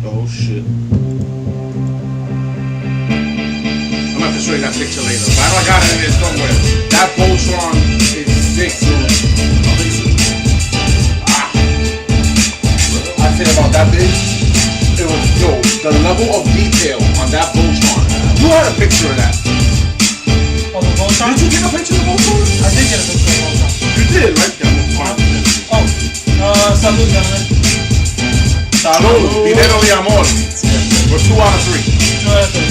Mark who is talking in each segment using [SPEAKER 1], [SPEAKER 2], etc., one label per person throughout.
[SPEAKER 1] Oh shit. I'm gonna have to show you that picture later. But I know I got it in there somewhere. That Voltron is sick, dude. I say about that bitch. It was, yo, the level of detail on that Voltron. You had a picture of that.
[SPEAKER 2] Oh, the Voltron?
[SPEAKER 1] Did you get a picture of the Voltron?
[SPEAKER 2] I did get a picture of the Voltron.
[SPEAKER 1] You did, right? That was fine.
[SPEAKER 2] Salud, gentlemen.
[SPEAKER 1] Salud. Dinero de amor. For 2 out of 3.
[SPEAKER 2] 2 out of 3.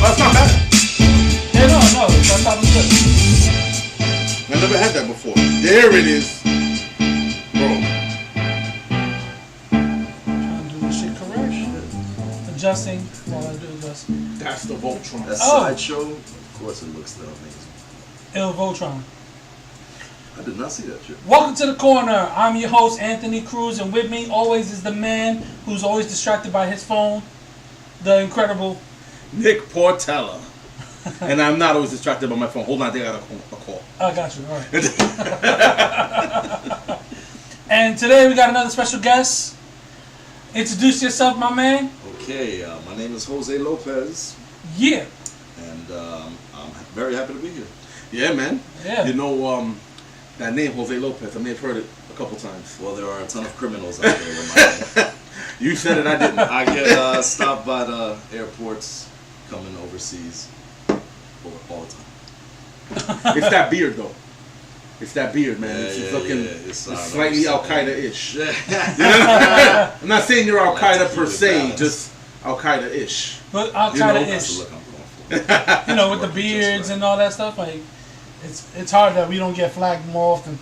[SPEAKER 1] Well, that's not bad.
[SPEAKER 2] Yeah, no, that sounds good.
[SPEAKER 1] I never had that before. There it is. Bro.
[SPEAKER 2] Trying to do this shit correct. Adjusting while I do adjust.
[SPEAKER 1] That's the Voltron.
[SPEAKER 3] That sideshow, of course it looks still amazing.
[SPEAKER 2] Il Voltron.
[SPEAKER 3] I did not see that shit.
[SPEAKER 2] Welcome to the corner. I'm your host, Anthony Cruz, and with me always is the man who's always distracted by his phone, the incredible
[SPEAKER 1] Nick Portela. And I'm not always distracted by my phone. Hold on, I think I got a call.
[SPEAKER 2] I got you. All right. And today we got another special guest. Introduce yourself, my man.
[SPEAKER 3] Okay, my name is Jose Lopez.
[SPEAKER 2] Yeah.
[SPEAKER 3] And I'm very happy to be here.
[SPEAKER 1] Yeah, man.
[SPEAKER 2] Yeah.
[SPEAKER 1] You know, that name, Jose Lopez, I may have heard it a couple times.
[SPEAKER 3] Well, there are a ton of criminals out there with my name.
[SPEAKER 1] You said it, I didn't.
[SPEAKER 3] I get stopped by the airports coming overseas all the time.
[SPEAKER 1] It's that beard, though. It's that beard, man.
[SPEAKER 3] Yeah,
[SPEAKER 1] it's
[SPEAKER 3] yeah,
[SPEAKER 1] looking
[SPEAKER 3] yeah. It's
[SPEAKER 1] slightly Al-Qaeda-ish.
[SPEAKER 3] Yeah.
[SPEAKER 1] I'm not saying you're Al-Qaeda per se,
[SPEAKER 3] balance.
[SPEAKER 1] just Al-Qaeda-ish.
[SPEAKER 2] But
[SPEAKER 1] You know,
[SPEAKER 2] Al-Qaeda
[SPEAKER 3] That's the
[SPEAKER 2] ish.
[SPEAKER 3] look I'm going for.
[SPEAKER 2] You know, with the
[SPEAKER 3] Working just
[SPEAKER 2] beards
[SPEAKER 3] right.
[SPEAKER 2] and all that stuff, like it's hard that we don't get flagged more often.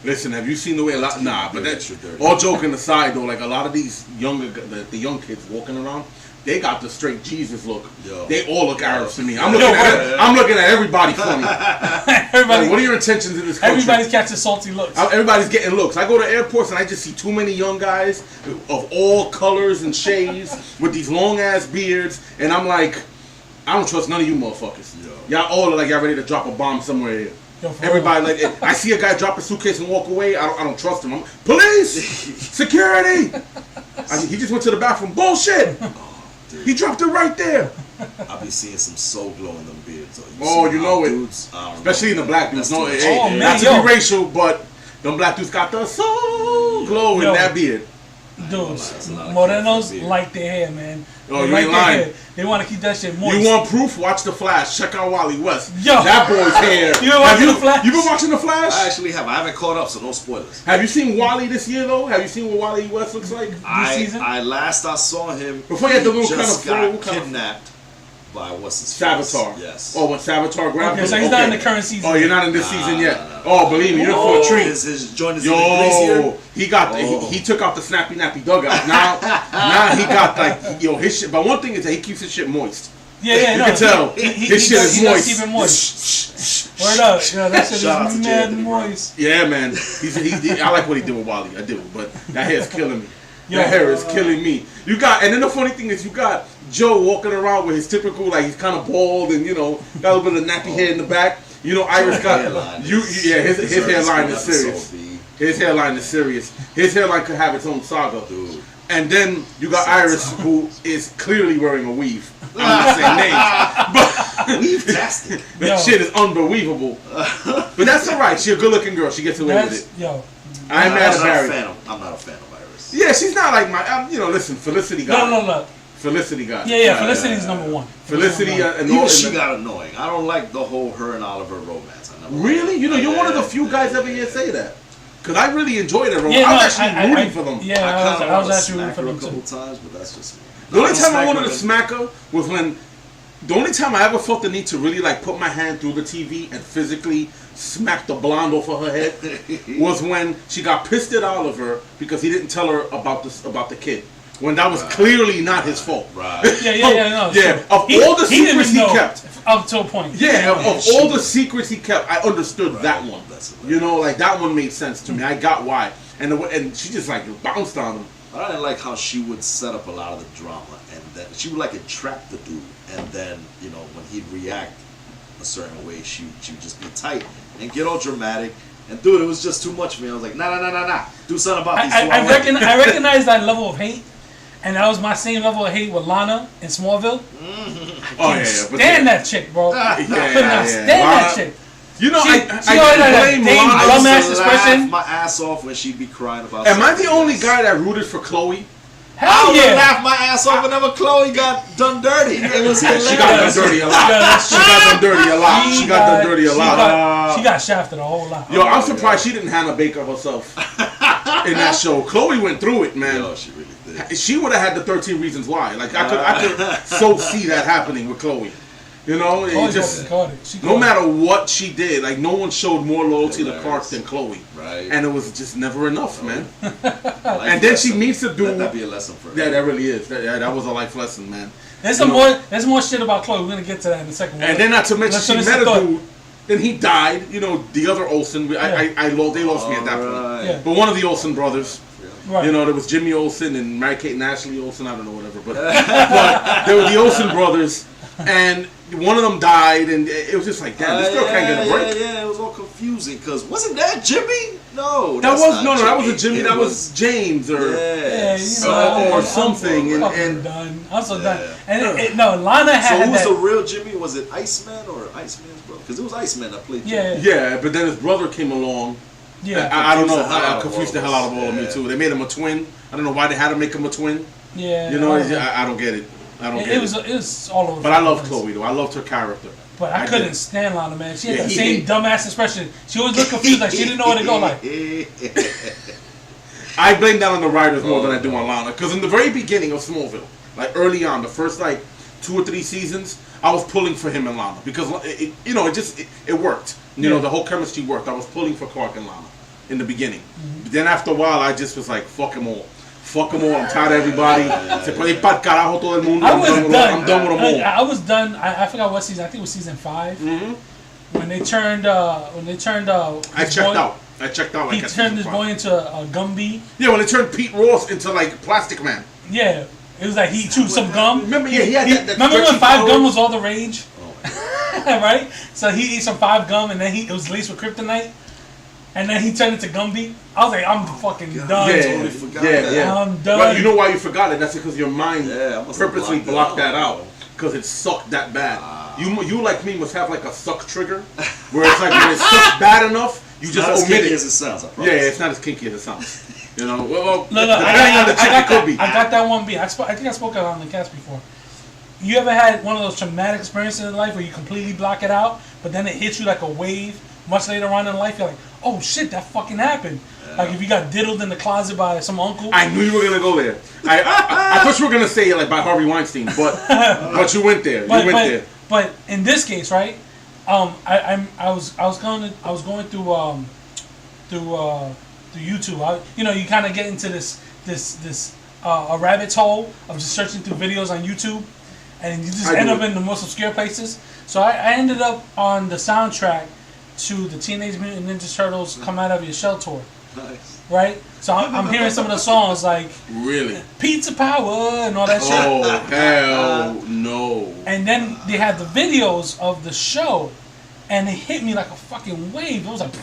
[SPEAKER 1] Listen, have you seen the way a lot? Nah, but that's
[SPEAKER 3] Extra dirty.
[SPEAKER 1] all joking aside though. Like a lot of these the young kids walking around, they got the straight Jesus look.
[SPEAKER 3] Yo.
[SPEAKER 1] They all look Arabs to me. I'm
[SPEAKER 2] Yo,
[SPEAKER 1] looking at everybody funny.
[SPEAKER 2] Everybody,
[SPEAKER 1] Like, what are your intentions in this country?
[SPEAKER 2] everybody's catching salty looks.
[SPEAKER 1] Everybody's getting looks. I go to airports and I just see too many young guys of all colors and shades with these long ass beards, and I'm like, I don't trust none of you motherfuckers.
[SPEAKER 3] Yo.
[SPEAKER 1] Y'all all are like y'all ready to drop a bomb somewhere here.
[SPEAKER 2] Yo, for
[SPEAKER 1] Everybody like, I see a guy drop a suitcase and walk away. I don't trust him. Police, security. He just went to the bathroom. Bullshit. He dropped it right there.
[SPEAKER 3] I be seeing some soul glow in them beards.
[SPEAKER 1] You know it.
[SPEAKER 3] Dudes, I don't
[SPEAKER 1] Especially in
[SPEAKER 3] know.
[SPEAKER 1] the black dudes.
[SPEAKER 3] That's
[SPEAKER 1] No,
[SPEAKER 3] too much.
[SPEAKER 1] hey,
[SPEAKER 2] Oh,
[SPEAKER 1] not
[SPEAKER 2] man,
[SPEAKER 1] to
[SPEAKER 2] yo.
[SPEAKER 1] be racial, but them black dudes got the soul glow
[SPEAKER 2] Yo.
[SPEAKER 1] in that beard.
[SPEAKER 2] Dudes,
[SPEAKER 3] That's a lot of
[SPEAKER 2] Morenos
[SPEAKER 3] beard.
[SPEAKER 2] like their hair, man.
[SPEAKER 1] Oh,
[SPEAKER 2] They
[SPEAKER 1] you
[SPEAKER 2] like
[SPEAKER 1] ain't
[SPEAKER 2] their
[SPEAKER 1] lying.
[SPEAKER 2] hair. They want to keep that shit moist.
[SPEAKER 1] You want proof? Watch The Flash. Check out Wally West.
[SPEAKER 2] Yo.
[SPEAKER 1] That boy's hair.
[SPEAKER 2] You been watching The Flash?
[SPEAKER 1] You been watching The Flash?
[SPEAKER 3] I actually have. I haven't caught up, so no spoilers.
[SPEAKER 1] Have you seen Wally this year though? Have you seen what Wally West looks like?
[SPEAKER 2] season?
[SPEAKER 3] I saw him.
[SPEAKER 1] Before you had the little
[SPEAKER 3] he just
[SPEAKER 1] kind of
[SPEAKER 3] got
[SPEAKER 1] fro, kind of-
[SPEAKER 3] kidnapped by what's his face?
[SPEAKER 1] Savitar.
[SPEAKER 3] Yes.
[SPEAKER 1] Oh, when Savitar grabbed
[SPEAKER 2] Okay,
[SPEAKER 1] him?
[SPEAKER 2] so he's not in the current season.
[SPEAKER 1] Oh, you're not in this season yet.
[SPEAKER 3] nah.
[SPEAKER 1] Oh, believe me, you're for a treat.
[SPEAKER 3] His joint is even greasier.
[SPEAKER 1] Yo, he got he took out the snappy nappy dugout. Now he got like his shit. But one thing is that he keeps his shit moist.
[SPEAKER 2] Yeah,
[SPEAKER 1] You
[SPEAKER 2] no.
[SPEAKER 1] can tell
[SPEAKER 2] He
[SPEAKER 1] his shit
[SPEAKER 2] does-
[SPEAKER 1] is
[SPEAKER 2] he does
[SPEAKER 1] moist.
[SPEAKER 2] keep it moist. Word up. Yeah, that shit
[SPEAKER 3] Shout out
[SPEAKER 2] is
[SPEAKER 3] to
[SPEAKER 2] mad
[SPEAKER 3] Anthony, bro.
[SPEAKER 2] moist.
[SPEAKER 1] Yeah, man. I like what he did with Wally. I do, but that hair is killing me.
[SPEAKER 2] Yo,
[SPEAKER 1] That hair is killing me. And then the funny thing is, you got Joe walking around with his typical, like he's kind of bald and got a little bit of nappy hair in the back. Iris got his hairline is serious. His hairline is serious. His hairline could have its own saga.
[SPEAKER 3] Dude.
[SPEAKER 1] And then you got Iris, who is clearly wearing a weave. I'm not saying names, but
[SPEAKER 3] Weave-tastic.
[SPEAKER 1] that
[SPEAKER 2] Yo.
[SPEAKER 1] shit is unbelievable. But that's all right. She's a good-looking girl. She gets away with it.
[SPEAKER 2] Yo.
[SPEAKER 1] I'm mad at Barry.
[SPEAKER 3] I'm not a fan of Iris.
[SPEAKER 1] Yeah, she's not like my. Listen, Felicity got it.
[SPEAKER 2] No.
[SPEAKER 1] Felicity got it.
[SPEAKER 2] Yeah, Felicity's number one.
[SPEAKER 1] Felicity and
[SPEAKER 3] Even
[SPEAKER 1] all.
[SPEAKER 3] she got annoying. I don't like the whole her and Oliver romance. I never
[SPEAKER 1] Really?
[SPEAKER 3] liked it.
[SPEAKER 1] You're one of the few guys ever here say that. Because I really enjoyed it.
[SPEAKER 2] Yeah,
[SPEAKER 1] I
[SPEAKER 2] no,
[SPEAKER 1] was actually rooting for them.
[SPEAKER 2] Yeah, I was actually rooting for them
[SPEAKER 3] a couple
[SPEAKER 2] too.
[SPEAKER 3] times, but that's just me.
[SPEAKER 1] The only time I
[SPEAKER 3] smack
[SPEAKER 1] wanted to
[SPEAKER 3] women.
[SPEAKER 1] smack her was when. The only time I ever felt the need to really like put my hand through the TV and physically smack the blonde off of her head was when she got pissed at Oliver because he didn't tell her about the kid. When that was clearly not his fault.
[SPEAKER 3] Right.
[SPEAKER 2] Yeah.
[SPEAKER 1] Yeah, of all the secrets he kept.
[SPEAKER 2] Up to a point.
[SPEAKER 1] Yeah, of all the secrets he kept, I understood
[SPEAKER 3] Right.
[SPEAKER 1] that one.
[SPEAKER 3] That's
[SPEAKER 1] Like that one made sense to me. I got why. And she just like bounced on him.
[SPEAKER 3] I didn't like how she would set up a lot of the drama, and then she would like entrap the dude, and then when he'd react a certain way, she would just be tight and get all dramatic, And dude, it was just too much for me. I was like, nah. Do something about these.
[SPEAKER 2] I recognize that level of hate, and that was my same level of hate with Lana in Smallville. Stand that chick, bro. I could not stand that chick.
[SPEAKER 1] You know,
[SPEAKER 2] I
[SPEAKER 1] blame Lana.
[SPEAKER 2] Dumbass expression.
[SPEAKER 3] My ass off when she'd be crying about.
[SPEAKER 1] Am I the only guy that rooted for Chloe?
[SPEAKER 2] Hell
[SPEAKER 3] I
[SPEAKER 2] yeah!
[SPEAKER 3] would laugh my ass off whenever Chloe got done dirty. It was hilarious.
[SPEAKER 1] She got done dirty a lot. She got done dirty a lot.
[SPEAKER 2] She got shafted a whole lot.
[SPEAKER 1] Yo, I'm surprised she didn't Hannah Baker herself in that show. Chloe went through it, man.
[SPEAKER 3] Yo, she really did.
[SPEAKER 1] She would have had the 13 Reasons Why. Like I could so see that happening with Chloe. You know, it just no matter what she did, like no one showed more loyalty to Clark than Chloe.
[SPEAKER 3] Right.
[SPEAKER 1] And it was just never enough, man. And then she meets a dude.
[SPEAKER 3] Let that be a lesson for her.
[SPEAKER 1] Yeah, that really is. That was a life lesson, man.
[SPEAKER 2] There's more shit about Chloe. We're gonna get to that in a second.
[SPEAKER 1] And then not to mention she met a dude. Then he died. You know, the other Olsen. They lost me at that point.
[SPEAKER 2] Yeah.
[SPEAKER 1] But one of the Olsen brothers.
[SPEAKER 2] Right.
[SPEAKER 1] You know, there was Jimmy Olsen and Mary Kate and Ashley Olsen. I don't know, whatever. But there were the Olsen brothers, and one of them died, and it was just like, damn, this girl can't get a break.
[SPEAKER 3] Yeah, it was all confusing because wasn't that Jimmy? No,
[SPEAKER 1] that wasn't Jimmy. That was James or something.
[SPEAKER 2] I'm done. I'm so done. And Lana had.
[SPEAKER 3] So who's the real Jimmy? Was it Iceman or Iceman's brother? Because it was Iceman that played Jimmy.
[SPEAKER 1] Yeah, but then his brother came along.
[SPEAKER 2] Yeah,
[SPEAKER 1] I don't know. I confused the hell out of all of me too. They made him a twin. I don't know why they had to make him a twin.
[SPEAKER 2] Yeah,
[SPEAKER 1] you know, I don't get it. It
[SPEAKER 2] was all over.
[SPEAKER 1] But I love Chloe though. I loved her character.
[SPEAKER 2] But I couldn't stand Lana, man. She had the same dumbass expression. She always looked confused, like she didn't know where to go. Like,
[SPEAKER 1] I blame that on the writers more than I do on Lana. Because in the very beginning of Smallville, like early on, the first like 2 or 3 seasons, I was pulling for him and Lana because it worked. You know, the whole chemistry worked. I was pulling for Clark and Lana in the beginning. But then after a while, I just was like, fuck them all. Fuck them all. I'm tired of everybody. Se puede ir pa'l carajo todo el mundo. I'm done with them all.
[SPEAKER 2] I was done. I forgot what season. I think it was season 5. Mm-hmm. When they turned.
[SPEAKER 1] I checked out.
[SPEAKER 2] He turned his boy into a Gumby.
[SPEAKER 1] Yeah, when they turned Pete Ross into like Plastic Man.
[SPEAKER 2] Yeah, it was like he chewed some gum.
[SPEAKER 1] Remember? Yeah, he had that.
[SPEAKER 2] Remember when 5 gum was all the rage? Right. So he ate some 5 gum, and then it was laced with kryptonite. And then he turned into Gumby. I was like, I'm fucking done.
[SPEAKER 1] Yeah.
[SPEAKER 2] I'm done.
[SPEAKER 1] Well, you know why you forgot it? That's because your mind purposely blocked that out. Because it sucked that bad. You like me must have like a suck trigger, where it's like when it sucks bad enough, you just omit it.
[SPEAKER 3] Not as kinky as it sounds, I promise.
[SPEAKER 1] Yeah, it's not as kinky as it sounds. You know,
[SPEAKER 2] no,
[SPEAKER 1] depending on the chick, it could be.
[SPEAKER 2] I got that one beat. I think I spoke on the cast before. You ever had one of those traumatic experiences in life where you completely block it out, but then it hits you like a wave much later on in life? You're like, oh shit, that fucking happened. Yeah. Like if you got diddled in the closet by some uncle.
[SPEAKER 1] I knew you were gonna go there. I thought you were gonna say it like by Harvey Weinstein, but you went there.
[SPEAKER 2] But in this case, right? I was going through YouTube. You kind of get into this a rabbit hole of just searching through videos on YouTube, and you just end up in the most obscure places. So I ended up on the soundtrack to the Teenage Mutant Ninja Turtles Come Out of Your Shell tour.
[SPEAKER 3] Nice.
[SPEAKER 2] Right? So I'm hearing some of the songs like
[SPEAKER 1] really
[SPEAKER 2] Pizza Power and all that shit.
[SPEAKER 1] Oh hell no.
[SPEAKER 2] And then they had the videos of the show, and it hit me like a fucking wave. It was like,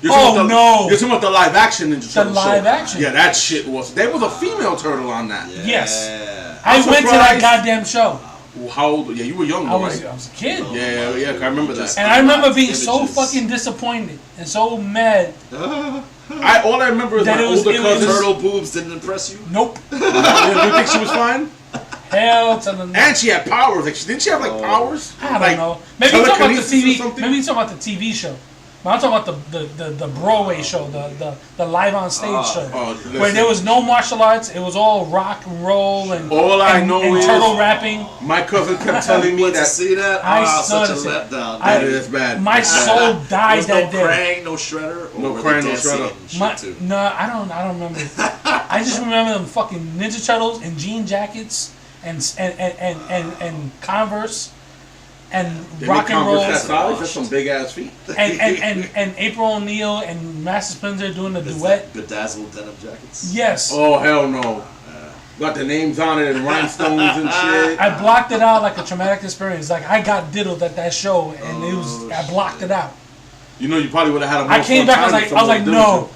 [SPEAKER 1] You're talking about the live action Ninja Turtles.
[SPEAKER 2] The live action.
[SPEAKER 1] Yeah, that shit was. There was a female turtle on that.
[SPEAKER 3] Yeah.
[SPEAKER 2] Yes. I went to that goddamn show.
[SPEAKER 1] How old? Yeah, you were young,
[SPEAKER 2] right?
[SPEAKER 1] I
[SPEAKER 2] was a kid.
[SPEAKER 1] Yeah, I remember that.
[SPEAKER 2] And I remember being so fucking disappointed and so mad.
[SPEAKER 1] All I remember is that my older cousin.
[SPEAKER 3] Turtle boobs didn't impress you?
[SPEAKER 2] Nope.
[SPEAKER 1] You think she was fine?
[SPEAKER 2] Hell to the no.
[SPEAKER 1] And she had powers. Like, didn't she have powers?
[SPEAKER 2] I don't know. Maybe you talk about the TV. Maybe you talk about the TV show. But I'm talking about the Broadway show, the live on stage show, where there was no martial arts. It was all rock and roll and turtle rapping.
[SPEAKER 1] My cousin kept telling me that.
[SPEAKER 3] See that? Such a letdown.
[SPEAKER 1] That's bad.
[SPEAKER 2] My soul died that day.
[SPEAKER 3] No Krang, no Shredder.
[SPEAKER 1] No Krang, no Shredder.
[SPEAKER 2] No, I don't remember. I just remember them fucking Ninja Turtles in jean jackets and Converse. And
[SPEAKER 1] they
[SPEAKER 2] rock and roll.
[SPEAKER 1] That's some big ass feet.
[SPEAKER 2] And April O'Neil and Master Splinter doing the duet.
[SPEAKER 3] Bedazzled denim jackets.
[SPEAKER 2] Yes.
[SPEAKER 1] Oh hell no. Got the names on it and rhinestones and shit.
[SPEAKER 2] I blocked it out like a traumatic experience. Like I got diddled at that show and I blocked it out.
[SPEAKER 1] You know, you probably would have had a more
[SPEAKER 2] I came
[SPEAKER 1] fun
[SPEAKER 2] back.
[SPEAKER 1] time
[SPEAKER 2] I was like, no.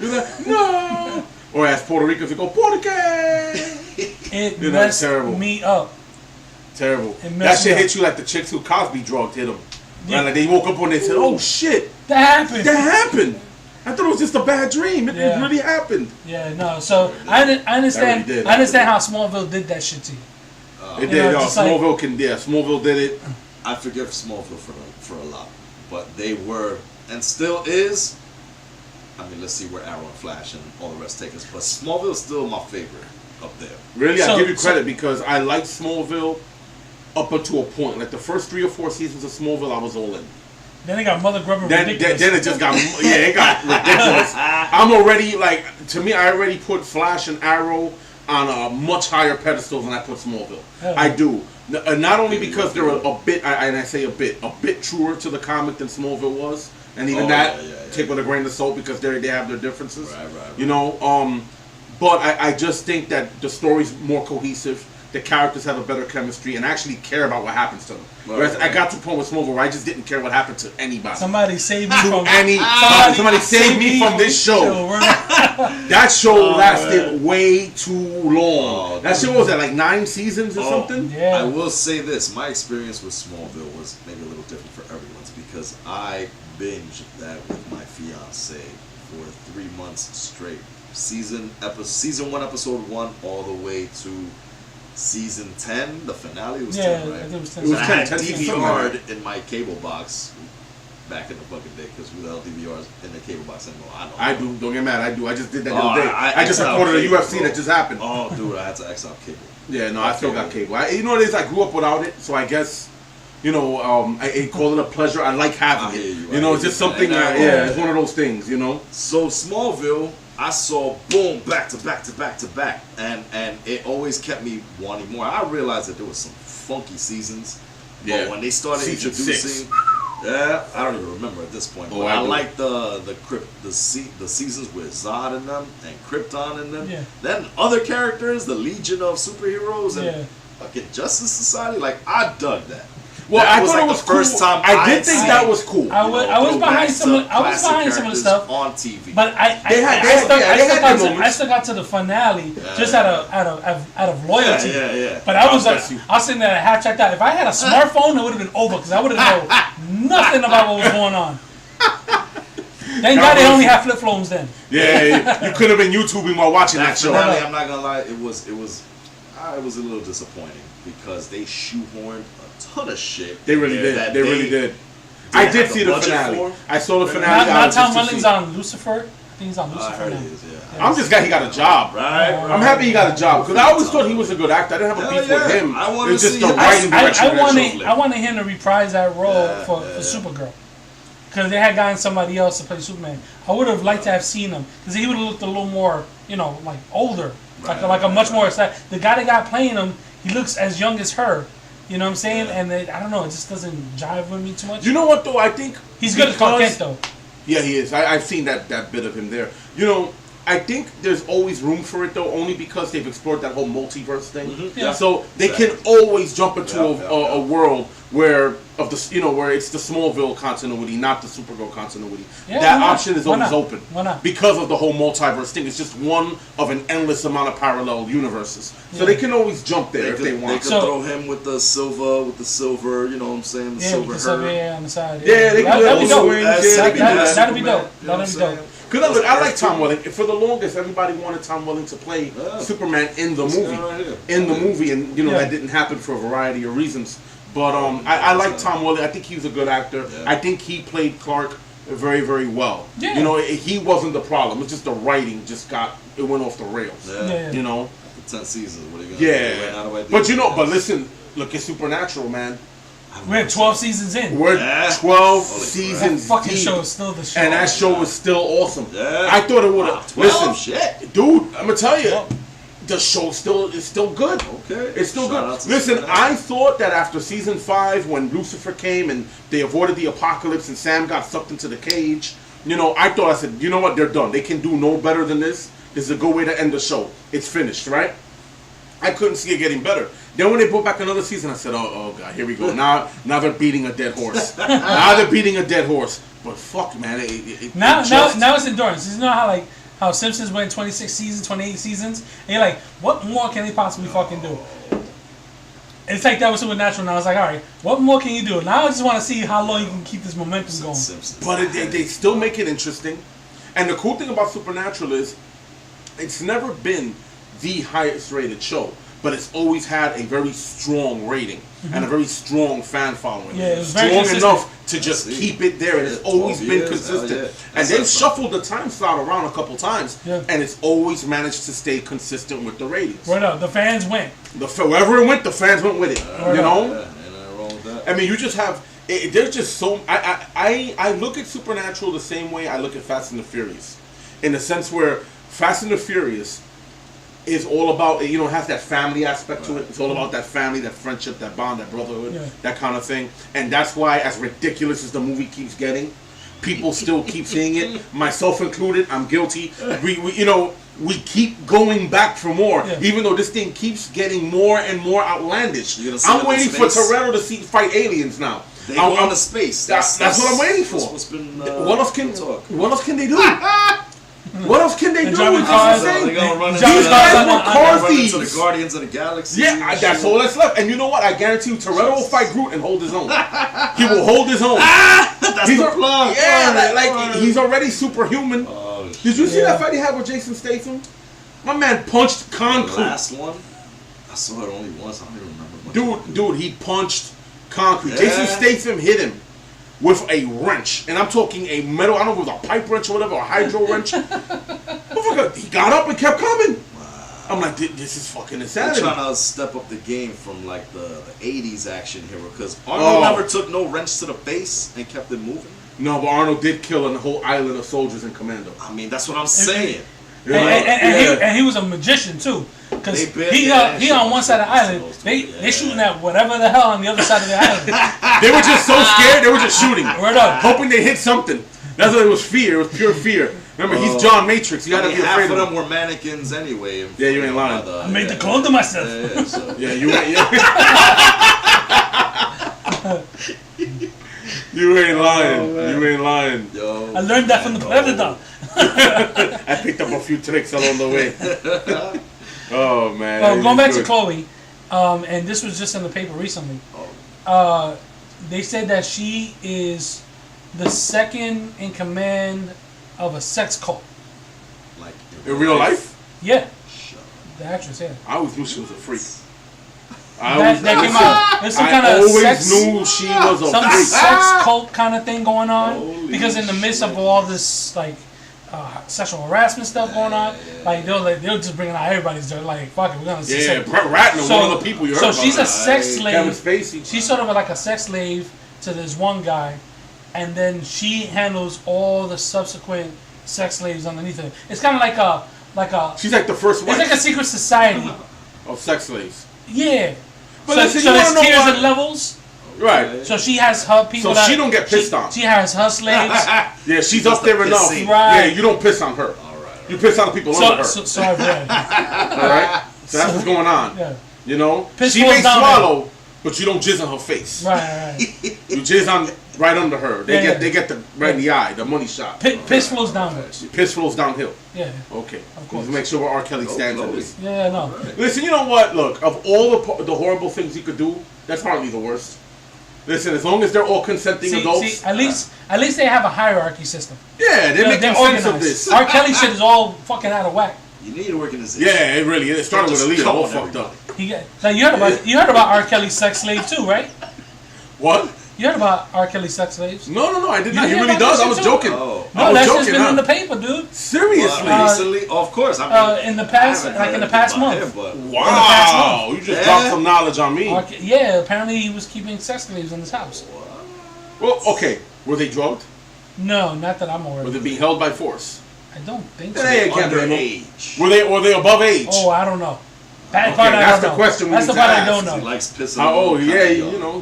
[SPEAKER 1] You're like, no. Or as Puerto Ricans, they go, Porque.
[SPEAKER 2] It
[SPEAKER 1] You know,
[SPEAKER 2] messed
[SPEAKER 1] terrible.
[SPEAKER 2] me up.
[SPEAKER 1] Terrible.
[SPEAKER 2] It
[SPEAKER 1] That
[SPEAKER 2] messed
[SPEAKER 1] shit
[SPEAKER 2] me
[SPEAKER 1] hit you like the chicks who Cosby drugged hit them.
[SPEAKER 2] Yeah.
[SPEAKER 1] Right? Like they woke up and they said, oh shit,
[SPEAKER 2] That happened.
[SPEAKER 1] that happened. I thought it was just a bad dream. It really happened.
[SPEAKER 2] Yeah, no. So I understand.
[SPEAKER 1] That really did.
[SPEAKER 2] I understand how Smallville did that shit to you.
[SPEAKER 1] It did, y'all.
[SPEAKER 2] just like-
[SPEAKER 1] Smallville did it.
[SPEAKER 3] I forgive Smallville for a lot, but they were and still is. I mean, let's see where Arrow and Flash and all the rest take us, but Smallville is still my favorite up there.
[SPEAKER 1] Really,
[SPEAKER 2] So-
[SPEAKER 1] I give you credit because I liked Smallville up until a point. Like the first 3 or 4 seasons of Smallville, I was all in.
[SPEAKER 2] Then they got Mother Grubber
[SPEAKER 1] Then
[SPEAKER 2] ridiculous.
[SPEAKER 1] it just got it got ridiculous. I'm already like, to me, I already put Flash and Arrow on a much higher pedestal than I put Smallville.
[SPEAKER 2] Hell
[SPEAKER 1] I
[SPEAKER 2] yeah.
[SPEAKER 1] do. Not only because they're a bit, and I say a bit truer to the comic than Smallville was, and even take with a grain of salt because they have their differences.
[SPEAKER 3] Right.
[SPEAKER 1] You know, but I just think that the story's more cohesive. The characters have a better chemistry and actually care about what happens to them. Whereas I got to a point with Smallville where I just didn't care what happened to anybody.
[SPEAKER 2] Somebody saved me
[SPEAKER 1] To
[SPEAKER 2] from
[SPEAKER 1] somebody saved me from this show. That show lasted way too long. That show was at like 9 seasons or something.
[SPEAKER 2] Yeah.
[SPEAKER 3] I will say this: my experience with Smallville was maybe a little different for everyone's because I binged that with my fiance for 3 months straight. Season 1, episode 1, all the way to season 10. The finale was 10, right?
[SPEAKER 2] I think it was 10.
[SPEAKER 1] It was
[SPEAKER 3] I had
[SPEAKER 1] 10
[SPEAKER 3] DVR'd in my cable box back in the fucking day because without DVRs in the cable box anymore.
[SPEAKER 1] I do. Don't get mad. I do. I just did that the other day.
[SPEAKER 3] I
[SPEAKER 1] I just
[SPEAKER 3] X-out
[SPEAKER 1] recorded a
[SPEAKER 3] cable,
[SPEAKER 1] UFC
[SPEAKER 3] bro.
[SPEAKER 1] that just happened.
[SPEAKER 3] Oh, dude, I had to X out cable.
[SPEAKER 1] Yeah, no, I still got cable. You know what it is? I grew up without it, so I guess, you know, I call it a pleasure. I like having it. You know, it's just something. It's one of those things. You know.
[SPEAKER 3] So Smallville, I saw boom back to back to back to back, and it always kept me wanting more. I realized that there was some funky seasons, but when they started
[SPEAKER 1] Season
[SPEAKER 3] introducing,
[SPEAKER 1] 6.
[SPEAKER 3] I don't even remember at this point. But I like the seasons with Zod in them and Krypton in them.
[SPEAKER 2] Yeah.
[SPEAKER 3] Then other characters, the Legion of Superheroes and fucking Justice Society. Like I dug that.
[SPEAKER 1] Well,
[SPEAKER 3] that
[SPEAKER 1] I thought
[SPEAKER 3] like
[SPEAKER 1] it was
[SPEAKER 3] the first
[SPEAKER 1] cool.
[SPEAKER 3] time
[SPEAKER 1] I did think that was cool.
[SPEAKER 2] I was behind some of the stuff
[SPEAKER 3] on TV.
[SPEAKER 2] But I stuck out to the finale just out of loyalty.
[SPEAKER 3] Yeah.
[SPEAKER 2] But I was sitting there half checked out. If I had a smartphone, it would have been over because I would have known nothing about what was going on. Thank God they only have flip phones then.
[SPEAKER 1] Yeah, you could have been YouTubing while watching that show.
[SPEAKER 3] Finale, I'm not gonna lie, it was a little disappointing because they shoehorned a ton of shit.
[SPEAKER 1] They really did. They really did. I did see the finale. I saw the finale.
[SPEAKER 2] Not Tom Welling's on Lucifer. I think he's on
[SPEAKER 3] I
[SPEAKER 2] Lucifer
[SPEAKER 3] heard
[SPEAKER 2] now.
[SPEAKER 3] he is, yeah.
[SPEAKER 1] I'm just glad he got a job.
[SPEAKER 3] Right.
[SPEAKER 1] I'm happy he got a job because I always thought he was a good actor. I didn't have a beef with him.
[SPEAKER 3] I wanna
[SPEAKER 1] It's just
[SPEAKER 3] see
[SPEAKER 1] the
[SPEAKER 3] him.
[SPEAKER 1] writing direction.
[SPEAKER 2] I wanted him to reprise that role for Supergirl. Because they had gotten somebody else to play Superman. I would have liked to have seen him. Because he would have looked a little more, like older. Like a much more... The guy that got playing him, he looks as young as her. You know what I'm saying? Yeah. And I don't know, it just doesn't jive with me too much.
[SPEAKER 1] You know what, though? I think...
[SPEAKER 2] He's good at Clark Kent, though.
[SPEAKER 1] Yeah, he is. I've seen that bit of him there. You know, I think there's always room for it, though, only because they've explored that whole multiverse thing.
[SPEAKER 3] Mm-hmm.
[SPEAKER 1] Yeah. So they can always jump into a world where it's the Smallville continuity, not the Supergirl continuity.
[SPEAKER 2] Yeah,
[SPEAKER 1] that option is always open.
[SPEAKER 2] Why not?
[SPEAKER 1] Because of the whole multiverse thing. It's just one of an endless amount of parallel universes. So they can always jump there if they want.
[SPEAKER 3] They could throw him with the silver, you know what I'm saying? The silver
[SPEAKER 2] with the silver on the side.
[SPEAKER 1] Yeah, they can
[SPEAKER 2] that'd be dope.
[SPEAKER 1] That'd
[SPEAKER 2] be dope. That'd be dope.
[SPEAKER 1] Because look, I like Tom Welling. For the longest, everybody wanted Tom Welling to play Superman in the movie. And that didn't happen for a variety of reasons. But I like Tom Welling. I think he was a good actor. Yeah. I think he played Clark very, very well. Yeah. He wasn't the problem. It's just the writing it went off the rails.
[SPEAKER 3] Yeah.
[SPEAKER 1] You know?
[SPEAKER 3] For 10 seasons, what are you gonna do?
[SPEAKER 1] But listen, look at Supernatural, man.
[SPEAKER 2] We're 12 seasons in.
[SPEAKER 1] We're 12 seasons
[SPEAKER 2] that fucking
[SPEAKER 1] deep.
[SPEAKER 2] show is still the show.
[SPEAKER 1] And that show is still awesome.
[SPEAKER 3] Yeah.
[SPEAKER 1] I thought it would have. Listen,
[SPEAKER 3] shit.
[SPEAKER 1] Dude, I'm going to tell you. The show is still good.
[SPEAKER 3] Okay.
[SPEAKER 1] It's still good. Listen, I thought that after season 5, when Lucifer came and they avoided the apocalypse and Sam got sucked into the cage, I said, you know what? They're done. They can do no better than this. This is a good way to end the show. It's finished, right? I couldn't see it getting better. Then when they brought back another season, I said, oh God, here we go. Now they're beating a dead horse. Now they're beating a dead horse. But fuck, man.
[SPEAKER 2] Now it's endurance. You know how Simpsons went 26 seasons, 28 seasons? And you're like, what more can they possibly fucking do? It's like that with Supernatural. Now I was like, all right, what more can you do? Now I just want to see how long you can keep this momentum going.
[SPEAKER 1] But they still make it interesting. And the cool thing about Supernatural is it's never been the highest rated show, but it's always had a very strong rating and a very strong fan following.
[SPEAKER 2] Yeah, it was
[SPEAKER 1] strong
[SPEAKER 2] very
[SPEAKER 1] enough to just keep it there, and it's always been consistent. And they've shuffled the time slot around a couple times, and it's always managed to stay consistent with the ratings.
[SPEAKER 2] Right up, the fans went.
[SPEAKER 1] Wherever it went, the fans went with it. You know,
[SPEAKER 3] wrong with that.
[SPEAKER 1] I mean, you just have. There's just so. I look at Supernatural the same way I look at Fast and the Furious, in the sense where Fast and the Furious is all about, it has that family aspect to it. It's all about that family, that friendship, that bond, that brotherhood, that kind of thing. And that's why, as ridiculous as the movie keeps getting, people still keep seeing it, myself included. I'm guilty. We keep going back for more, even though this thing keeps getting more and more outlandish. I'm waiting for Toretto to fight aliens now.
[SPEAKER 3] They go into space.
[SPEAKER 1] That's what I'm waiting for.
[SPEAKER 3] What's been,
[SPEAKER 1] what else can they do? What else can they do?
[SPEAKER 2] Driving
[SPEAKER 1] cars.
[SPEAKER 3] These
[SPEAKER 1] guys were car thieves.
[SPEAKER 3] To the Guardians of the Galaxy.
[SPEAKER 1] Yeah, that's all that's left. And you know what? I guarantee you, Toretto will fight Groot and hold his own. He will hold his own.
[SPEAKER 3] That's the plug.
[SPEAKER 1] Yeah, he's already superhuman. Did you see that fight he had with Jason Statham? My man punched concrete.
[SPEAKER 3] The last one? I saw it only once. I don't even remember.
[SPEAKER 1] Dude, he punched concrete. Jason Statham hit him with a wrench, and I'm talking a metal, I don't know if it was a pipe wrench or whatever, a hydro wrench. He got up and kept coming. Wow. I'm like, this is fucking insanity.
[SPEAKER 3] They're trying to step up the game from like the 80s action hero, because Arnold never took no wrench to the face and kept it moving.
[SPEAKER 1] No, but Arnold did kill a whole island of soldiers in Commando.
[SPEAKER 3] I mean, that's what I'm saying.
[SPEAKER 2] And he was a magician too, because he on one side of the island. They shooting at whatever the hell on the other side of the island.
[SPEAKER 1] They were just so scared. They were just shooting,
[SPEAKER 2] hoping
[SPEAKER 1] they hit something. That's what it was. Fear. It was pure fear. Remember, he's John Matrix. You gotta be afraid
[SPEAKER 3] of them. Were mannequins anyway.
[SPEAKER 1] Yeah, you ain't lying.
[SPEAKER 2] I made the clone to myself.
[SPEAKER 1] You ain't. You ain't lying. You ain't lying.
[SPEAKER 3] Yo,
[SPEAKER 2] I learned that from the Predator.
[SPEAKER 1] I picked up a few tricks along the way. Oh man.
[SPEAKER 2] Well, going back to Chloe, and this was just in the paper recently. They said that she is the second in command of a sex cult.
[SPEAKER 3] Like
[SPEAKER 1] in real life?
[SPEAKER 2] Yeah. The actress, yeah.
[SPEAKER 1] I always knew she was a freak.
[SPEAKER 2] That came out. There's some kind of sex.
[SPEAKER 1] Knew she was a
[SPEAKER 2] some
[SPEAKER 1] freak.
[SPEAKER 2] Sex cult kind of thing going on, because in the midst of all this like sexual harassment stuff going on, like they'll just bring out everybody's dirt. Like fuck it, we're gonna see.
[SPEAKER 1] Yeah, Brett Ratner, one of the people you heard about.
[SPEAKER 2] So she's a sex slave.
[SPEAKER 1] Kevin Spacey.
[SPEAKER 2] She's sort of like a sex slave to this one guy, and then she handles all the subsequent sex slaves underneath her. It's kind of like a.
[SPEAKER 1] She's like the first one.
[SPEAKER 2] It's like a secret society
[SPEAKER 1] of sex slaves.
[SPEAKER 2] Yeah.
[SPEAKER 1] But
[SPEAKER 2] so
[SPEAKER 1] listen,
[SPEAKER 2] there's tiers and levels.
[SPEAKER 1] Right.
[SPEAKER 2] So she has her people.
[SPEAKER 1] So she don't get pissed on.
[SPEAKER 2] She has her slaves.
[SPEAKER 1] Yeah, she's up there enough.
[SPEAKER 2] Right.
[SPEAKER 1] Yeah, you don't piss on her. All right. You piss on the people under her.
[SPEAKER 2] So I've read.
[SPEAKER 1] All right. So that's what's going on.
[SPEAKER 2] Yeah.
[SPEAKER 1] You know,
[SPEAKER 2] Piss
[SPEAKER 1] she may swallow, but you don't jizz on her face.
[SPEAKER 2] Right.
[SPEAKER 1] You jizz on right under her. They get the right in the eye, the money shot.
[SPEAKER 2] Piss flows downwards.
[SPEAKER 1] Piss flows downhill.
[SPEAKER 2] Yeah.
[SPEAKER 1] Okay.
[SPEAKER 2] Of course.
[SPEAKER 1] Let's make sure where R. Kelly stands on this.
[SPEAKER 2] Yeah, no.
[SPEAKER 1] Listen, you know what? Look, of all the horrible things he could do, that's hardly the worst. Listen, as long as they're all consenting adults.
[SPEAKER 2] At least they have a hierarchy system.
[SPEAKER 1] Yeah, they're making sense of this.
[SPEAKER 2] R. Kelly shit is all fucking out of whack.
[SPEAKER 3] You need an organization.
[SPEAKER 1] Yeah, it really is. It started with Aaliyah, all fucked up.
[SPEAKER 2] Now you heard about R. Kelly's sex slave too, right?
[SPEAKER 1] What?
[SPEAKER 2] You heard about R. Kelly's sex slaves?
[SPEAKER 1] No, I did not. He really does. I was joking.
[SPEAKER 2] No, that's just been in the paper, dude.
[SPEAKER 1] Seriously?
[SPEAKER 3] Recently? Of course. I mean,
[SPEAKER 2] in the past month.
[SPEAKER 1] Wow, you just dropped some knowledge on me.
[SPEAKER 2] Yeah, apparently he was keeping sex slaves in his house.
[SPEAKER 1] Well, okay. Were they drugged?
[SPEAKER 2] No, not that I'm aware of.
[SPEAKER 1] Were they being held by force?
[SPEAKER 2] I don't think so.
[SPEAKER 1] They can't be age. Were they above age?
[SPEAKER 2] Oh, I don't know.
[SPEAKER 1] That's the question.
[SPEAKER 2] That's the part I don't know.
[SPEAKER 3] He likes pissing.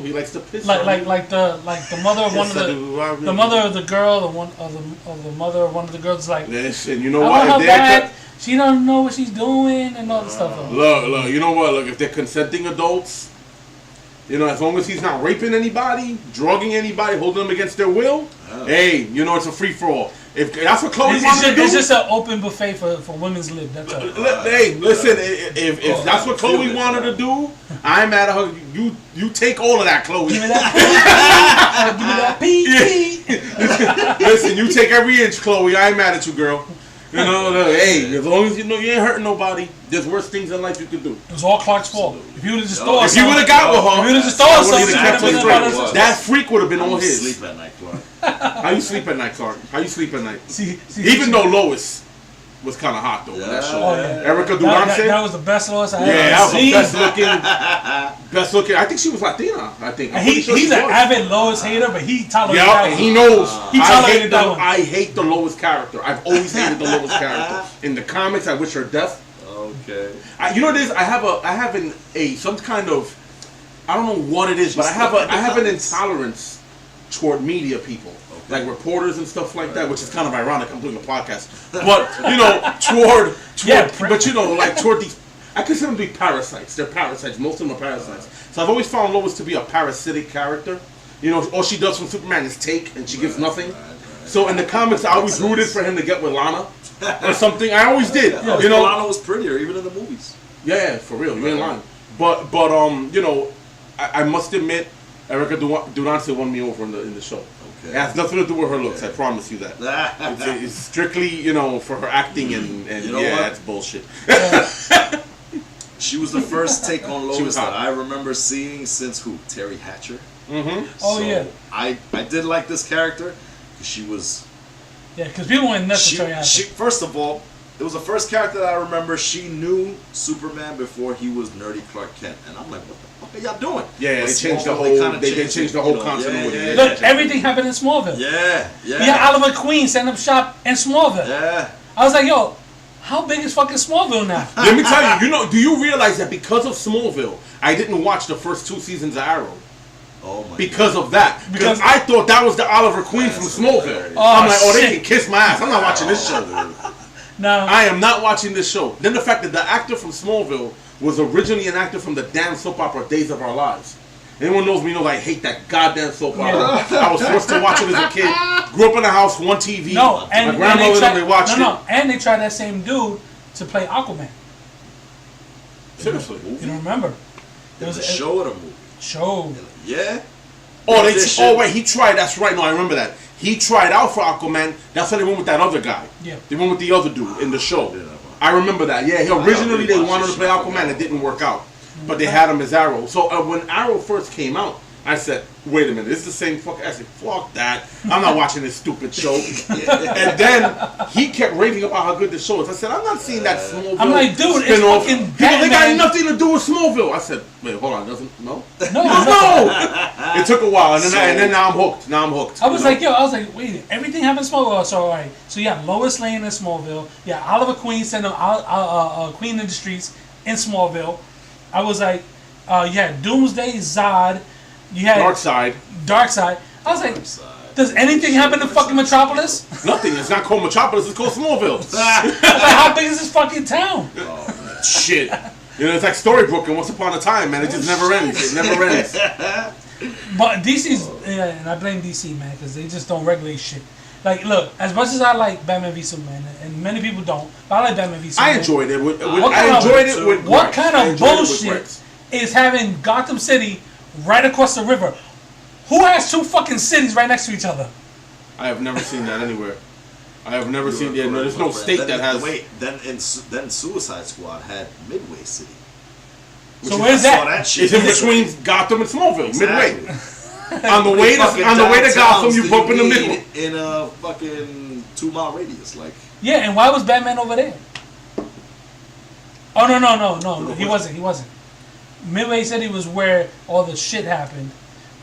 [SPEAKER 1] He likes to piss.
[SPEAKER 2] Like the mother of one of the mother of the girl, the mother of one of the girls, like.
[SPEAKER 1] Listen, you know
[SPEAKER 2] I
[SPEAKER 1] what?
[SPEAKER 2] want her bad. she don't know what she's doing and all the stuff.
[SPEAKER 1] Look, you know what? Look, if they're consenting adults, you know, as long as he's not raping anybody, drugging anybody, holding them against their will, hey, you know, it's a free for all. If that's what Chloe wanted to do,
[SPEAKER 2] it's just an open buffet for women's lib. That's all.
[SPEAKER 1] Hey, listen, if that's what Chloe wanted to do, I'm mad at her. You take all of that, Chloe.
[SPEAKER 2] Give me that pee. Give me that pee.
[SPEAKER 1] Listen, you take every inch, Chloe. I ain't mad at you, girl. You know, hey, as long as you know you ain't hurting nobody, there's worse things in life you could do.
[SPEAKER 2] It was all Clark's fault. If he would have just thought
[SPEAKER 1] if you would have got with her,
[SPEAKER 2] if he would have just thought
[SPEAKER 1] something, that freak would have been all his.
[SPEAKER 3] Sleep at night, Clark.
[SPEAKER 1] How you sleep at night, Clark? How you sleep at night?
[SPEAKER 2] See,
[SPEAKER 1] even though Lois was kind of hot though. Yeah. That show.
[SPEAKER 2] Oh, yeah.
[SPEAKER 1] Erica Durance.
[SPEAKER 2] That was the best Lois I ever seen.
[SPEAKER 1] Yeah, that was the best looking. I think she was Latina. I think.
[SPEAKER 2] He's an avid Lois hater, but he tolerated
[SPEAKER 1] that one. He knows.
[SPEAKER 2] He tolerated that one.
[SPEAKER 1] I hate the Lois character. I've always hated the Lois character. In the comics, I wish her death.
[SPEAKER 3] Okay.
[SPEAKER 1] You know what it is? I have some kind of, I don't know what it is, but I have an intolerance toward media people. Like reporters and stuff like that, which is kind of ironic. I'm doing a podcast, but you know, toward these, I consider them to be parasites. They're parasites. Most of them are parasites. So I've always found Lois to be a parasitic character. You know, all she does from Superman is take, and she gives nothing. So in the comics, I always rooted for him to get with Lana or something. I always did.
[SPEAKER 3] Yeah, you know, Lana was prettier even in the movies.
[SPEAKER 1] Yeah, for real. You ain't lying. But you know, I must admit, Erica Durance won me over in the show. It has nothing to do with her looks. I promise you that. It's strictly, you know, for her acting and
[SPEAKER 3] you know what?
[SPEAKER 1] That's bullshit.
[SPEAKER 3] She was the first take on Lois that I remember seeing since who? Terry Hatcher.
[SPEAKER 1] Mm-hmm.
[SPEAKER 2] Oh yeah.
[SPEAKER 3] I did like this character because she was.
[SPEAKER 2] Yeah, because people went nuts with Terry Hatcher.
[SPEAKER 3] First of all, it was the first character that I remember. She knew Superman before he was nerdy Clark Kent, and I'm like, what the fuck are y'all doing?
[SPEAKER 1] Yeah, they changed the whole. They changed the whole continuity.
[SPEAKER 2] Look, everything happened in Smallville.
[SPEAKER 3] Yeah.
[SPEAKER 2] Yeah, Oliver Queen setting up shop in Smallville.
[SPEAKER 3] Yeah.
[SPEAKER 2] I was like, yo, how big is fucking Smallville now?
[SPEAKER 1] Let me tell you, do you realize that because of Smallville, I didn't watch the first 2 seasons of Arrow?
[SPEAKER 3] Oh my
[SPEAKER 1] because God. Of that. Because I thought that was the Oliver Queen from Smallville. I'm like, they can kiss my ass. I'm not watching this show.
[SPEAKER 2] No.
[SPEAKER 1] I am not watching this show. Then the fact that the actor from Smallville was originally an actor from the damn soap opera Days of Our Lives. Anyone knows me knows I hate that goddamn soap opera. I was forced to watch it as a kid. Grew up in a house, one TV.
[SPEAKER 2] No, and
[SPEAKER 1] my grandmother and they watched it.
[SPEAKER 2] No, and they tried that same dude to play Aquaman.
[SPEAKER 1] Seriously.
[SPEAKER 2] You don't remember?
[SPEAKER 3] There was a show or the movie?
[SPEAKER 2] Show.
[SPEAKER 3] Yeah.
[SPEAKER 1] Wait, he tried. That's right. No, I remember that. He tried out for Aquaman. That's why they went with that other guy.
[SPEAKER 2] Yeah.
[SPEAKER 1] They went with the other dude in the show. I remember that. Yeah, originally they wanted to play Aquaman. It didn't work out. But they had him as Arrow. So when Arrow first came out, I said, wait a minute, this is the same fuck. I said, fuck that. I'm not watching this stupid show. And then he kept raving about how good the show is. I said, I'm not seeing that Smallville.
[SPEAKER 2] I'm like, dude, it's fucking Batman.
[SPEAKER 1] They got nothing to do with Smallville. I said, wait, hold on, doesn't no?
[SPEAKER 2] No.
[SPEAKER 1] It took a while, and then now I'm hooked.
[SPEAKER 2] I was like, wait, everything happened in Smallville. So all right. So you have Lois Lane in Smallville. Yeah, Oliver Queen sent Queen in the streets in Smallville. I was like, you had Doomsday, Zod. You had Darkseid. I was like, does anything happen in fucking Metropolis?
[SPEAKER 1] Nothing. It's not called Metropolis. It's called Smallville.
[SPEAKER 2] Like, how big is this fucking town?
[SPEAKER 1] Oh, shit. You know, it's like Storybrooke and Once Upon a Time, man. It just never ends. It never ends.
[SPEAKER 2] But DC's, and I blame DC, man, because they just don't regulate shit. Like, look, as much as I like Batman v Superman, and many people don't, but I like Batman v Superman.
[SPEAKER 1] I enjoyed it.
[SPEAKER 2] What kind of bullshit is having Gotham City right across the river? Who has 2 fucking cities right next to each other?
[SPEAKER 1] I have never seen that anywhere. I have never seen that. No, there's no state that has.
[SPEAKER 3] Wait, then Suicide Squad had Midway City.
[SPEAKER 2] So where's that?
[SPEAKER 1] It's in between Gotham and Smallville. Exactly. Midway. on the way to Gotham, you bump in the middle.
[SPEAKER 3] In a fucking 2-mile radius, like.
[SPEAKER 2] Yeah, and why was Batman over there? Oh no, he wasn't. Midway City was where all the shit happened,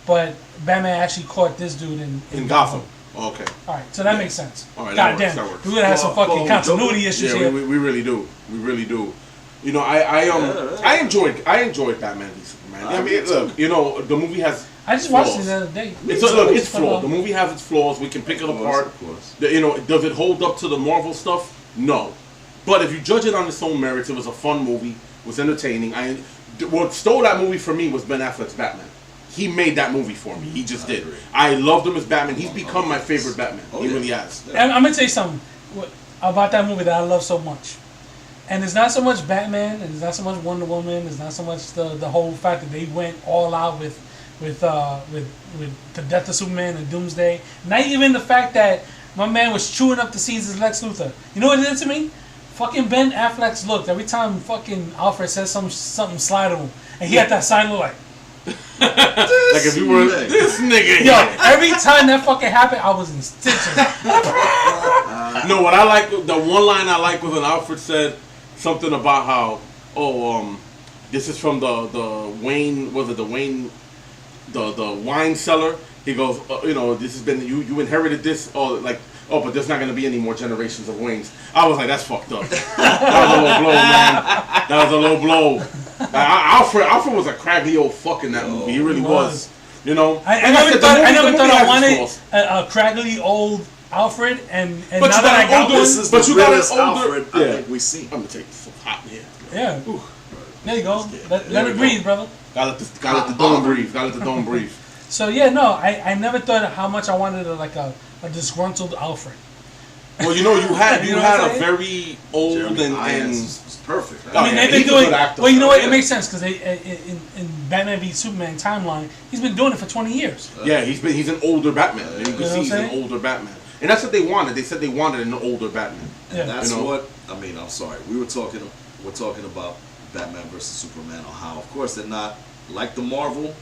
[SPEAKER 2] but Batman actually caught this dude in
[SPEAKER 1] Gotham. Oh, okay.
[SPEAKER 2] All right, so that makes sense.
[SPEAKER 1] All right,
[SPEAKER 2] goddamn, we would have some fucking continuity issues here.
[SPEAKER 1] We really do. We really do. You know, I enjoyed Batman v Superman. I mean, look, you know, the movie has.
[SPEAKER 2] I just watched it the other day.
[SPEAKER 1] It's flawed. The movie has its flaws. We can pick it apart.
[SPEAKER 3] Of course.
[SPEAKER 1] You know, does it hold up to the Marvel stuff? No. But if you judge it on its own merits, it was a fun movie. It was entertaining. What stole that movie for me was Ben Affleck's Batman. He made that movie for me. He just did. I loved him as Batman. He's become my favorite Batman. He really has.
[SPEAKER 2] And I'm gonna tell you something about that movie that I love so much. And it's not so much Batman, and it's not so much Wonder Woman. It's not so much the whole fact that they went all out with the death of Superman and Doomsday. Not even the fact that my man was chewing up the seeds as Lex Luthor. You know what it did to me? Fucking Ben Affleck's look. Every time fucking Alfred says something sly to him, and he had that sign look like.
[SPEAKER 1] Like if you were this nigga.
[SPEAKER 2] Yo, every time that fucking happened, I was in stitches.
[SPEAKER 1] No, what I like, the one line I like was when Alfred said something about how, this is from the Wayne, was it the Wayne, the wine cellar. He goes, this has been, you inherited this, but there's not going to be any more generations of Waynes. I was like, that's fucked up. That was a low blow, man. That was a low blow. Alfred was a craggy old fuck in that movie. He really was. You know,
[SPEAKER 2] I never thought I wanted a craggy old Alfred, and now that I got one,
[SPEAKER 3] this is the realest Alfred I think we've seen.
[SPEAKER 1] I'm gonna take some hot here.
[SPEAKER 2] Yeah. Ooh. There you go. Let it breathe, brother.
[SPEAKER 1] Gotta let the dome breathe. Gotta let the dome breathe.
[SPEAKER 2] So yeah, no, I never thought how much I wanted a disgruntled Alfred.
[SPEAKER 1] Well, you had a very old and
[SPEAKER 3] it's perfect.
[SPEAKER 2] I mean, they've been doing. Well, you know what? It makes sense because in Batman v Superman timeline, he's been doing it for 20 years.
[SPEAKER 1] Yeah, he's an older Batman. And you can see he's an older Batman, and that's what they wanted. They said they wanted an older Batman.
[SPEAKER 3] And that's what I mean. I'm sorry. We're talking about Batman versus Superman, or how, of course, they're not like the Marvel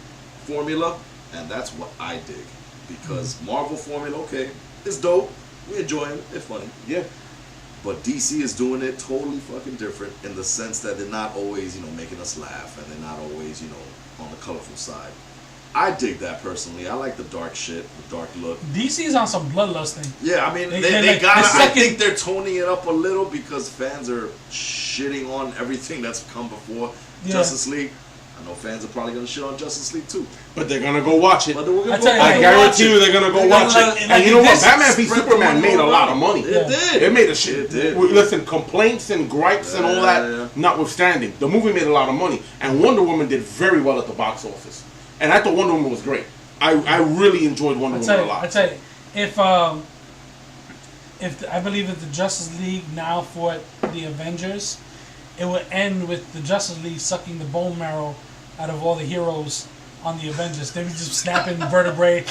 [SPEAKER 3] formula, and that's what I dig because Marvel formula, okay, it's dope. We enjoy it. It's funny.
[SPEAKER 1] Yeah.
[SPEAKER 3] But DC is doing it totally fucking different in the sense that they're not always, making us laugh, and they're not always, on the colorful side. I dig that personally. I like the dark shit, the dark look.
[SPEAKER 2] DC is on some bloodlust thing.
[SPEAKER 3] Yeah, I mean, they got. I think they're toning it up a little because fans are shitting on everything that's come before Justice League. I know fans are probably going to shit on Justice League too.
[SPEAKER 1] But they're going to go watch it.
[SPEAKER 2] I
[SPEAKER 1] guarantee you they're going to go watch it. And you know what? Batman v Superman made a lot of money.
[SPEAKER 3] It did.
[SPEAKER 1] It made a shit. It did. Listen, complaints and gripes and all that notwithstanding, the movie made a lot of money. And Wonder Woman did very well at the box office. And I thought Wonder Woman was great. I really enjoyed Wonder Woman a lot.
[SPEAKER 2] I tell you, if I believe that the Justice League now fought the Avengers, it would end with the Justice League sucking the bone marrow out of all the heroes on the Avengers. They were just snapping vertebrae.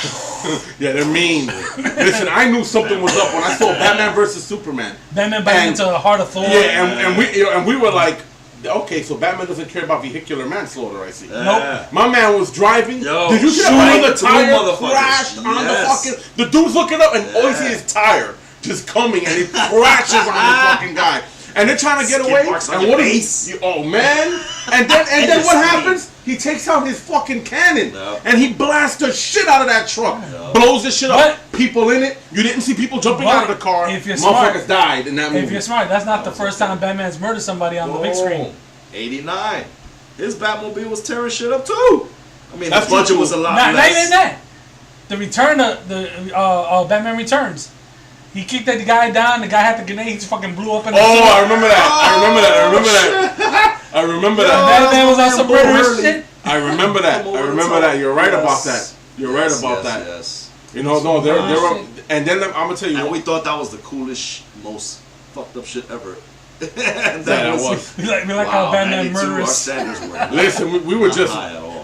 [SPEAKER 1] Yeah, they're mean. Listen, I knew something was up when I saw Batman versus Superman.
[SPEAKER 2] Batman biting into the heart of Thor.
[SPEAKER 1] Yeah, and we were like, okay, so Batman doesn't care about vehicular manslaughter, I see.
[SPEAKER 2] Nope.
[SPEAKER 1] My man was driving. Did you see another tire crashed on the fucking... The dude's looking up and all you see is tire just coming and it crashes on the fucking guy. And they're trying to get away. And what is oh man! And then what happens? He takes out his fucking cannon and he blasts the shit out of that truck. Blows the shit up. People in it. You didn't see people jumping out of the car.
[SPEAKER 2] If you're smart,
[SPEAKER 1] motherfuckers died in that movie.
[SPEAKER 2] If you're smart, that's not the first time Batman's murdered somebody on the big screen.
[SPEAKER 3] 89. His Batmobile was tearing shit up too. I mean, the budget was a lot less.
[SPEAKER 2] Not even that. The return of Batman Returns. He kicked that guy down. The guy had the grenade. He just fucking blew up in the
[SPEAKER 1] Oh, I remember that. I remember that.
[SPEAKER 2] Batman was on some murderous shit.
[SPEAKER 1] I remember that. You're right about that. You're right about that.
[SPEAKER 3] Yes.
[SPEAKER 1] There were, and then I'm gonna tell you.
[SPEAKER 3] And we thought that was the coolest, most fucked up shit ever.
[SPEAKER 1] that was.
[SPEAKER 2] We like how Batman murderous.
[SPEAKER 1] Listen, we were just.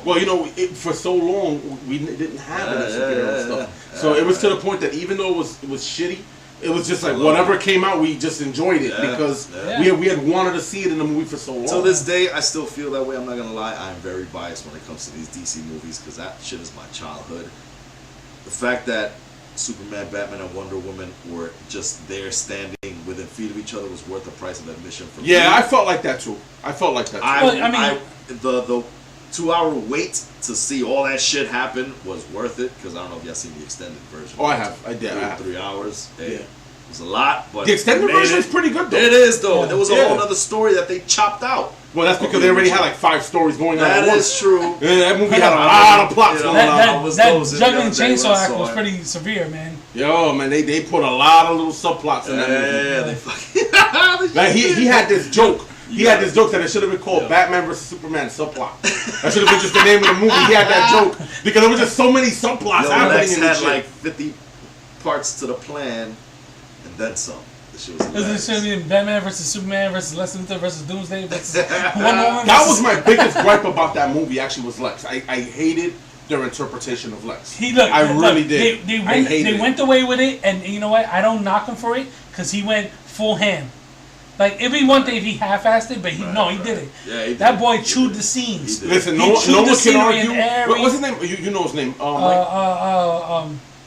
[SPEAKER 1] Well, for so long we didn't have any superhero stuff. So it was to the point that even though it was shitty, it was just like whatever came out, we just enjoyed it because we had wanted to see it in the movie for so long.
[SPEAKER 3] To this day, I still feel that way. I'm not gonna lie. I am very biased when it comes to these DC movies because that shit is my childhood. The fact that Superman, Batman, and Wonder Woman were just there standing within feet of each other was worth the price of admission for me.
[SPEAKER 1] Yeah, I felt like that too.
[SPEAKER 3] The 2-hour wait to see all that shit happen was worth it because I don't know if y'all seen the extended version.
[SPEAKER 1] Oh, I have. I did.
[SPEAKER 3] 3 hours. Hey, It was a lot, but
[SPEAKER 1] the extended version is pretty good though.
[SPEAKER 3] It is though.
[SPEAKER 2] Yeah.
[SPEAKER 3] There was a whole other story that they chopped out.
[SPEAKER 1] Well, that's because they already had like 5 stories going on.
[SPEAKER 3] That is true.
[SPEAKER 1] Yeah, that movie had a lot of plots going on.
[SPEAKER 2] That juggling chainsaw act was pretty severe, man.
[SPEAKER 1] Yo, man, they put a lot of little subplots in that movie.
[SPEAKER 3] Yeah, they fucking.
[SPEAKER 1] Like he had this joke. He had this joke that it should have been called Batman vs Superman subplot. That should have been just the name of the movie. He had that joke because there was just so many subplots happening
[SPEAKER 3] Lex
[SPEAKER 1] in
[SPEAKER 3] had
[SPEAKER 1] this shit.
[SPEAKER 3] like 50 parts to the plan, and then some. The shit was
[SPEAKER 2] Isn't it should be Batman versus Superman versus Lex Luthor versus Doomsday versus Wonder Woman?
[SPEAKER 1] That was my biggest gripe about that movie. Actually, was Lex. I hated their interpretation of Lex. I really did.
[SPEAKER 2] They went away with it, and you know what? I don't knock him for it because he went full hand. Like, it'd be one thing if he half-assed it, but he did it.
[SPEAKER 3] Yeah, he did.
[SPEAKER 2] That boy chewed the scenes.
[SPEAKER 1] Listen, no one can argue. What's his name? You know his name?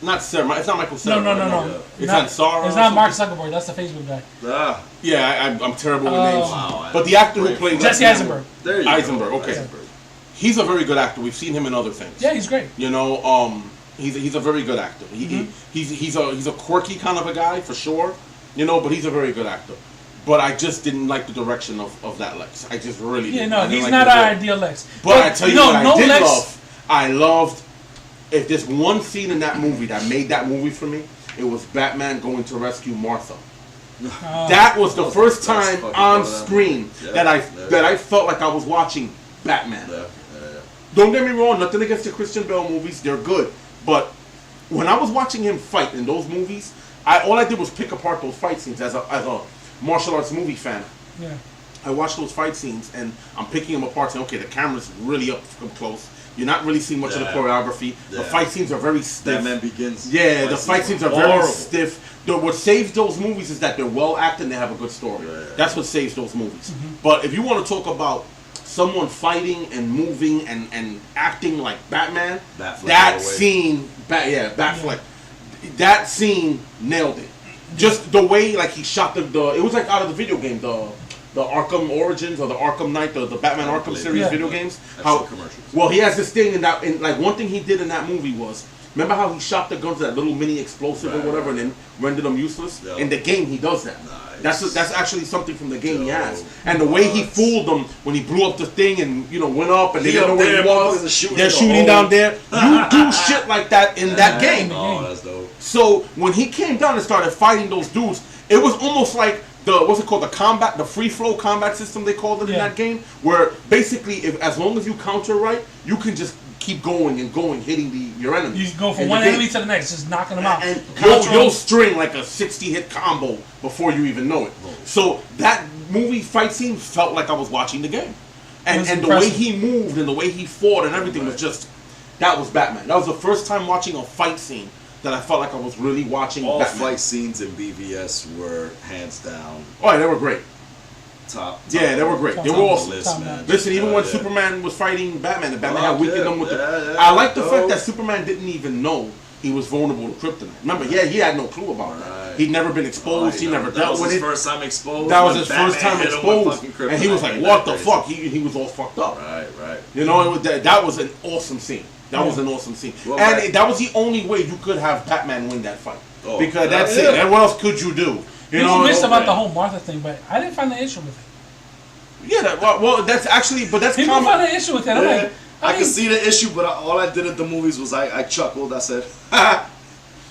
[SPEAKER 1] Not Sarah. It's not Michael Sarah.
[SPEAKER 2] No.
[SPEAKER 1] It's not Sarah.
[SPEAKER 2] It's not Mark Zuckerberg. That's the Facebook guy.
[SPEAKER 1] Yeah, I'm terrible with names.
[SPEAKER 3] Wow,
[SPEAKER 1] but the actor who played
[SPEAKER 2] Jesse Eisenberg.
[SPEAKER 3] There you
[SPEAKER 1] Eisenberg.
[SPEAKER 3] go.
[SPEAKER 1] Okay.
[SPEAKER 3] Eisenberg.
[SPEAKER 1] He's a very good actor. We've seen him in other things.
[SPEAKER 2] Yeah, he's great.
[SPEAKER 1] You know, he's a very good actor. He's a quirky kind of a guy for sure. You know, but he's a very good actor. But I just didn't like the direction of that Lex. I just really didn't.
[SPEAKER 2] Yeah, no, he's
[SPEAKER 1] like
[SPEAKER 2] not our ideal Lex.
[SPEAKER 1] But I tell you what I did love. I loved, if there's one scene in that movie that made that movie for me, it was Batman going to rescue Martha. That was the first time on screen that I felt like I was watching Batman. Don't get me wrong, nothing against the Christian Bale movies, they're good. But when I was watching him fight in those movies, all I did was pick apart those fight scenes as a martial arts movie fan.
[SPEAKER 2] Yeah.
[SPEAKER 1] I watched those fight scenes and I'm picking them apart saying, okay, the camera's really up close. You're not really seeing much of the choreography. The fight scenes are very stiff.
[SPEAKER 3] Batman Begins.
[SPEAKER 1] Yeah, the fight scenes are very stiff. What saves those movies is that they're well acted and they have a good story. That's what saves those movies. But if you want to talk about someone fighting and moving and acting like Batman, that scene, Batfleck, that scene nailed it. Just the way like he shot the it was like out of the video game, the Arkham Origins or the Arkham Knight, the Batman Arkham series video games. Well, he has this thing in like one thing he did in that movie was, remember how he shot the guns with that little mini explosive or whatever and then rendered them useless? In the game he does that. That's actually something from the game he has. And the way he fooled them when he blew up the thing and went up and they didn't know where he was. They're shooting down there. You do shit like that in that game.
[SPEAKER 3] Oh, that's dope.
[SPEAKER 1] So when he came down and started fighting those dudes, it was almost like the free flow combat system they called it in that game, where basically as long as you counter right, you can just keep going and going, hitting your enemy.
[SPEAKER 2] You go from one enemy to the next, just knocking them out.
[SPEAKER 1] And you'll string like a 60-hit combo before you even know it. So that movie fight scene felt like I was watching the game. And the way he moved and the way he fought and everything was just, that was Batman. That was the first time watching a fight scene that I felt like I was really watching
[SPEAKER 3] all
[SPEAKER 1] Batman.
[SPEAKER 3] fight scenes in BVS were hands down.
[SPEAKER 1] Oh, they were great.
[SPEAKER 3] Top
[SPEAKER 1] yeah, they were great. They were awesome.
[SPEAKER 3] Man.
[SPEAKER 1] Listen, even when Superman was fighting Batman, and Batman had weakened them with I like the fact that Superman didn't even know he was vulnerable to kryptonite. Remember, he had no clue about that. He'd never been exposed. He never dealt with it.
[SPEAKER 3] That was his first time exposed.
[SPEAKER 1] That was his first time exposed. And he was like, what the fuck? He was all fucked up.
[SPEAKER 3] Right.
[SPEAKER 1] You know, that was an awesome scene. That was an awesome scene. Well, and that was the only way you could have Batman win that fight. Because that's it. And what else could you do?
[SPEAKER 2] You missed about the whole Martha thing, but I didn't find the issue with it.
[SPEAKER 1] Yeah, well, that's actually, but that's
[SPEAKER 2] people find an issue with it. I'm like,
[SPEAKER 3] I can see the issue, but all I did at the movies was I chuckled. I said,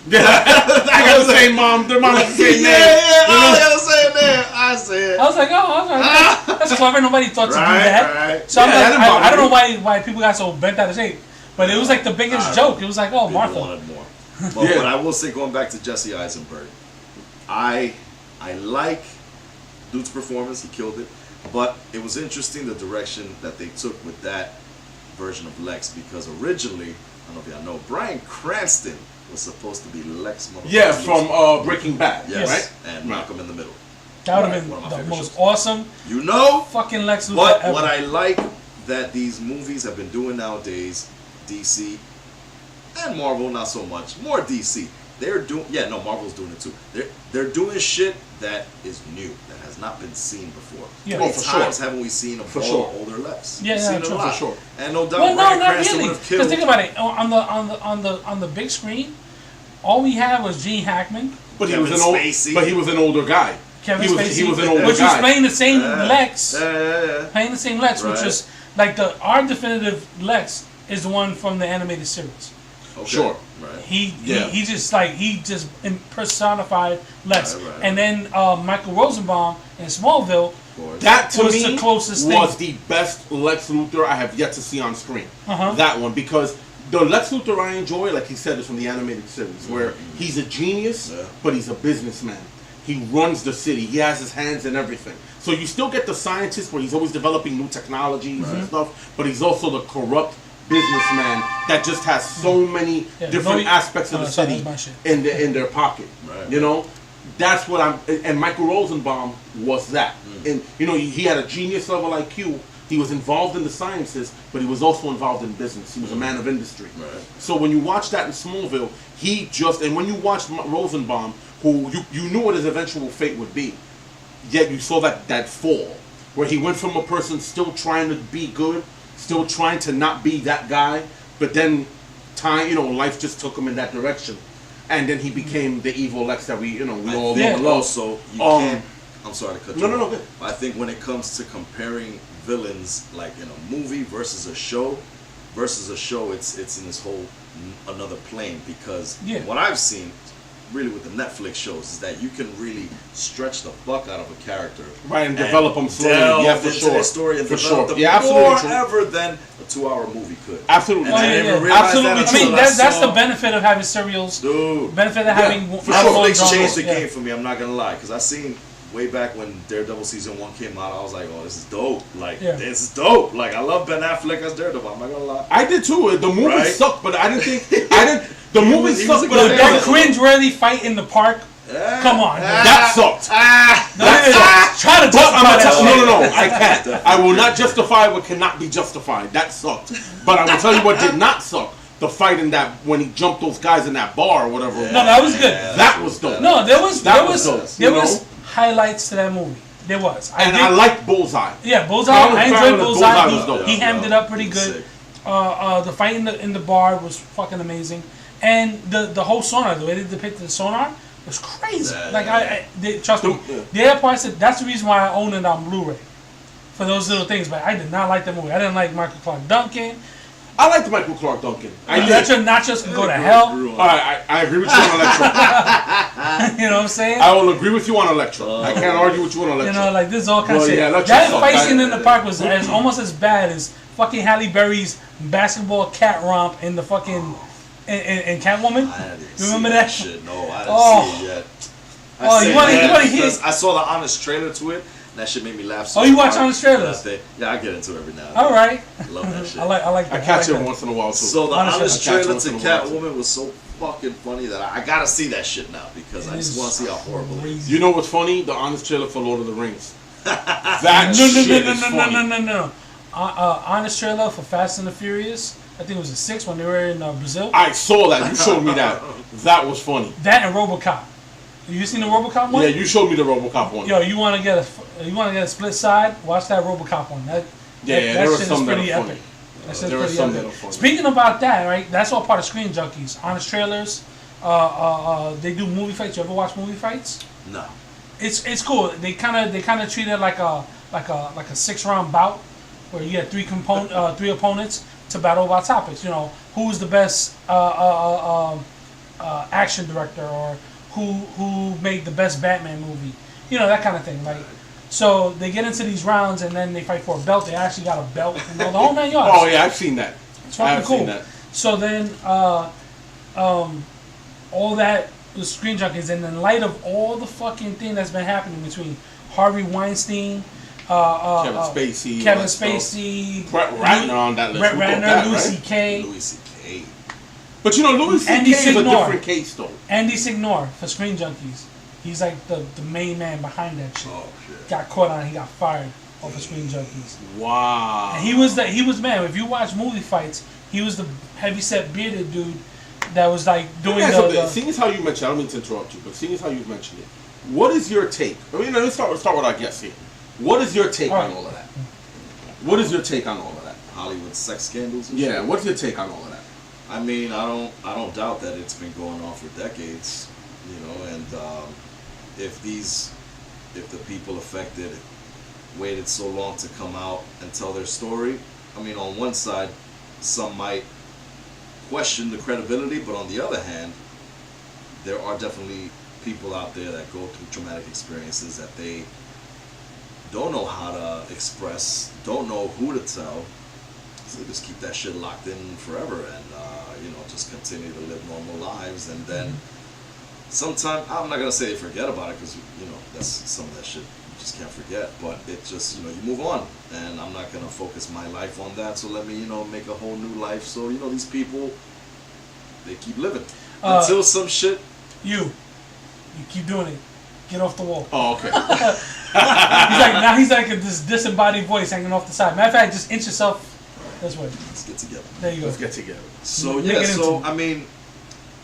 [SPEAKER 1] Yeah, I got the same mom. Their mom has the same name.
[SPEAKER 3] All they were saying there. I said.
[SPEAKER 2] I was like, that's clever. Nobody thought to do that.
[SPEAKER 3] Right.
[SPEAKER 2] So I don't know why people got so bent out of shape. But it was like the biggest joke. It was like, oh, Martha.
[SPEAKER 3] Wanted more. But I will say, going back to Jesse Eisenberg, I like dude's performance. He killed it. But it was interesting the direction that they took with that version of Lex, because originally, I don't know if y'all know, Bryan Cranston was supposed to be Lex.
[SPEAKER 1] Yeah, from Breaking Bad.
[SPEAKER 3] Yes.
[SPEAKER 1] Right?
[SPEAKER 3] And Malcolm in the Middle.
[SPEAKER 2] That would have been the most awesome. Fucking Lex Luthor
[SPEAKER 3] But
[SPEAKER 2] ever.
[SPEAKER 3] what I like that these movies have been doing nowadays, DC and Marvel, not so much. More DC. They're doing, Marvel's doing it too. They're doing shit that is new, that has not been seen before.
[SPEAKER 2] Yeah.
[SPEAKER 3] How many times haven't we seen older Lex?
[SPEAKER 2] Yeah,
[SPEAKER 3] seen
[SPEAKER 2] true,
[SPEAKER 3] for
[SPEAKER 1] sure.
[SPEAKER 3] And no doubt,
[SPEAKER 2] well, no,
[SPEAKER 3] Bryan
[SPEAKER 2] not
[SPEAKER 3] Cranston
[SPEAKER 2] really.
[SPEAKER 3] would have killed.
[SPEAKER 2] Because think about it, on the big screen, all we had was Gene Hackman.
[SPEAKER 1] But he was an older guy.
[SPEAKER 2] Kevin
[SPEAKER 1] he
[SPEAKER 2] Spacey.
[SPEAKER 1] Was an older
[SPEAKER 2] which
[SPEAKER 1] guy.
[SPEAKER 2] was playing the same Lex.
[SPEAKER 3] Yeah.
[SPEAKER 2] Playing the same Lex, which is like our definitive Lex is the one from the animated series.
[SPEAKER 1] Okay. Sure.
[SPEAKER 3] Right.
[SPEAKER 2] He just personified Lex.
[SPEAKER 3] Right.
[SPEAKER 2] And then Michael Rosenbaum in Smallville.
[SPEAKER 1] That to
[SPEAKER 2] was
[SPEAKER 1] me
[SPEAKER 2] the closest
[SPEAKER 1] was
[SPEAKER 2] thing.
[SPEAKER 1] the best Lex Luthor I have yet to see on screen.
[SPEAKER 2] Uh-huh.
[SPEAKER 1] That one, because the Lex Luthor I enjoy, like he said, is from the animated series, where he's a genius, but he's a businessman. He runs the city. He has his hands in everything. So you still get the scientist where he's always developing new technologies and stuff, but he's also the corrupt businessman that just has so many different aspects of the city in their pocket. Right. You know, that's what and Michael Rosenbaum was that. And you know, he had a genius level IQ. He was involved in the sciences, but he was also involved in business. He was a man of industry. Right. So when you watch that in Smallville, and when you watched Rosenbaum, who you knew what his eventual fate would be, yet you saw that fall, where he went from a person still trying to be good, still trying to not be that guy, but then life just took him in that direction, and then he became the evil Lex that we all love.
[SPEAKER 3] Also, you can't. I'm sorry to cut you off.
[SPEAKER 1] No.
[SPEAKER 3] I think when it comes to comparing villains, like in a movie versus a show, it's in this whole another plane, because what I've seen really with the Netflix shows is that you can really stretch the fuck out of a character,
[SPEAKER 1] right, and develop them slowly. Yeah, for sure.
[SPEAKER 3] Their story and develop them more ever than a 2-hour movie could.
[SPEAKER 1] Absolutely,
[SPEAKER 2] absolutely. I mean, that's the benefit of having serials.
[SPEAKER 3] Dude,
[SPEAKER 2] benefit of having.
[SPEAKER 3] Netflix changed the game for me. I'm not gonna lie, because I seen way back when Daredevil season 1 came out, I was like, oh, this is dope. This is dope. Like, I love Ben Affleck as Daredevil. I'm not gonna lie.
[SPEAKER 1] I did too. The movie sucked, but I didn't think. The movie sucked, but
[SPEAKER 2] that cringe-worthy fight in the park. Come on,
[SPEAKER 1] that sucked.
[SPEAKER 2] Try to justify that.
[SPEAKER 1] No, I can't. I will not justify what cannot be justified. That sucked. But I will tell you what did not suck. The fight in that, when he jumped those guys in that bar or whatever.
[SPEAKER 2] No, that was good.
[SPEAKER 1] That was dope.
[SPEAKER 2] No, there was highlights to that movie. There was.
[SPEAKER 1] I liked Bullseye.
[SPEAKER 2] Yeah, Bullseye. I enjoyed Bullseye. He hammed it up pretty good.
[SPEAKER 3] Sick.
[SPEAKER 2] The fight in the bar was fucking amazing, and the whole sonar, the way they depicted the sonar was crazy. Trust me, there are parts that's the reason why I own it on Blu-ray, for those little things. But I did not like the movie. I didn't like Michael Clark Duncan.
[SPEAKER 1] I liked Michael Clark Duncan.
[SPEAKER 2] Electra Nachos can go to hell.
[SPEAKER 1] I agree with you on Electra.
[SPEAKER 2] You know what I'm saying?
[SPEAKER 1] I will agree with you on Electra. I can't argue with you on Electra.
[SPEAKER 2] You know, like this is all kind of shit.
[SPEAKER 1] Yeah,
[SPEAKER 2] that fight scene in the park was almost as bad as fucking Halle Berry's basketball cat romp in the fucking in Catwoman. Remember that
[SPEAKER 3] shit? No, I didn't see it yet.
[SPEAKER 2] You want to hear?
[SPEAKER 3] I saw the honest trailer to it. That shit made me laugh so
[SPEAKER 2] you watch honest trailers?
[SPEAKER 3] Yeah, I get into it every now and then.
[SPEAKER 2] All right.
[SPEAKER 3] I love that shit.
[SPEAKER 2] I like that.
[SPEAKER 1] I catch it once in a while too.
[SPEAKER 3] So the honest trailer to Catwoman was so fucking funny that I gotta see that shit now, because I just want to see how horrible it is.
[SPEAKER 1] You know what's funny? The honest trailer for Lord of the Rings. No.
[SPEAKER 2] Honest trailer for Fast and the Furious. I think it was the 6th when they were in Brazil.
[SPEAKER 1] I saw that. You showed me that. That was funny.
[SPEAKER 2] That and RoboCop. You seen the RoboCop one?
[SPEAKER 1] Yeah, you showed me the RoboCop one.
[SPEAKER 2] Yo, you want to get a split side? Watch that RoboCop one. That
[SPEAKER 1] there were some that are
[SPEAKER 2] epic.
[SPEAKER 1] funny. There were some that are funny.
[SPEAKER 2] Speaking about that, right? That's all part of Screen Junkies. Honest trailers. They do movie fights. You ever watch movie fights?
[SPEAKER 3] No.
[SPEAKER 2] It's cool. They kind of treat it like a 6-round bout, where you get three opponents to battle about topics. You know, who's the best action director, or who made the best Batman movie, you know, that kind of thing. Like, so they get into these rounds and then they fight for a belt. They actually got a belt and the whole 9 yards.
[SPEAKER 1] Oh yeah, I've seen that.
[SPEAKER 2] It's fucking cool. So then, all that was Screen Junkies, and in light of all the fucking thing that's been happening between Harvey Weinstein,
[SPEAKER 1] Kevin Spacey, Brett Ratner on that list.
[SPEAKER 2] Louis C.K.
[SPEAKER 3] Louis C.K.
[SPEAKER 1] But you know, Louis C.K. is a different case, though.
[SPEAKER 2] Andy Signore for Screen Junkies. He's like the main man behind that shit.
[SPEAKER 3] Oh, shit.
[SPEAKER 2] Got caught on it. He got fired off of Screen Junkies.
[SPEAKER 1] Wow.
[SPEAKER 2] And he was man. If you watch movie fights, he was the heavyset bearded dude that was like doing
[SPEAKER 1] Seeing as how you mentioned, I don't mean to interrupt you, but seeing as how you've mentioned it, what is your take? I mean, let's start with our guest here. What is your take on all of that? What is your take on all of that?
[SPEAKER 3] Hollywood sex scandals?
[SPEAKER 1] Yeah, what's your take on all of that?
[SPEAKER 3] I mean, I don't doubt that it's been going on for decades, you know, and if the people affected waited so long to come out and tell their story, I mean, on one side, some might question the credibility, but on the other hand, there are definitely people out there that go through traumatic experiences that they don't know how to express, don't know who to tell, so they just keep that shit locked in forever and, you know, just continue to live normal lives. And then sometimes, I'm not going to say they forget about it because, you know, that's some of that shit you just can't forget. But it just, you know, you move on. And I'm not going to focus my life on that. So let me, you know, make a whole new life. So, you know, these people, they keep living. Until some shit. You
[SPEAKER 2] keep doing it. Get off the wall.
[SPEAKER 1] Oh, okay.
[SPEAKER 2] he's like this disembodied voice hanging off the side. Matter of fact, just inch yourself this way.
[SPEAKER 3] Let's get together.
[SPEAKER 2] There you go.
[SPEAKER 1] Let's get together.
[SPEAKER 3] So yeah, so I mean,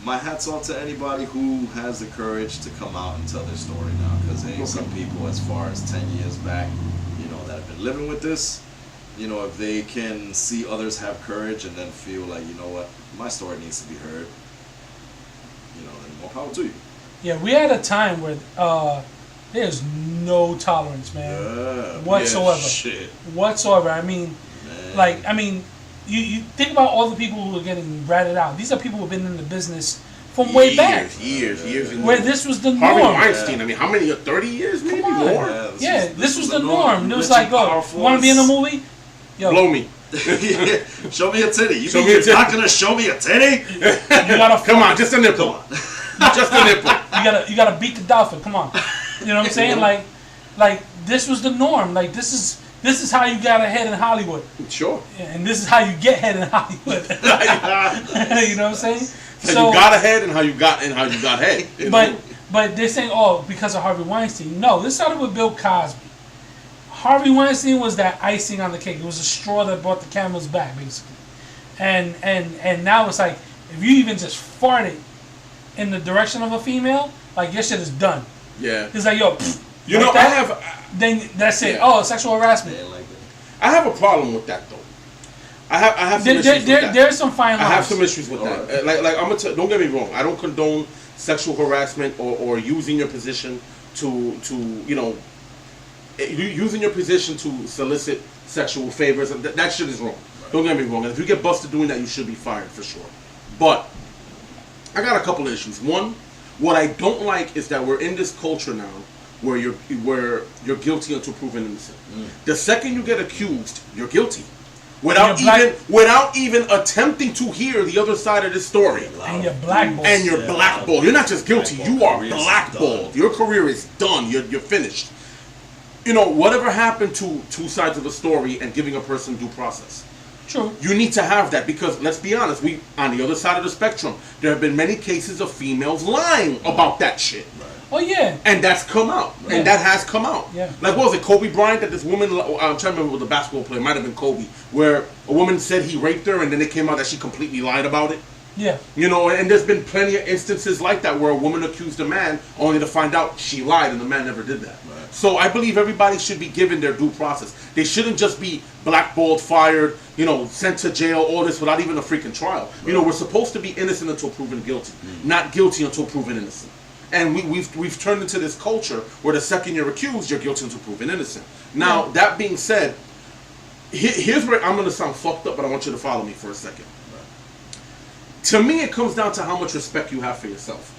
[SPEAKER 3] my hat's off to anybody who has the courage to come out and tell their story now. Because some people, as far as 10 years back, you know, that have been living with this, you know, if they can see others have courage and then feel like, you know what, my story needs to be heard, you know, then more power to you.
[SPEAKER 2] Yeah, we had a time where there's no tolerance, man, whatsoever.
[SPEAKER 3] Yeah, shit.
[SPEAKER 2] Whatsoever. I mean,
[SPEAKER 3] man.
[SPEAKER 2] You think about all the people who are getting ratted out. These are people who've been in the business from way back.
[SPEAKER 1] Years.
[SPEAKER 2] Where this was the norm.
[SPEAKER 1] Harvey Weinstein, I mean, how many? 30 years, maybe more?
[SPEAKER 2] Yeah, this was the norm. It was like, oh, you want to be in a movie?
[SPEAKER 1] Yo. Blow me.
[SPEAKER 3] Show me a titty. You're not going to show me a titty?
[SPEAKER 2] You gotta
[SPEAKER 1] come on, just a nipple. Come on. Just a nipple.
[SPEAKER 2] You gotta beat the dolphin. Come on. You know what I'm saying? Like this was the norm. Like this is how you got ahead in Hollywood.
[SPEAKER 1] Sure.
[SPEAKER 2] And this is how you get ahead in Hollywood. You know what I'm saying?
[SPEAKER 1] So you got ahead and how you got ahead.
[SPEAKER 2] But they're saying, oh, because of Harvey Weinstein. No, this started with Bill Cosby. Harvey Weinstein was that icing on the cake. It was a straw that brought the camel's back, basically. And now it's like, if you even just farted in the direction of a female, like, your shit is done.
[SPEAKER 1] Yeah.
[SPEAKER 2] It's like, yo,
[SPEAKER 1] you know,
[SPEAKER 2] that, then that's it. Oh, sexual harassment.
[SPEAKER 1] I have a problem with that, though. I have some issues with that.
[SPEAKER 2] There's some fine lines.
[SPEAKER 1] I have some issues with that. Like I'm gonna don't get me wrong. I don't condone sexual harassment or using your position to you know, using your position to solicit sexual favors. That shit is wrong. Right. Don't get me wrong. And if you get busted doing that, you should be fired for sure. But I got a couple of issues. One, what I don't like is that we're in this culture now where you're guilty until proven innocent. The second you get accused, you're guilty. Without even attempting to hear the other side of this story.
[SPEAKER 2] And you're blackballed.
[SPEAKER 1] And you're blackballed. You're not just guilty, you are blackballed. Your career is done. You're finished. You know, whatever happened to two sides of a story and giving a person due process?
[SPEAKER 2] True.
[SPEAKER 1] You need to have that because, let's be honest, we on the other side of the spectrum, there have been many cases of females lying about that shit.
[SPEAKER 2] Right. Oh, yeah.
[SPEAKER 1] And that's come out. Yeah. And that has come out.
[SPEAKER 2] Yeah.
[SPEAKER 1] Like, what was it, Kobe Bryant, that this woman, I'm trying to remember with the basketball player, it might have been Kobe, where a woman said he raped her and then it came out that she completely lied about it.
[SPEAKER 2] Yeah.
[SPEAKER 1] You know, and there's been plenty of instances like that where a woman accused a man only to find out she lied and the man never did that. Right. So I believe everybody should be given their due process. They shouldn't just be blackballed, fired, you know, sent to jail, all this without even a freaking trial. Right. You know, we're supposed to be innocent until proven guilty, not guilty until proven innocent. And we've turned into this culture where the second you're accused, you're guilty until proven innocent. Now, that being said, here's where I'm going to sound fucked up, but I want you to follow me for a second. To me, it comes down to how much respect you have for yourself.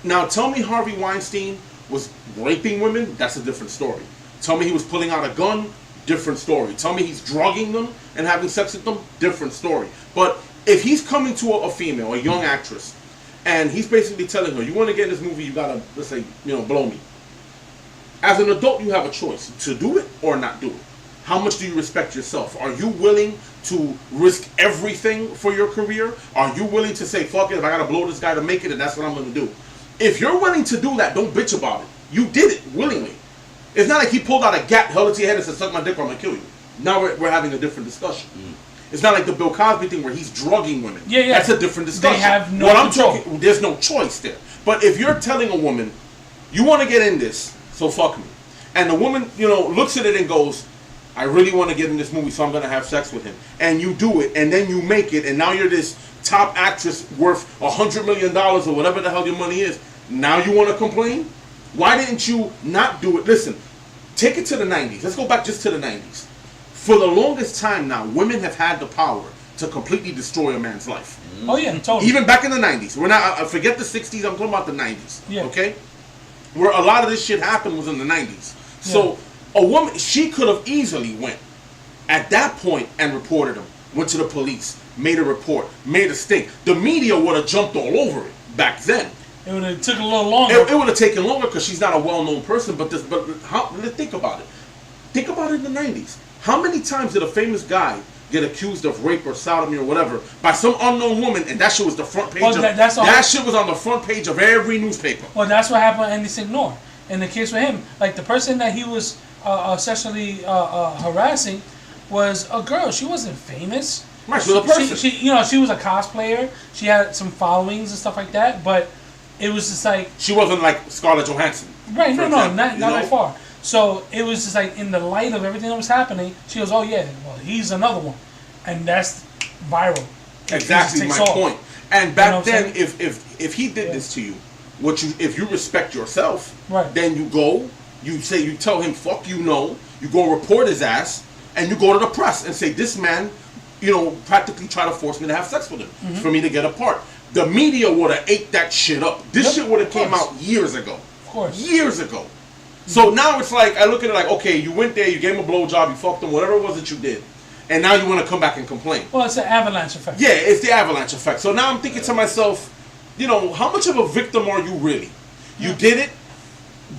[SPEAKER 1] Now, tell me Harvey Weinstein was raping women, that's a different story. Tell me he was pulling out a gun, different story. Tell me he's drugging them and having sex with them, different story. But if he's coming to a female, a young actress, and he's basically telling her, you want to get in this movie, you gotta, let's say, you know, blow me. As an adult, you have a choice to do it or not do it. How much do you respect yourself? Are you willing to risk everything for your career? Are you willing to say, fuck it, if I gotta blow this guy to make it, and that's what I'm gonna do? If you're willing to do that, don't bitch about it. You did it willingly. It's not like he pulled out a gap, held it to your head and said, suck my dick or I'm gonna kill you. Now we're having a different discussion. It's not like the Bill Cosby thing where he's drugging women. Yeah. That's a different discussion.
[SPEAKER 2] They have no control.
[SPEAKER 1] There's no choice there. But if you're telling a woman, you want to get in this, so fuck me. And the woman, you know, looks at it and goes, I really want to get in this movie, so I'm going to have sex with him. And you do it, and then you make it, and now you're this top actress worth $100 million or whatever the hell your money is. Now you want to complain? Why didn't you not do it? Listen, take it to the 90s. Let's go back just to the 90s. For the longest time now, women have had the power to completely destroy a man's life.
[SPEAKER 2] Oh yeah, totally.
[SPEAKER 1] Even back in the 90s. We're not. I forget the 60s. I'm talking about the 90s.
[SPEAKER 2] Yeah.
[SPEAKER 1] Okay. Where a lot of this shit happened was in the 90s. So a woman, she could have easily went at that point and reported him. Went to the police, made a report, made a stink. The media would have jumped all over it back then.
[SPEAKER 2] It would have took a little longer.
[SPEAKER 1] It would have taken longer because she's not a well-known person. But think about it. Think about it in the 90s. How many times did a famous guy get accused of rape or sodomy or whatever by some unknown woman, and that shit was the front page that shit was on the front page of every newspaper.
[SPEAKER 2] Well, that's what happened to Andy Signor. In the case with him, like the person that he was sexually harassing was a girl. She wasn't famous.
[SPEAKER 1] Right, she was a person.
[SPEAKER 2] She was a cosplayer. She had some followings and stuff like that, but it was just like...
[SPEAKER 1] She wasn't like Scarlett Johansson.
[SPEAKER 2] Right, not that far. So it was just like in the light of everything that was happening, she goes, "Oh yeah, well he's another one," and that's viral.
[SPEAKER 1] Exactly my point. And back then, if he did this to you, if you respect yourself,
[SPEAKER 2] right,
[SPEAKER 1] then you go, you tell him fuck you go report his ass, and you go to the press and say this man, practically try to force me to have sex with him for me to get apart. The media would have ate that shit up. This shit would have came out years ago.
[SPEAKER 2] Of course,
[SPEAKER 1] years ago. So now it's like, I look at it like, okay, you went there, you gave him a blowjob, you fucked him, whatever it was that you did. And now you want to come back and complain.
[SPEAKER 2] Well, it's the avalanche effect.
[SPEAKER 1] Yeah, it's the avalanche effect. So now I'm thinking to myself, how much of a victim are you really? You did it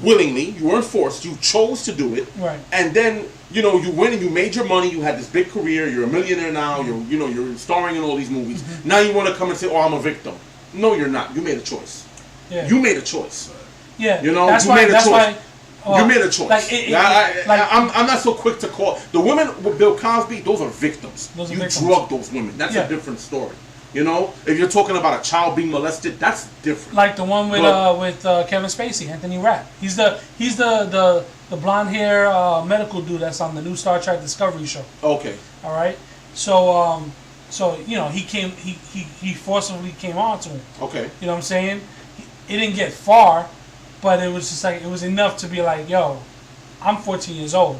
[SPEAKER 1] willingly, you weren't forced, you chose to do it.
[SPEAKER 2] Right.
[SPEAKER 1] And then, you went and you made your money, you had this big career, you're a millionaire now, you're starring in all these movies. Now you want to come and say, oh, I'm a victim. No, you're not. You made a choice.
[SPEAKER 2] Yeah.
[SPEAKER 1] You made a choice.
[SPEAKER 2] Yeah.
[SPEAKER 1] You made a choice. You made a choice. I'm not so quick to call the women with Bill Cosby. Those are victims. You drug those women. That's a different story. If you're talking about a child being molested, that's different.
[SPEAKER 2] Like the one with Kevin Spacey, Anthony Rapp. He's the blonde hair medical dude that's on the new Star Trek Discovery show.
[SPEAKER 1] Okay.
[SPEAKER 2] All right. So he forcibly came on to him.
[SPEAKER 1] Okay.
[SPEAKER 2] You know what I'm saying? It didn't get far. But it was just like, it was enough to be like, yo, I'm 14 years old.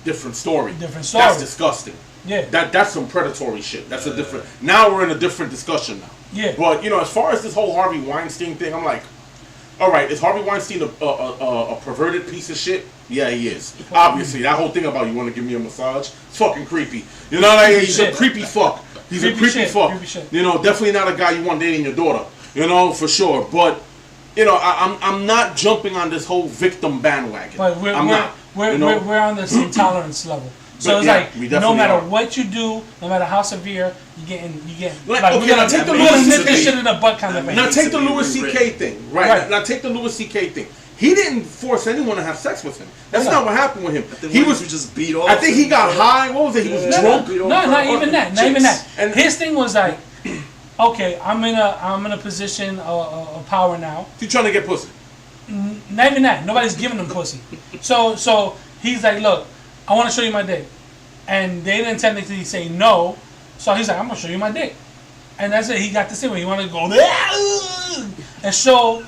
[SPEAKER 1] Different story.
[SPEAKER 2] That's
[SPEAKER 1] disgusting.
[SPEAKER 2] Yeah.
[SPEAKER 1] That's some predatory shit. That's a different... Now we're in a different discussion now.
[SPEAKER 2] Yeah.
[SPEAKER 1] But, as far as this whole Harvey Weinstein thing, I'm like, all right, is Harvey Weinstein a perverted piece of shit? Yeah, he is. Obviously, that whole thing about you want to give me a massage, it's fucking creepy. He's a creepy fuck. He's a creepy fuck. Definitely not a guy you want dating your daughter. For sure. But... I'm not jumping on this whole victim bandwagon.
[SPEAKER 2] But we're on this intolerance level. So it's no matter what you do, no matter how severe, you get.
[SPEAKER 1] Now take the Louis
[SPEAKER 2] this shit in the butt kind of thing.
[SPEAKER 1] Now take the Louis C.K. thing, right? Now take the Louis C.K. thing. He didn't force anyone to have sex with him. That's not what happened with him. He was
[SPEAKER 3] just beat off.
[SPEAKER 1] I think he got high. What was it? He was drunk.
[SPEAKER 2] No, not even that. And his thing was like, okay, I'm in a position of power now.
[SPEAKER 1] You trying to get pussy?
[SPEAKER 2] Not even that. Nobody's giving him pussy. So he's like, look, I want to show you my dick, and they didn't technically say no. So he's like, I'm gonna show you my dick, and that's it. He got this thing where he wanted to go and show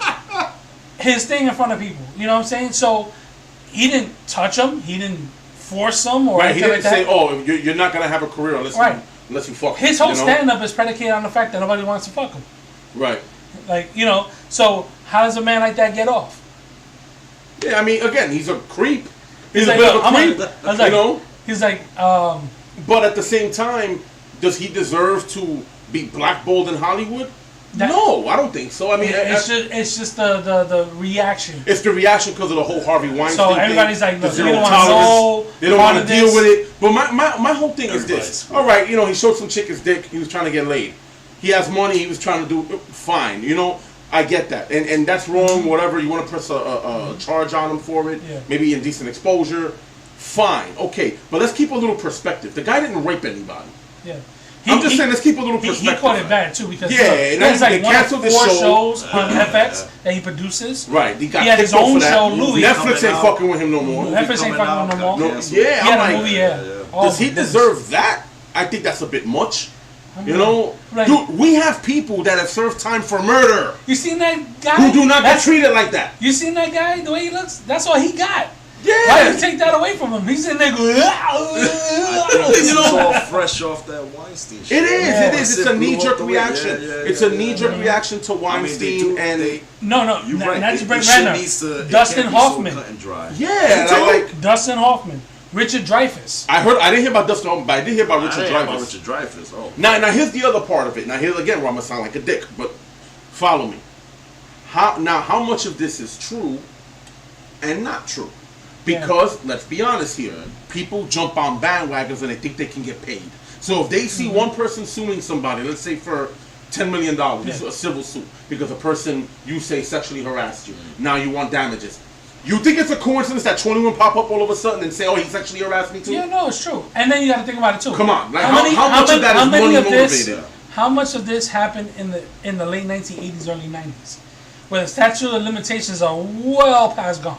[SPEAKER 2] his thing in front of people. You know what I'm saying? So he didn't touch him. He didn't force him or
[SPEAKER 1] anything like that. He didn't say, oh, you're not gonna have a career unless you fuck him.
[SPEAKER 2] His whole stand-up is predicated on the fact that nobody wants to fuck him.
[SPEAKER 1] Right.
[SPEAKER 2] So how does a man like that get off?
[SPEAKER 1] Yeah, I mean, again, he's a creep. He's a bit of a creep.
[SPEAKER 2] He's like,
[SPEAKER 1] but at the same time, does he deserve to be blackballed in Hollywood? No, I don't think so. I mean,
[SPEAKER 2] it's just the reaction.
[SPEAKER 1] It's the reaction because of the whole Harvey Weinstein thing.
[SPEAKER 2] So everybody's like, look,
[SPEAKER 1] they don't want to deal with it. But my whole thing is this. All right, he showed some chick his dick. He was trying to get laid. He has money. He was trying to do fine. I get that, and that's wrong. Whatever you want to press a charge on him for it, maybe indecent exposure. Fine, okay, but let's keep a little perspective. The guy didn't rape anybody.
[SPEAKER 2] Yeah.
[SPEAKER 1] I'm just saying, let's keep a little perspective.
[SPEAKER 2] He caught it bad too because
[SPEAKER 1] there's like
[SPEAKER 2] one of 4 shows on FX that he produces.
[SPEAKER 1] Right,
[SPEAKER 2] he had his own show. Louis.
[SPEAKER 1] Netflix ain't fucking with him no more.
[SPEAKER 2] Netflix ain't fucking with him no more.
[SPEAKER 1] Yeah,
[SPEAKER 2] he had a movie.
[SPEAKER 1] Does he deserve that? I think that's a bit much. You know,
[SPEAKER 2] right.
[SPEAKER 1] Dude, we have people that have served time for murder.
[SPEAKER 2] You seen that guy?
[SPEAKER 1] Who do not get treated like that.
[SPEAKER 2] You seen that guy? The way he looks? That's all he got.
[SPEAKER 1] Yeah.
[SPEAKER 2] Why did you take that away from him? He's in there going,
[SPEAKER 3] It's all fresh off that Weinstein shit.
[SPEAKER 1] It is.
[SPEAKER 2] Yeah.
[SPEAKER 1] It is. It's a knee-jerk reaction. It's a knee-jerk
[SPEAKER 3] yeah.
[SPEAKER 1] reaction to Weinstein
[SPEAKER 2] No,
[SPEAKER 3] you're
[SPEAKER 2] not
[SPEAKER 3] right.
[SPEAKER 2] just Brent Ratner. Dustin Hoffman.
[SPEAKER 1] Yeah, like
[SPEAKER 2] Dustin Hoffman. Richard Dreyfuss.
[SPEAKER 1] I didn't hear about Dustin Hoffman, but I did hear about Richard Dreyfuss.
[SPEAKER 3] Oh.
[SPEAKER 1] Now here's the other part of it. Now here's again where I'm gonna sound like a dick, but follow me. How much of this is true and not true? Because let's be honest here, people jump on bandwagons and they think they can get paid. So if they see one person suing somebody, let's say for $10 million, a civil suit, because a person you say sexually harassed you, now you want damages. You think it's a coincidence that 21 pop up all of a sudden and say, "Oh, he sexually harassed me too"?
[SPEAKER 2] Yeah, no, it's true. And then you got to think about it too.
[SPEAKER 1] Come on, like how much of that is money motivated?
[SPEAKER 2] How much of this happened in the late 1980s, early 90s, where the statute of limitations are well past gone?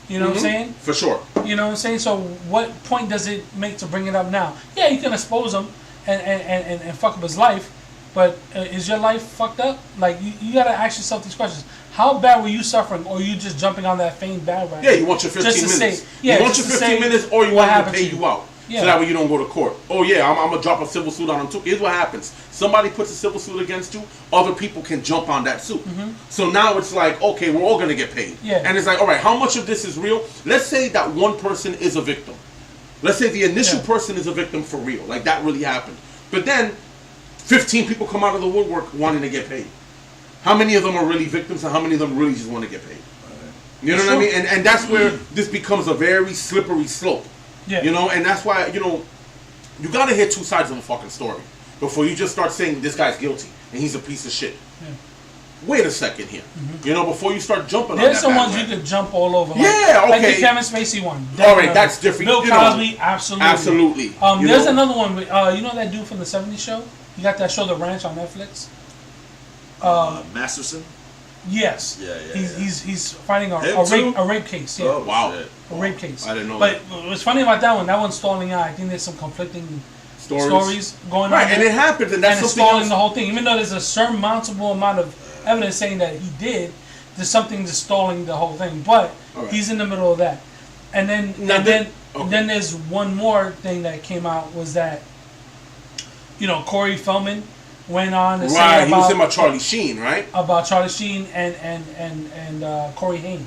[SPEAKER 2] You know what I'm saying?
[SPEAKER 1] For sure.
[SPEAKER 2] You know what I'm saying? So what point does it make to bring it up now? Yeah, you can expose him and fuck up his life, but is your life fucked up? Like, you got to ask yourself these questions. How bad were you suffering, or are you just jumping on that fame bandwagon?
[SPEAKER 1] Yeah, you want your 15 minutes. You want your 15 minutes, or you want him to pay you out. Yeah. So that way you don't go to court. Oh yeah, I'm gonna drop a civil suit on him too. Here's what happens: somebody puts a civil suit against you, other people can jump on that suit. So now it's like, okay, we're all gonna get paid.
[SPEAKER 2] Yeah.
[SPEAKER 1] And it's like, all right, how much of this is real? Let's say that one person is a victim. Let's say the initial person is a victim for real, like that really happened. But then 15 people come out of the woodwork wanting to get paid. How many of them are really victims, and how many of them really just want to get paid? You know what I mean? And that's where this becomes a very slippery slope. Yeah. You know, and that's why, you know, you gotta hear two sides of a fucking story before you just start saying this guy's guilty and he's a piece of shit. Yeah. Wait a second here. You know, before you start jumping
[SPEAKER 2] There's
[SPEAKER 1] on that
[SPEAKER 2] some ones you could jump all over. Like,
[SPEAKER 1] yeah, okay.
[SPEAKER 2] Like the Kevin Spacey one.
[SPEAKER 1] All right, that's different.
[SPEAKER 2] Bill Cosby, absolutely.
[SPEAKER 1] Absolutely.
[SPEAKER 2] There's another one. You know that dude from the '70s show? You got that show, The Ranch, on Netflix?
[SPEAKER 3] Masterson?
[SPEAKER 2] Yes.
[SPEAKER 3] Yeah.
[SPEAKER 2] He's fighting a rape case. Yeah.
[SPEAKER 1] Oh, wow.
[SPEAKER 2] A rape case.
[SPEAKER 1] I didn't know
[SPEAKER 2] that. But what's funny about that one, that one's stalling out. I think there's some conflicting stories going on.
[SPEAKER 1] Right, and it happened, and that's
[SPEAKER 2] it's stalling the whole thing. Even though there's a surmountable amount of evidence saying that he did, there's something that's stalling the whole thing. But he's in the middle of that. And then there's one more thing that came out was that, you know, Corey Feldman went on to say about,
[SPEAKER 1] he was talking about Charlie Sheen, right?
[SPEAKER 2] About Charlie Sheen and Corey Haim.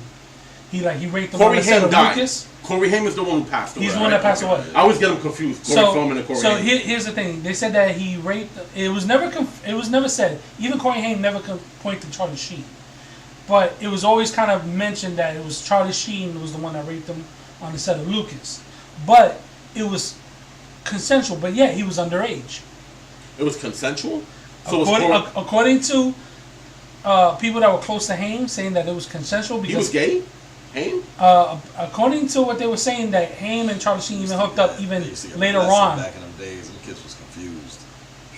[SPEAKER 2] He raped the
[SPEAKER 1] Corey
[SPEAKER 2] one
[SPEAKER 1] Haim died.
[SPEAKER 2] Lucas.
[SPEAKER 1] Corey Haim is the one who passed away.
[SPEAKER 2] He's the one that passed away.
[SPEAKER 1] I always get them confused. Corey Feldman and Corey Haim.
[SPEAKER 2] So here's the thing. They said that he raped. It was never said. Even Corey Haim never could point to Charlie Sheen, but it was always kind of mentioned that it was Charlie Sheen was the one that raped him on the set of Lucas, but it was consensual. But yeah, he was underage.
[SPEAKER 1] It was consensual? So
[SPEAKER 2] according to people that were close to Haim, saying that it was consensual because...
[SPEAKER 1] He was gay? Haim?
[SPEAKER 2] According to what they were saying, that Haim and Charlie Sheen even hooked up even later on.
[SPEAKER 3] Back in them days, and kids was confused.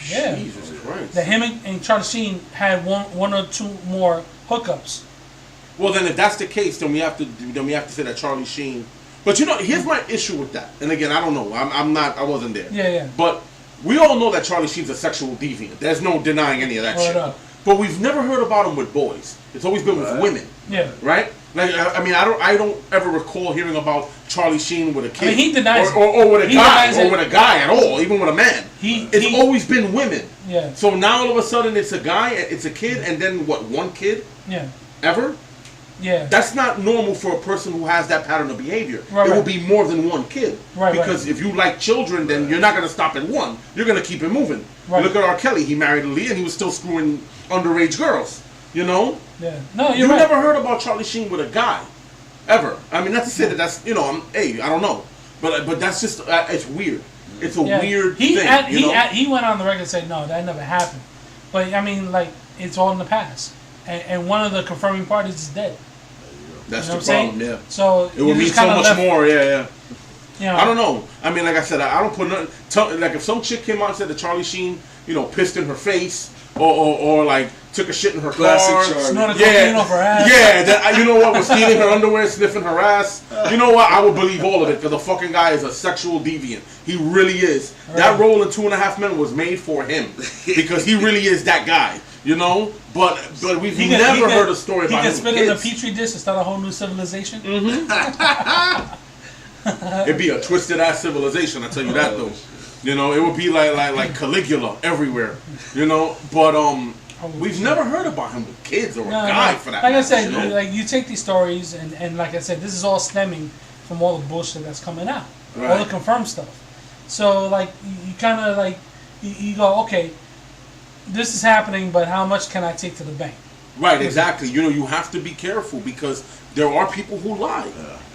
[SPEAKER 2] Yeah.
[SPEAKER 1] Jesus Christ.
[SPEAKER 2] That him and Charlie Sheen had one or two more hookups.
[SPEAKER 1] Well, then if that's the case, then we have to say that Charlie Sheen... But you know, here's my issue with that. And again, I don't know. I wasn't there.
[SPEAKER 2] Yeah.
[SPEAKER 1] But we all know that Charlie Sheen's a sexual deviant. There's no denying any of that shit. But we've never heard about him with boys. It's always been with women.
[SPEAKER 2] Yeah.
[SPEAKER 1] Right? Like, I mean, I don't ever recall hearing about Charlie Sheen with a kid.
[SPEAKER 2] I mean, he denies
[SPEAKER 1] or with a guy, or with a guy at all, even with a man. It's always been women.
[SPEAKER 2] Yeah.
[SPEAKER 1] So now all of a sudden it's a guy, it's a kid, and then what? One kid?
[SPEAKER 2] Yeah.
[SPEAKER 1] Ever?
[SPEAKER 2] Yeah.
[SPEAKER 1] That's not normal for a person who has that pattern of behavior.
[SPEAKER 2] Right,
[SPEAKER 1] it will be more than one kid.
[SPEAKER 2] Right.
[SPEAKER 1] Because if you like children, then you're not going to stop at one. You're going to keep it moving. Right. Look at R. Kelly. He married Aaliyah, and he was still screwing underage girls. You know?
[SPEAKER 2] Yeah. No,
[SPEAKER 1] you never heard about Charlie Sheen with a guy, ever. I mean, not to say that that's, you know, I don't know, but that's just it's weird. It's a weird thing.
[SPEAKER 2] He went on the record and said no, that never happened. But I mean, like, it's all in the past, and one of the confirming parties is dead.
[SPEAKER 1] That's
[SPEAKER 2] you know
[SPEAKER 1] the problem. Yeah.
[SPEAKER 2] So
[SPEAKER 1] it would mean so much more. Yeah.
[SPEAKER 2] Yeah.
[SPEAKER 1] I don't know. I mean, like I said, I don't put nothing. Like if some chick came out and said that Charlie Sheen, pissed in her face, or like took a shit in her car,
[SPEAKER 2] snorted cocaine off her ass.
[SPEAKER 1] Yeah, that, you know what, was stealing her underwear, sniffing her ass. You know what? I would believe all of it because the fucking guy is a sexual deviant. He really is. Right. That role in 2.5 Men was made for him because he really is that guy. But we've never heard a story about him.
[SPEAKER 2] He could spit in a petri dish and start a whole new civilization.
[SPEAKER 1] Mm-hmm. It'd be a twisted ass civilization, I tell you that though. It would be like Caligula everywhere. But we've never heard about him with kids or a guy for that.
[SPEAKER 2] Like I said, like you take these stories and like I said, this is all stemming from all the bullshit that's coming out, all the confirmed stuff. So like you kind of like you go, okay, this is happening, but how much can I take to the bank?
[SPEAKER 1] Right, exactly. You have to be careful because there are people who lie.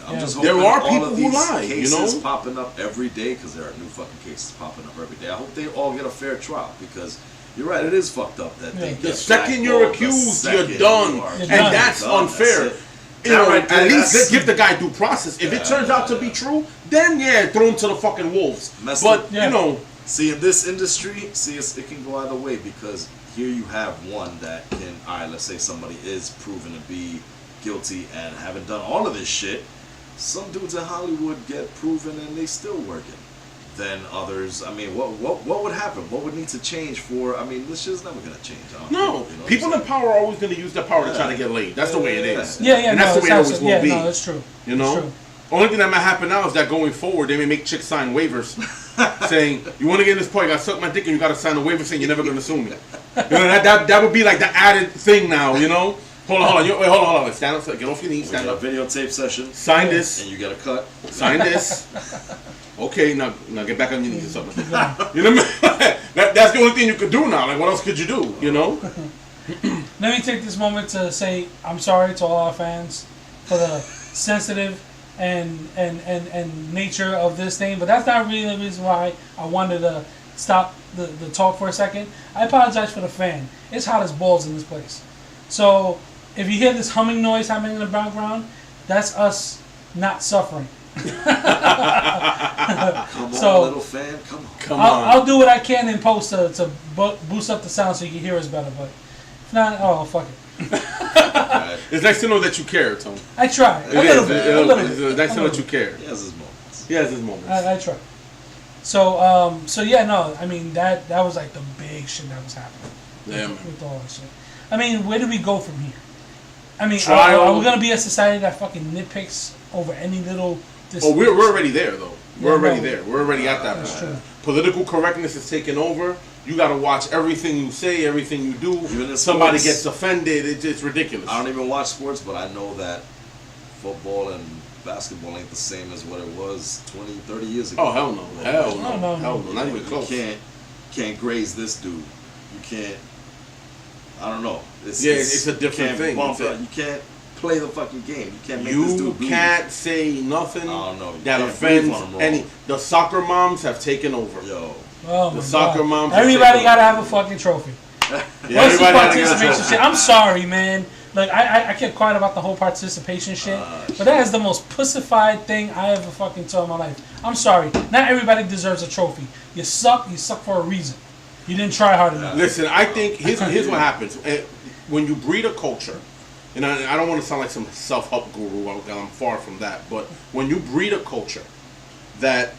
[SPEAKER 3] I'm just hoping
[SPEAKER 1] there are
[SPEAKER 3] all
[SPEAKER 1] people
[SPEAKER 3] of
[SPEAKER 1] who
[SPEAKER 3] these
[SPEAKER 1] lie.
[SPEAKER 3] Cases popping up every day because there are new fucking cases popping up every day. I hope they all get a fair trial because you're right. It is fucked up that they
[SPEAKER 1] the second you're accused, you're done, and that's unfair.
[SPEAKER 3] That's
[SPEAKER 1] at least give the guy due process. If it turns out to be true, then throw him to the fucking wolves.
[SPEAKER 3] See, in this industry, it can go either way because here you have one that can, let's say somebody is proven to be guilty and haven't done all of this shit. Some dudes in Hollywood get proven and they still working. Then others, I mean, what would happen? What would need to change for? I mean, this shit's never gonna change.
[SPEAKER 1] No, people in power are always gonna use their power to try to get laid. That's the way it is.
[SPEAKER 2] Yeah,
[SPEAKER 1] and that's the way it always will be.
[SPEAKER 2] No, that's true.
[SPEAKER 1] Only thing that might happen now is that going forward, they may make chicks sign waivers saying, you want to get in this point, you got to suck my dick and you got to sign a waiver saying you're never going to sue me. That would be like the added thing now, Hold on. Stand up, get off your knees, stand up.
[SPEAKER 3] Videotape session.
[SPEAKER 1] Sign this.
[SPEAKER 3] And you get a cut.
[SPEAKER 1] Sign this. Okay, now get back on your knees or something. That's the only thing you could do now. Like, what else could you do,
[SPEAKER 2] Let me take this moment to say I'm sorry to all our fans for the sensitive and nature of this thing, but that's not really the reason why I wanted to stop the talk for a second. I apologize for the fan. It's hot as balls in this place. So if you hear this humming noise happening in the background, that's us not suffering.
[SPEAKER 3] Come on, little fan. Come on.
[SPEAKER 2] I'll do what I can in post to boost up the sound so you can hear us better, but if not, fuck it.
[SPEAKER 1] It's nice to know that you care, Tom.
[SPEAKER 2] I try. A little bit.
[SPEAKER 1] It's nice to know that you care.
[SPEAKER 3] He has his moments.
[SPEAKER 2] I try. So yeah, no, I mean that was like the big shit that was happening. With all that shit. I mean, where do we go from here? I mean, are we gonna be a society that fucking nitpicks over any little?
[SPEAKER 1] We're already there though. We're already there. We're already at that point. Political correctness is taking over. You got to watch everything you say, everything you do. Even if somebody gets offended, it's ridiculous.
[SPEAKER 3] I don't even watch sports, but I know that football and basketball ain't the same as what it was 20, 30 years ago.
[SPEAKER 1] Oh, hell no. Hell no. Not even close.
[SPEAKER 3] You can't graze this dude. You can't, I don't know. It's
[SPEAKER 1] a different thing.
[SPEAKER 3] You can't play the fucking game. You can't make this dude bleed.
[SPEAKER 1] You can't say nothing that offends any. The soccer moms have taken over.
[SPEAKER 3] Yo.
[SPEAKER 2] Oh
[SPEAKER 1] the soccer moms.
[SPEAKER 2] Everybody gotta have a fucking trophy. What's the participation shit? I'm sorry, man. Like I kept quiet about the whole participation shit, but that is the most pussified thing I ever fucking saw in my life. I'm sorry. Not everybody deserves a trophy. You suck for a reason. You didn't try hard enough.
[SPEAKER 1] Listen, I think here's what happens when you breed a culture. And I don't want to sound like some self-help guru. I'm far from that. But when you breed a culture that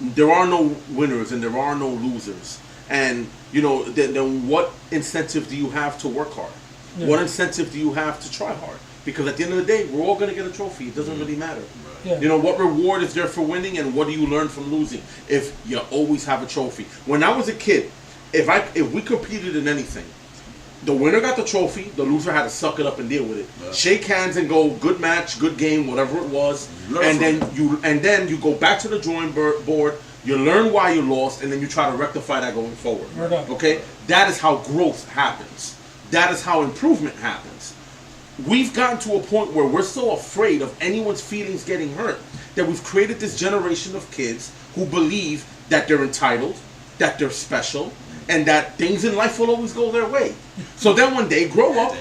[SPEAKER 1] there are no winners and there are no losers, and then what incentive do you have to work hard? Yeah. What incentive do you have to try hard? Because at the end of the day, we're all going to get a trophy. It doesn't really matter. Right. Yeah. What reward is there for winning, and what do you learn from losing if you always have a trophy? When I was a kid, if we competed in anything, the winner got the trophy. The loser had to suck it up and deal with it. Yeah. Shake hands and go, good match, good game, whatever it was. And then you go back to the drawing board. You learn why you lost, and then you try to rectify that going forward. Okay, that is how growth happens. That is how improvement happens. We've gotten to a point where we're so afraid of anyone's feelings getting hurt that we've created this generation of kids who believe that they're entitled, that they're special, and that things in life will always go their way. So then when they grow up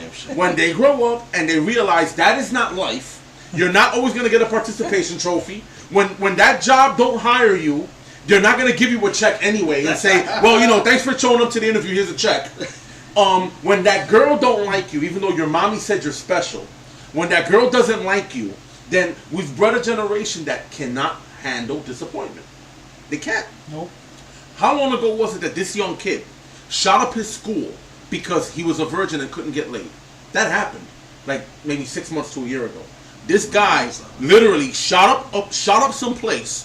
[SPEAKER 1] and they realize that is not life, you're not always going to get a participation trophy. when that job don't hire you, they're not gonna give you a check anyway and say, well, thanks for showing up to the interview. Here's a check. When that girl don't like you, even though your mommy said you're special, when that girl doesn't like you, then we've bred a generation that cannot handle disappointment. They can't.
[SPEAKER 2] Nope.
[SPEAKER 1] How long ago was it that this young kid shot up his school because he was a virgin and couldn't get laid? That happened, like maybe 6 months to a year ago. This guy literally shot up some place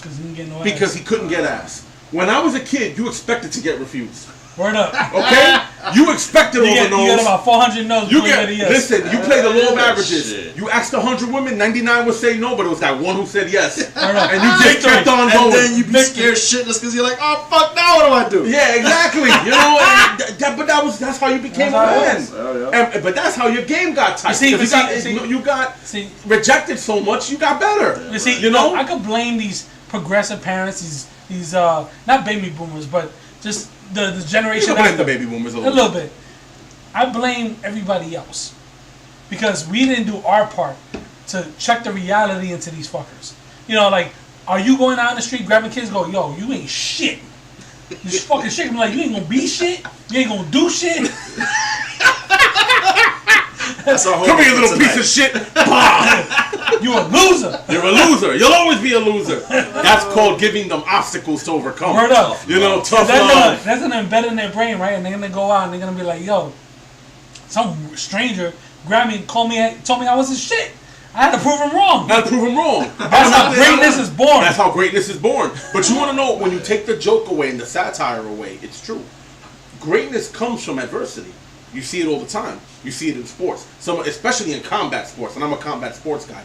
[SPEAKER 1] because he couldn't get ass. When I was a kid, you expected to get refused.
[SPEAKER 2] Word up.
[SPEAKER 1] Okay? You expected all the no's.
[SPEAKER 2] You get about 400 no's.
[SPEAKER 1] Listen, you play the law of averages. Shit. You asked 100 women, 99 would say no, but it was that one who said yes. And you just kept on going.
[SPEAKER 3] And then you be scared shitless because you're like, oh, fuck, now what do I do?
[SPEAKER 1] Yeah, exactly. But that's how you became a man. But that's how your game got tight. You got rejected so much, you got better.
[SPEAKER 2] You see, I could blame these progressive parents, these not baby boomers, but just the generation.
[SPEAKER 1] You blame the baby boomers a
[SPEAKER 2] little bit. I blame everybody else because we didn't do our part to check the reality into these fuckers. Like, are you going out in the street grabbing kids? Go, yo, you ain't shit. You fucking shit. I'm like, you ain't gonna be shit. You ain't gonna do shit.
[SPEAKER 1] Come here, little piece of shit.
[SPEAKER 2] You a loser.
[SPEAKER 1] You're a loser. You'll always be a loser. That's called giving them obstacles to overcome.
[SPEAKER 2] Word up.
[SPEAKER 1] Tough love.
[SPEAKER 2] That's gonna embed in their brain, right? And they're gonna go out and they're gonna be like, yo, some stranger grabbed me, told me I was a shit. I had to prove him wrong.
[SPEAKER 1] That's
[SPEAKER 2] how greatness is born.
[SPEAKER 1] That's how greatness is born. But you want to know, when you take the joke away and the satire away, it's true. Greatness comes from adversity. You see it all the time. You see it in sports, especially in combat sports, and I'm a combat sports guy.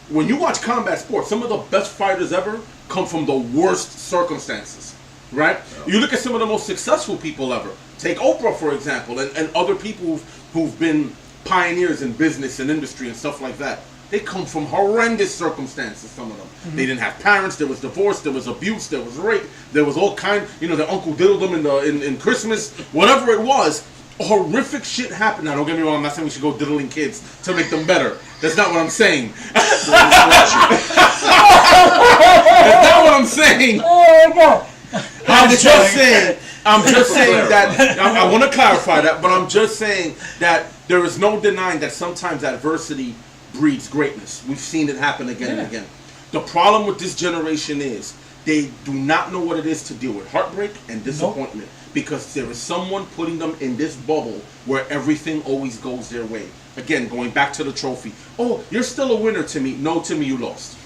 [SPEAKER 1] When you watch combat sports, some of the best fighters ever come from the worst circumstances, right? You look at some of the most successful people ever. Take Oprah, for example, and other people who've been pioneers in business and industry and stuff like that. They come from horrendous circumstances, some of them. Mm-hmm. They didn't have parents, there was divorce, there was abuse, there was rape, there was all kind, their uncle diddled them in Christmas, whatever it was. Horrific shit happened. Now, don't get me wrong, I'm not saying we should go diddling kids to make them better. That's not what I'm saying. That's not what I'm saying. I'm just saying that, I want to clarify that, but I'm just saying that there is no denying that sometimes adversity breeds greatness. We've seen it happen again and again. The problem with this generation is they do not know what it is to deal with heartbreak and disappointment. Nope. Because there is someone putting them in this bubble where everything always goes their way. Again, going back to the trophy. Oh, you're still a winner, Timmy. No, Timmy, you lost.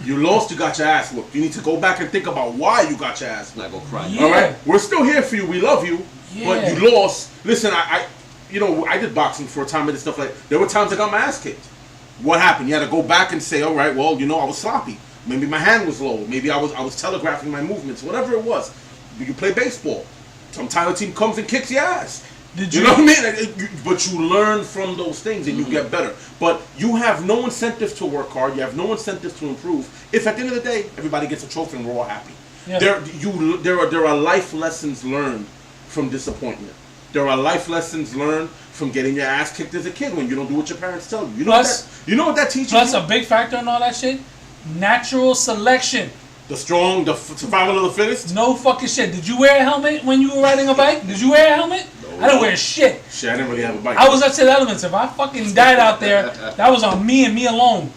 [SPEAKER 1] You lost, you got your ass whooped. You need to go back and think about why you got your ass whooped.
[SPEAKER 3] Not go cry.
[SPEAKER 1] All right? We're still here for you. We love you. But you lost. Listen, I did boxing for a time and stuff like that. There were times I got my ass kicked. What happened? You had to go back and say, all right, well, I was sloppy. Maybe my hand was low. Maybe I was telegraphing my movements. Whatever it was. You play baseball. Sometimes a team comes and kicks your ass. You know what I mean? But you learn from those things and you get better. But you have no incentive to work hard. You have no incentive to improve. If at the end of the day, everybody gets a trophy and we're all happy. Yeah. There are life lessons learned from disappointment. There are life lessons learned from getting your ass kicked as a kid when you don't do what your parents tell you. You know what that teaches you?
[SPEAKER 2] Plus, a big factor in all that shit, natural selection.
[SPEAKER 1] The survival of the fittest?
[SPEAKER 2] No fucking shit. Did you wear a helmet when you were riding a bike? Did you wear a helmet? No. I didn't wear shit.
[SPEAKER 1] Shit, I didn't really have a bike.
[SPEAKER 2] I was up to the elements. If I fucking died out there, that was on me and me alone.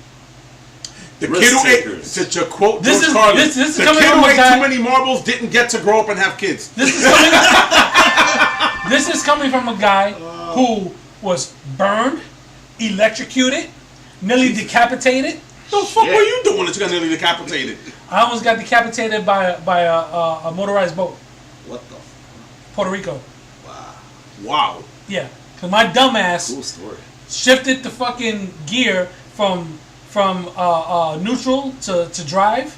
[SPEAKER 1] The kid who ate, to quote George Carlin,
[SPEAKER 2] this is
[SPEAKER 1] the
[SPEAKER 2] coming
[SPEAKER 1] kid
[SPEAKER 2] from
[SPEAKER 1] who
[SPEAKER 2] a
[SPEAKER 1] ate
[SPEAKER 2] guy,
[SPEAKER 1] too many marbles didn't get to grow up and have kids.
[SPEAKER 2] This is coming from a guy who was burned, electrocuted, nearly decapitated.
[SPEAKER 1] The fuck were you doing that you got nearly decapitated?
[SPEAKER 2] I almost got decapitated by a motorized boat.
[SPEAKER 3] What the?
[SPEAKER 2] Puerto Rico.
[SPEAKER 1] Wow.
[SPEAKER 2] Yeah, because my dumbass shifted the fucking gear from neutral to drive,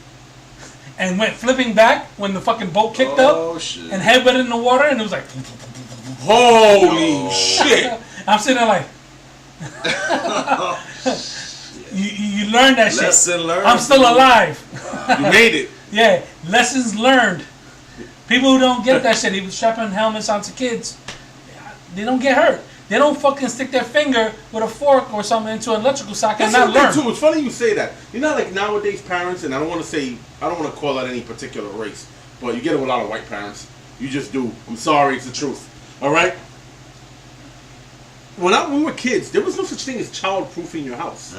[SPEAKER 2] and went flipping back when the fucking boat kicked up,
[SPEAKER 3] shit.
[SPEAKER 2] And headbutted in the water, and it was like,
[SPEAKER 1] holy shit!
[SPEAKER 2] I'm sitting there like. You learned that shit.
[SPEAKER 3] Lesson learned.
[SPEAKER 2] I'm still alive.
[SPEAKER 1] You made it.
[SPEAKER 2] Yeah, lessons learned. People who don't get that shit, even strapping helmets onto kids, they don't get hurt. They don't fucking stick their finger with a fork or something into an electrical socket and
[SPEAKER 1] That's
[SPEAKER 2] not learn.
[SPEAKER 1] too. It's funny you say that. You know, like nowadays parents, and I don't want to call out any particular race, but you get it with a lot of white parents. You just do. I'm sorry, it's the truth. All right. When we were kids, there was no such thing as child-proofing your house.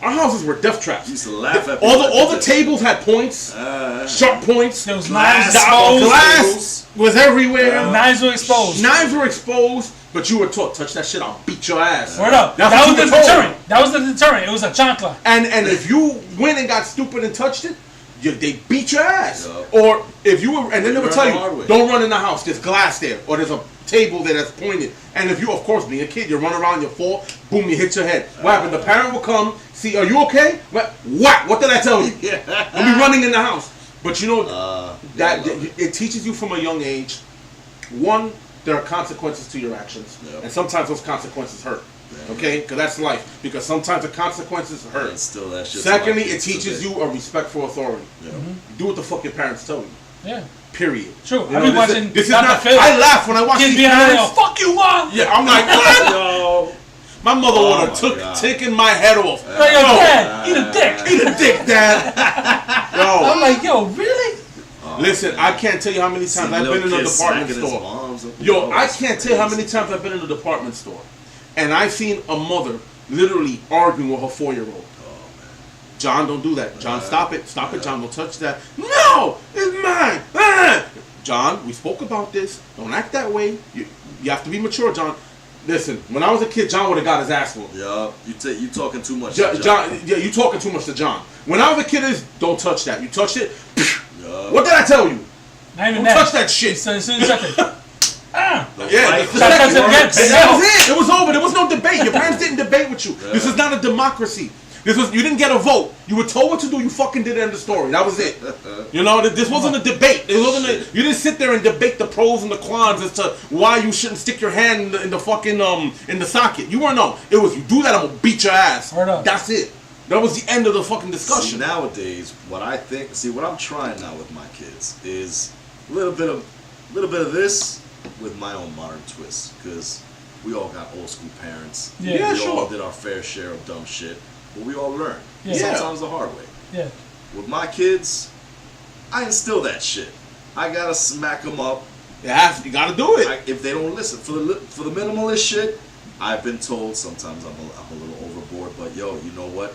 [SPEAKER 1] Our houses were death traps.
[SPEAKER 3] You used to laugh at
[SPEAKER 1] all the tables had points, sharp points.
[SPEAKER 2] There was knives
[SPEAKER 1] exposed. Glass was everywhere.
[SPEAKER 2] Knives were exposed.
[SPEAKER 1] Knives were exposed, but you were taught, touch that shit, I'll beat your ass.
[SPEAKER 2] Word up. That was the deterrent. That was the deterrent. It was a chancla.
[SPEAKER 1] And if you went and got stupid and touched it, they beat your ass.
[SPEAKER 3] Yep.
[SPEAKER 1] Or if you were, and then they would tell you,
[SPEAKER 3] way.
[SPEAKER 1] don't run in the house. There's glass there, or there's a table there that's pointed. And if you, of course, being a kid, you run around, you fall, boom, you hit your head. What happened? The parent will come, see, are you okay? What did I tell you? I'll be running in the house. But you know it teaches you from a young age. One, there are consequences to your actions, and sometimes those consequences hurt. Okay, because that's life. Because sometimes the consequences hurt.
[SPEAKER 3] Still that shit.
[SPEAKER 1] Secondly, it teaches you a respect for authority.
[SPEAKER 3] Yeah.
[SPEAKER 1] Do what the fuck your parents tell you.
[SPEAKER 2] Yeah.
[SPEAKER 1] Period.
[SPEAKER 2] True.
[SPEAKER 1] You
[SPEAKER 2] I've
[SPEAKER 1] know,
[SPEAKER 2] been watching.
[SPEAKER 1] This is not. I laugh when I watch these parents.
[SPEAKER 2] Fuck you, mom.
[SPEAKER 1] Yeah, I'm like, what? Yo, my mother would have taken my head off.
[SPEAKER 2] Yo, Dad, eat a dick.
[SPEAKER 1] Eat a dick, Dad. Yo,
[SPEAKER 2] I'm like, yo, really?
[SPEAKER 1] Listen, I can't tell you how many times I've been in a department store. Yo, I can't tell you how many times I've been in a department store, and I've seen a mother literally arguing with her 4-year-old. John, don't do that. John, stop it. Stop it, John. Don't touch that. No! It's mine! John, we spoke about this. Don't act that way. You have to be mature, John. Listen, when I was a kid, John would have got his ass whooped.
[SPEAKER 3] Yeah, you talking too much
[SPEAKER 1] to John. Yeah, you talking too much to John. When I was a kid, don't touch that. You touched it, what did I tell you?
[SPEAKER 2] Not even
[SPEAKER 1] don't touch that shit.
[SPEAKER 2] So, that
[SPEAKER 1] was it. It was over. There was no debate. Your parents didn't debate with you. Yeah. This is not a democracy. You didn't get a vote. You were told what to do. You fucking did it in the story. That was it. You know, this wasn't a debate. You didn't sit there and debate the pros and the cons as to why you shouldn't stick your hand in the fucking in the socket. You weren't no. It was, you do that, I'm gonna beat your ass. That's it. That was the end of the fucking discussion.
[SPEAKER 3] See, nowadays, what I'm trying now with my kids is a little bit of this with my own modern twist, because we all got old school parents. We all did our fair share of dumb shit, but we all learned. Sometimes the hard way.
[SPEAKER 2] Yeah.
[SPEAKER 3] With my kids, I instill that shit. I gotta smack them up.
[SPEAKER 1] You gotta do it.
[SPEAKER 3] If they don't listen, for the minimalist shit, I've been told sometimes I'm a little overboard, but yo, you know what?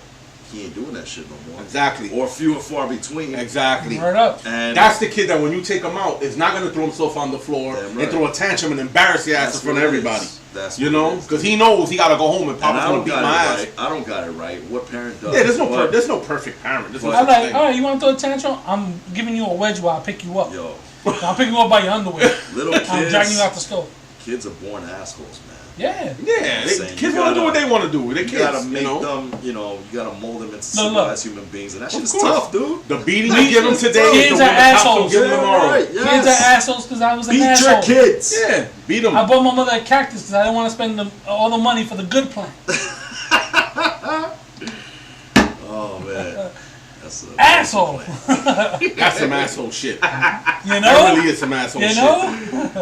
[SPEAKER 3] He ain't doing that shit no more.
[SPEAKER 1] Exactly.
[SPEAKER 3] Or few and far between.
[SPEAKER 1] Exactly.
[SPEAKER 2] And
[SPEAKER 1] that's the kid that when you take him out is not going to throw himself on the floor and throw a tantrum and embarrass your ass in front of everybody.
[SPEAKER 3] That's
[SPEAKER 1] you know, because he knows he got to go home and Papa's going to beat my ass.
[SPEAKER 3] I don't got it right. What parent does?
[SPEAKER 1] Yeah, there's no perfect parent.
[SPEAKER 2] I'm like, all right, you want to throw a tantrum? I'm giving you a wedge while I pick you up.
[SPEAKER 3] Yo,
[SPEAKER 2] I'll pick you up by your underwear.
[SPEAKER 3] Little kids.
[SPEAKER 2] I'm dragging you out the store.
[SPEAKER 3] Kids are born assholes, man.
[SPEAKER 2] Yeah.
[SPEAKER 1] Kids want to do what they want to do. They're kids.
[SPEAKER 3] You gotta make them, you gotta mold them into civilized human beings, and that shit is tough, dude.
[SPEAKER 1] The beating you give them today,
[SPEAKER 2] kids are assholes.
[SPEAKER 1] Give them tomorrow.
[SPEAKER 2] Kids are assholes because I was an asshole.
[SPEAKER 3] Beat your kids.
[SPEAKER 1] Yeah, beat them.
[SPEAKER 2] I bought my mother a cactus because I didn't want to spend all the money for the good plant.
[SPEAKER 3] Oh man. That's an
[SPEAKER 2] asshole.
[SPEAKER 1] That's some asshole shit.
[SPEAKER 2] You know?
[SPEAKER 1] That really is some asshole shit.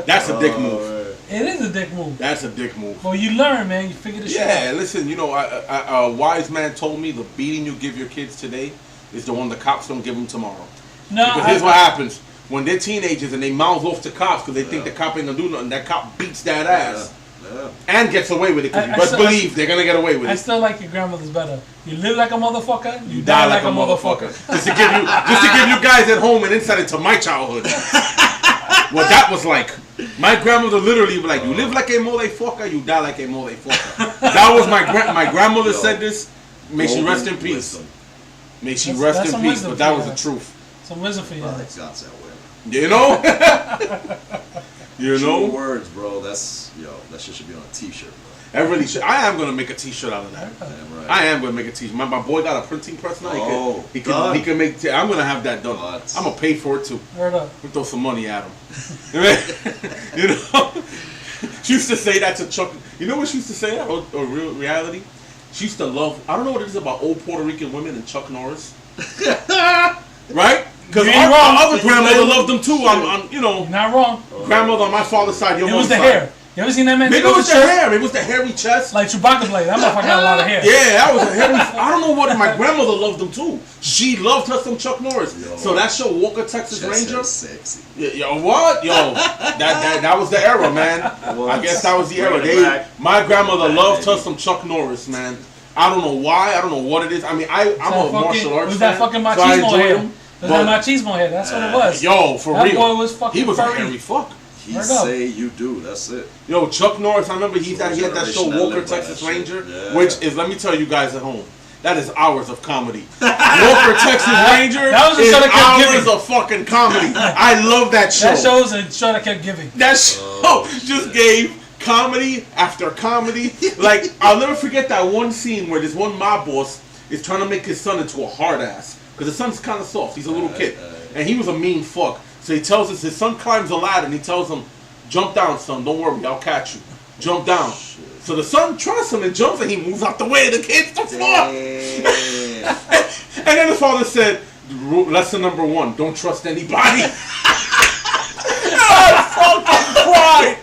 [SPEAKER 1] That's a dick move.
[SPEAKER 2] It is a dick move.
[SPEAKER 1] That's a dick move.
[SPEAKER 2] Well, you learn, man. You figure the shit out.
[SPEAKER 1] Yeah, listen, a wise man told me the beating you give your kids today is the one the cops don't give them tomorrow.
[SPEAKER 2] No.
[SPEAKER 1] Because here's what happens. When they're teenagers and they mouth off to cops because they think the cop ain't going to do nothing, that cop beats that ass. And gets away with it because you best believe they're going to get away with it.
[SPEAKER 2] I still like your grandmother's better. You live like a motherfucker, you die like a motherfucker.
[SPEAKER 1] Just to give you guys at home an insight into my childhood. What that was like. My grandmother literally was like, you live like a motherfucker, you die like a motherfucker. That was my grandmother said this. May she rest in peace. May she rest in peace, but that was the truth.
[SPEAKER 2] Some wisdom for you.
[SPEAKER 1] You know?
[SPEAKER 3] True words, bro. That shit should be on a t-shirt, bro.
[SPEAKER 1] I really should. I am gonna make a t-shirt out of that.
[SPEAKER 3] Damn right.
[SPEAKER 1] I am gonna make a t-shirt. My boy got a printing press now. He can make. I'm gonna have that done. I'm gonna pay for it too.
[SPEAKER 2] Word up.
[SPEAKER 1] We'll throw some money at him. You know. She used to say that to Chuck. You know what she used to say? Or real reality. She used to love. I don't know what it is about old Puerto Rican women and Chuck Norris. Right? Because our other grandmother loved them too. I'm
[SPEAKER 2] You're not wrong.
[SPEAKER 1] Grandmother on my father's side.
[SPEAKER 2] It was the hair. You ever seen that man?
[SPEAKER 1] Maybe it was the hair. It was the hairy chest.
[SPEAKER 2] Like Chewbacca blade. That motherfucker had a lot of hair.
[SPEAKER 1] Yeah, that was a hairy. I don't know what. My grandmother loved him too. She loved her some Chuck Norris.
[SPEAKER 3] Yo,
[SPEAKER 1] so that show, Walker Texas Ranger.
[SPEAKER 3] Sexy.
[SPEAKER 1] Yo, what? Yo, that was the era, man. I guess that was the era. My grandmother loved her some Chuck Norris, man. I don't know why. I don't know what it is. I mean, I'm a martial arts fan.
[SPEAKER 2] Was that fucking machismo hair? Was that machismo hair? That's what it was.
[SPEAKER 1] Yo, for real.
[SPEAKER 2] That boy was fucking
[SPEAKER 1] He was
[SPEAKER 2] furry.
[SPEAKER 1] a hairy fuck.
[SPEAKER 3] He say you do. That's it.
[SPEAKER 1] Yo, Chuck Norris. I remember he had that show Walker Texas Ranger, which is, let me tell you guys at home, that is hours of comedy. Walker Texas Ranger
[SPEAKER 2] that was a
[SPEAKER 1] is
[SPEAKER 2] show that kept
[SPEAKER 1] hours
[SPEAKER 2] giving.
[SPEAKER 1] of fucking comedy. I love that show.
[SPEAKER 2] That show was a show that kept giving.
[SPEAKER 1] That show just gave comedy after comedy. Like, I'll never forget that one scene where this one mob boss is trying to make his son into a hard ass. Because his son's kind of soft. He's a little kid. And he was a mean fuck. So he tells his son climbs a ladder and he tells him, jump down, son. Don't worry. I'll catch you. Jump down. So the son trusts him and jumps and he moves out the way. The kid's the floor. And then his father said, lesson number 1, don't trust anybody. I fucking cried.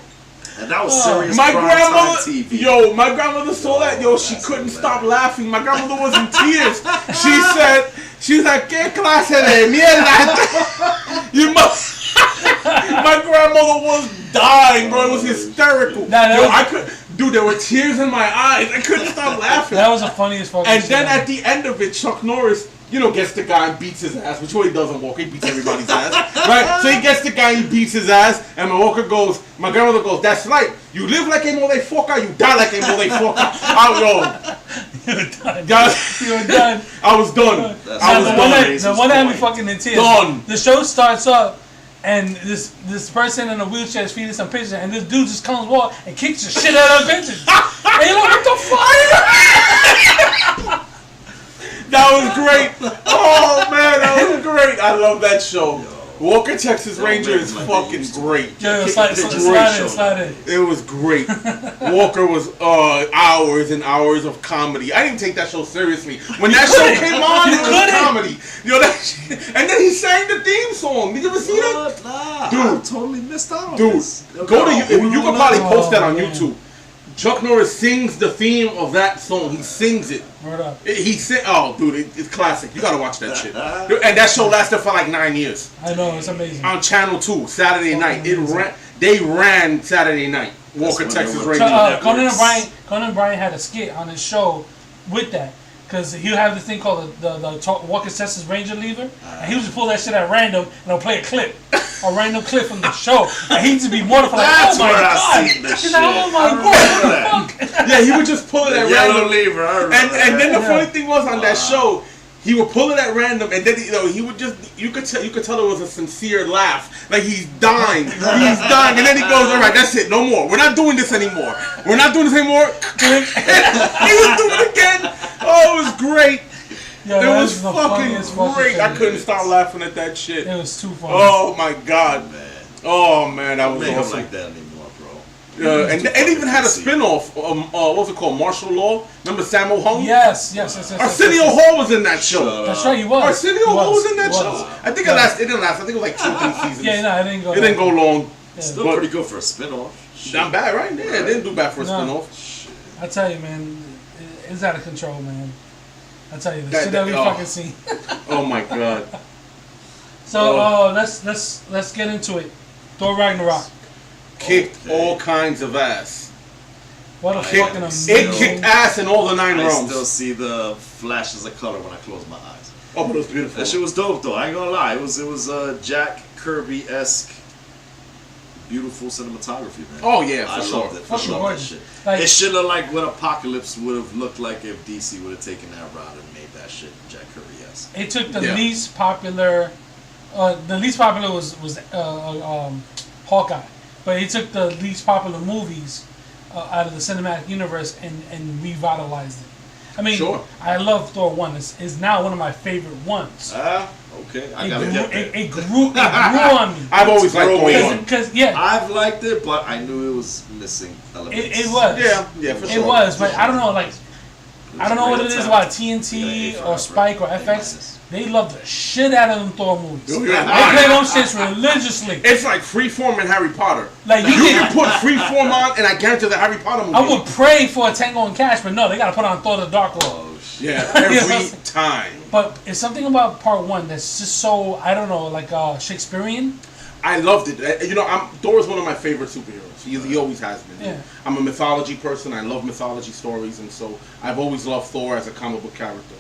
[SPEAKER 3] And that was serious.
[SPEAKER 1] My grandmother,
[SPEAKER 3] TV.
[SPEAKER 1] yo, my grandmother saw that. Yo, she couldn't stop laughing. My grandmother was in tears. She's like, ¿Qué clase de mierda? You must. My grandmother was dying, bro. It was hysterical. Dude, there were tears in my eyes. I couldn't stop laughing.
[SPEAKER 2] That was the funniest fucking
[SPEAKER 1] And
[SPEAKER 2] shit
[SPEAKER 1] then
[SPEAKER 2] ever.
[SPEAKER 1] at the end of it, Chuck Norris, gets the guy and beats his ass, which way he doesn't walk. He beats everybody's ass. Right? So he gets the guy and he beats his ass, and my grandmother goes, that's right. You live like a motherfucker, you die like a motherfucker.
[SPEAKER 2] You were done. You were done.
[SPEAKER 1] I was done.
[SPEAKER 2] The one that had me fucking in tears.
[SPEAKER 1] Done.
[SPEAKER 2] The show starts up, and this person in a wheelchair is feeding some pigeons, and this dude just comes walk and kicks the shit out of the pigeons. And you're like, what the fuck?
[SPEAKER 1] That was great. Oh man, that was great. I love that show. Walker Texas Ranger is fucking great.
[SPEAKER 2] Yeah, slide in.
[SPEAKER 1] It was great. Walker was hours and hours of comedy. I didn't take that show seriously. When that show came on, it was comedy. That shit. And then he sang the theme song. Did you ever see that?
[SPEAKER 3] Nah,
[SPEAKER 1] dude,
[SPEAKER 3] I totally missed out on
[SPEAKER 1] dude,
[SPEAKER 3] this.
[SPEAKER 1] go to you can probably post that on YouTube. Chuck Norris sings the theme of that song. He sings it.
[SPEAKER 2] Word up.
[SPEAKER 1] It's classic. You gotta watch that shit. And that show lasted for like 9 years.
[SPEAKER 2] I know, it's amazing.
[SPEAKER 1] On Channel 2, Saturday night. They ran Saturday night. Walker Texas Ranger.
[SPEAKER 2] Conan Bryan had a skit on his show with that. Because he'll have this thing called the Walker Texas Ranger lever. And he would just pull that shit at random and he'll play a random clip from the show. And he'd just be mortified. Like, oh my god! He's like, oh my god, what the fuck?
[SPEAKER 1] Yeah, he would just pull it at random.
[SPEAKER 3] Lever.
[SPEAKER 1] And then the funny thing was on that show, he would pull it at random, and then he would just you could tell it was a sincere laugh, like he's dying, and then he goes, all right, that's it, no more. We're not doing this anymore. He was doing it again. Oh, it was great.
[SPEAKER 2] Yo,
[SPEAKER 1] it was fucking great. I couldn't stop laughing at that shit.
[SPEAKER 2] It was too funny.
[SPEAKER 1] Oh my god, man. Oh man, that was awesome.
[SPEAKER 3] Like that anymore, bro.
[SPEAKER 1] And it even had a spin-off. What was it called? Martial Law. Remember Sammo Hung?
[SPEAKER 2] Yes.
[SPEAKER 1] Arsenio Hall was in that show.
[SPEAKER 2] That's right, he was.
[SPEAKER 1] Arsenio Hall was in that show. I think it didn't last. I think it was like 2-3 seasons.
[SPEAKER 2] Yeah, no, it didn't go.
[SPEAKER 1] It didn't go long.
[SPEAKER 2] Yeah.
[SPEAKER 3] Still pretty good for a spin-off.
[SPEAKER 1] Not bad, right? Yeah, it didn't do bad for a spin-off.
[SPEAKER 2] I tell you, man, it's out of control, man. I tell you, the shit that we fucking seen.
[SPEAKER 1] Oh my god.
[SPEAKER 2] So let's get into it. Thor Ragnarok
[SPEAKER 1] kicked all kinds of ass.
[SPEAKER 2] What a fucking amazing!
[SPEAKER 1] It kicked ass in all the 9 realms.
[SPEAKER 3] I still see the flashes of color when I close my eyes.
[SPEAKER 1] Oh, but it was beautiful.
[SPEAKER 3] That shit was dope though. I ain't gonna lie. It was Jack Kirby-esque, beautiful cinematography, man.
[SPEAKER 1] Oh yeah,
[SPEAKER 3] I
[SPEAKER 1] for sure.
[SPEAKER 3] loved it. I love that shit.
[SPEAKER 2] Like,
[SPEAKER 3] it should look like what Apocalypse would have looked like if DC would have taken that route and made that shit Jack Kirby-esque.
[SPEAKER 2] It took the least popular. The least popular was Hawkeye, but he took the least popular movies out of the cinematic universe and revitalized it. I mean, I love Thor 1. It's now one of my favorite ones.
[SPEAKER 3] Okay, I gotta get that.
[SPEAKER 2] It grew on me.
[SPEAKER 1] I've always liked Thor 1.
[SPEAKER 2] Because
[SPEAKER 3] I've liked it, but I knew it was missing elements.
[SPEAKER 2] It was.
[SPEAKER 1] Yeah, for sure.
[SPEAKER 2] It was, but I don't know, like, I don't know what it is about TNT or Spike or FX, they love the shit out of them Thor movies.
[SPEAKER 1] Yo,
[SPEAKER 2] They play those shits religiously.
[SPEAKER 1] It's like Freeform and Harry Potter.
[SPEAKER 2] Like,
[SPEAKER 1] you can put Freeform on, and I guarantee the Harry Potter movie.
[SPEAKER 2] I would pray for a Tango and Cash, but no, they gotta put on Thor the Dark Lord.
[SPEAKER 3] Oh shit.
[SPEAKER 1] Yeah, every time.
[SPEAKER 2] But it's something about part one that's just so, I don't know, like Shakespearean.
[SPEAKER 1] I loved it. You know, Thor is one of my favorite superheroes. He always has been.
[SPEAKER 2] Yeah.
[SPEAKER 1] I'm a mythology person. I love mythology stories, and so I've always loved Thor as a comic book character.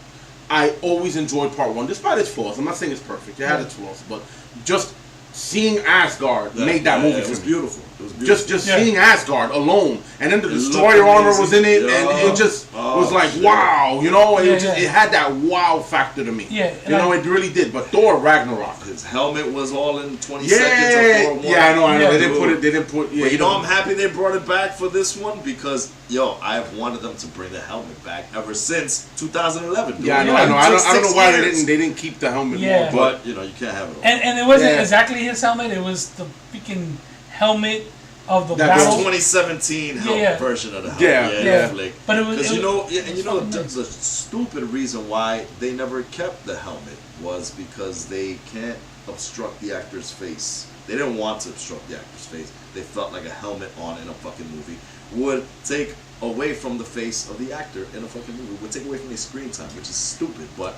[SPEAKER 1] I always enjoyed part one, despite its flaws. I'm not saying it's perfect. It had its flaws, but just seeing Asgard made that movie.
[SPEAKER 3] It was beautiful. It was beautiful.
[SPEAKER 1] Just seeing Asgard alone, and then the Destroyer armor was in it, and it just was like wow, you know. And it had that wow factor to me.
[SPEAKER 2] Yeah,
[SPEAKER 1] you know, it really did. But Thor Ragnarok,
[SPEAKER 3] his helmet was all in 20 seconds.
[SPEAKER 1] Of Thor 1. Yeah, I know.
[SPEAKER 2] Yeah.
[SPEAKER 1] They didn't put. Yeah,
[SPEAKER 3] but you know, I'm happy they brought it back for this one because I've wanted them to bring the helmet back ever since 2011. Dude.
[SPEAKER 1] Yeah, I know. I don't know why they didn't keep the helmet.
[SPEAKER 2] Yeah,
[SPEAKER 1] more,
[SPEAKER 3] but you know, you can't have it all.
[SPEAKER 2] And it wasn't exactly his helmet. It was the freaking helmet of the battle.
[SPEAKER 3] The 2017 version of the helmet.
[SPEAKER 1] Yeah.
[SPEAKER 2] But it was
[SPEAKER 3] because
[SPEAKER 2] nice.
[SPEAKER 3] the stupid reason why they never kept the helmet was because they can't obstruct the actor's face. They didn't want to obstruct the actor's face. They felt like a helmet on in a fucking movie would take away from the face of the actor in a fucking movie. Would take away from their screen time, which is stupid, but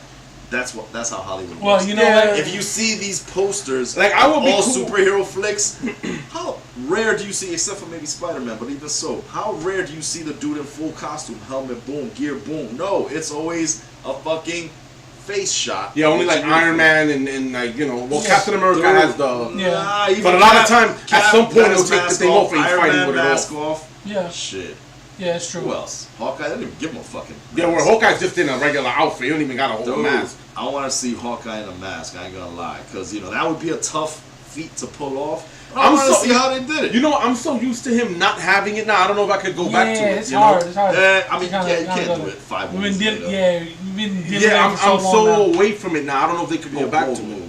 [SPEAKER 3] that's how Hollywood works.
[SPEAKER 2] Well, you know what?
[SPEAKER 3] If you see these posters,
[SPEAKER 1] like I will be
[SPEAKER 3] all
[SPEAKER 1] cool.
[SPEAKER 3] superhero flicks, how rare do you see, except for maybe Spider-Man, but even so, how rare do you see the dude in full costume, helmet, boom, gear, boom? No, it's always a fucking face shot.
[SPEAKER 1] Yeah, only like Iron Man and like, you know, Captain America has the. But a lot of time, at some point, it'll take the thing off and he's fighting with it off.
[SPEAKER 2] Yeah.
[SPEAKER 3] Shit.
[SPEAKER 2] Yeah, it's true.
[SPEAKER 3] Who else? Hawkeye, they didn't even give him a fucking mask.
[SPEAKER 1] Yeah, where Hawkeye's just in a regular outfit. He don't even got a whole mask.
[SPEAKER 3] I want to see Hawkeye in a mask, I ain't gonna lie. Because, you know, that would be a tough feat to pull off. I want to see how they did it.
[SPEAKER 1] You know, I'm so used to him not having it now. I don't know if I could go back to it.
[SPEAKER 2] It's hard.
[SPEAKER 1] Know?
[SPEAKER 2] It's hard.
[SPEAKER 3] I mean, you can't do it 5 minutes later.
[SPEAKER 2] You've been dealing
[SPEAKER 1] I'm
[SPEAKER 2] so
[SPEAKER 1] so away from it now. I don't know if they could go back to it.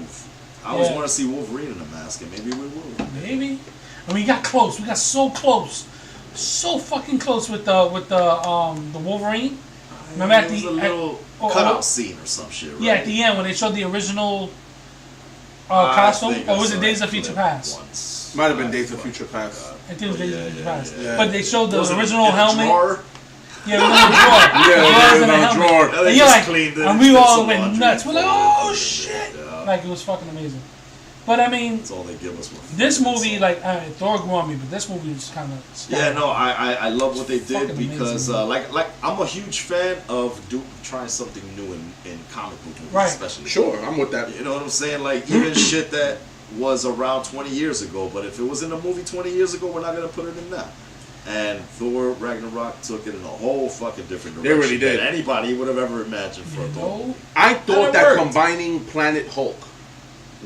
[SPEAKER 3] I always want to see Wolverine in a mask, and maybe we will.
[SPEAKER 2] Maybe. I mean, we got close. We got so close. So fucking close with the Wolverine. Remember at
[SPEAKER 3] the little cutout scene or some shit, right?
[SPEAKER 2] Yeah, at the end when they showed the original costume, or was it Days of Future Past?
[SPEAKER 1] Might have been Days of Future Past.
[SPEAKER 2] I think it was Days of Future Past.
[SPEAKER 1] Yeah.
[SPEAKER 2] But they showed the original helmet.
[SPEAKER 3] Drawer?
[SPEAKER 2] Yeah, it was in a drawer. And you're like, and we all went nuts. We're like, oh shit! Like it was fucking amazing. But I mean,
[SPEAKER 3] that's all they give us.
[SPEAKER 2] This movie, like Thor grew on me, but this movie was kind of.
[SPEAKER 3] Yeah, no, I love what they did because like I'm a huge fan of trying something new in comic book movies, especially.
[SPEAKER 1] Sure, I'm with that.
[SPEAKER 3] You know what I'm saying? Like even shit that was around 20 years ago, but if it was in a movie 20 years ago, we're not gonna put it in now. And Thor Ragnarok took it in a whole fucking different direction.
[SPEAKER 1] They really did.
[SPEAKER 3] Than anybody would have ever imagined for a Thor.
[SPEAKER 1] I thought that combining Planet Hulk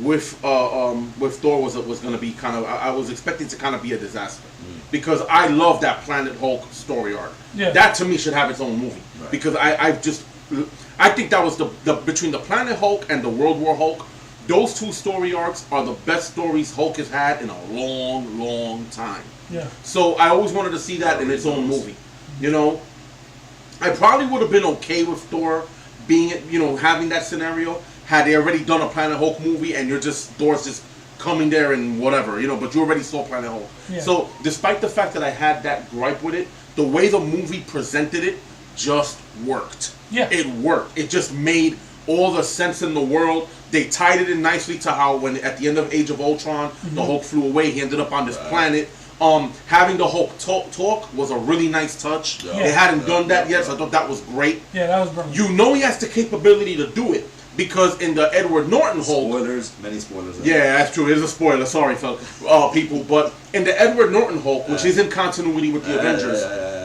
[SPEAKER 1] with Thor was going to be kind of. I was expecting to kind of be a disaster because I love that Planet Hulk story arc.
[SPEAKER 2] Yeah.
[SPEAKER 1] That to me should have its own movie because I think that was the between the Planet Hulk and the World War Hulk. Those two story arcs are the best stories Hulk has had in a long, long time.
[SPEAKER 2] Yeah.
[SPEAKER 1] So I always wanted to see that in its own movie. You know, I probably would have been okay with Thor being, having that scenario had they already done a Planet Hulk movie and Thor's just coming there and whatever, but you already saw Planet Hulk. Yeah. So despite the fact that I had that gripe with it, the way the movie presented it just worked.
[SPEAKER 2] Yeah.
[SPEAKER 1] It worked. It just made all the sense in the world. They tied it in nicely to how when at the end of Age of Ultron, the Hulk flew away. He ended up on this planet. Having the Hulk talk was a really nice touch. Yeah. They hadn't done that yet, so I thought that was great.
[SPEAKER 2] Yeah, that was brilliant.
[SPEAKER 1] You know he has the capability to do it because in the Edward Norton Hulk...
[SPEAKER 3] Spoilers, many spoilers.
[SPEAKER 1] Yeah, that's true. It is a spoiler. Sorry, people. But in the Edward Norton Hulk, which is in continuity with the Avengers,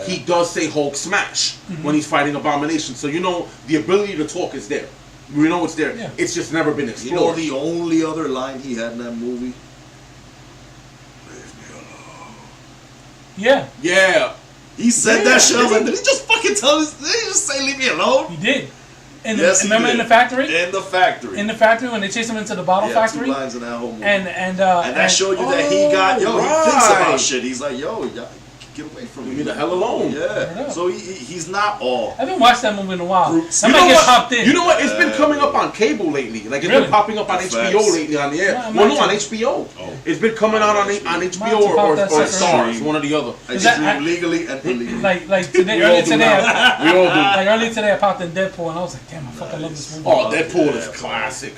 [SPEAKER 1] he does say Hulk smash when he's fighting Abomination. So the ability to talk is there. We know it's there. Yeah. It's just never been explored.
[SPEAKER 3] The only other line he had in that movie?
[SPEAKER 2] Yeah.
[SPEAKER 1] Yeah.
[SPEAKER 3] He said that shit. I was like, did he just fucking tell us? Did he just say leave me alone?
[SPEAKER 2] He did. And
[SPEAKER 3] yes,
[SPEAKER 2] remember in the factory?
[SPEAKER 3] In the factory.
[SPEAKER 2] In the factory when they chased him into the bottle factory?
[SPEAKER 3] 2 lines in that whole movie.
[SPEAKER 2] And
[SPEAKER 3] that showed you that he got, he thinks about shit. He's like, get away from me.
[SPEAKER 1] Leave me the hell alone.
[SPEAKER 3] Yeah. So he's not all.
[SPEAKER 2] I haven't watched that movie in a while.
[SPEAKER 3] Roots.
[SPEAKER 2] I might get popped in.
[SPEAKER 1] You know what? It's been coming up on cable lately. Like it's been popping up on HBO lately on the air. Well, no, on HBO. Oh. It's been coming out on HBO or Stars, one or the other.
[SPEAKER 3] I stream legally and illegally.
[SPEAKER 2] Like today, earlier today, we all do. Like earlier today, I popped in Deadpool, and I was like, damn, I fucking love this movie.
[SPEAKER 1] Oh, Deadpool is classic.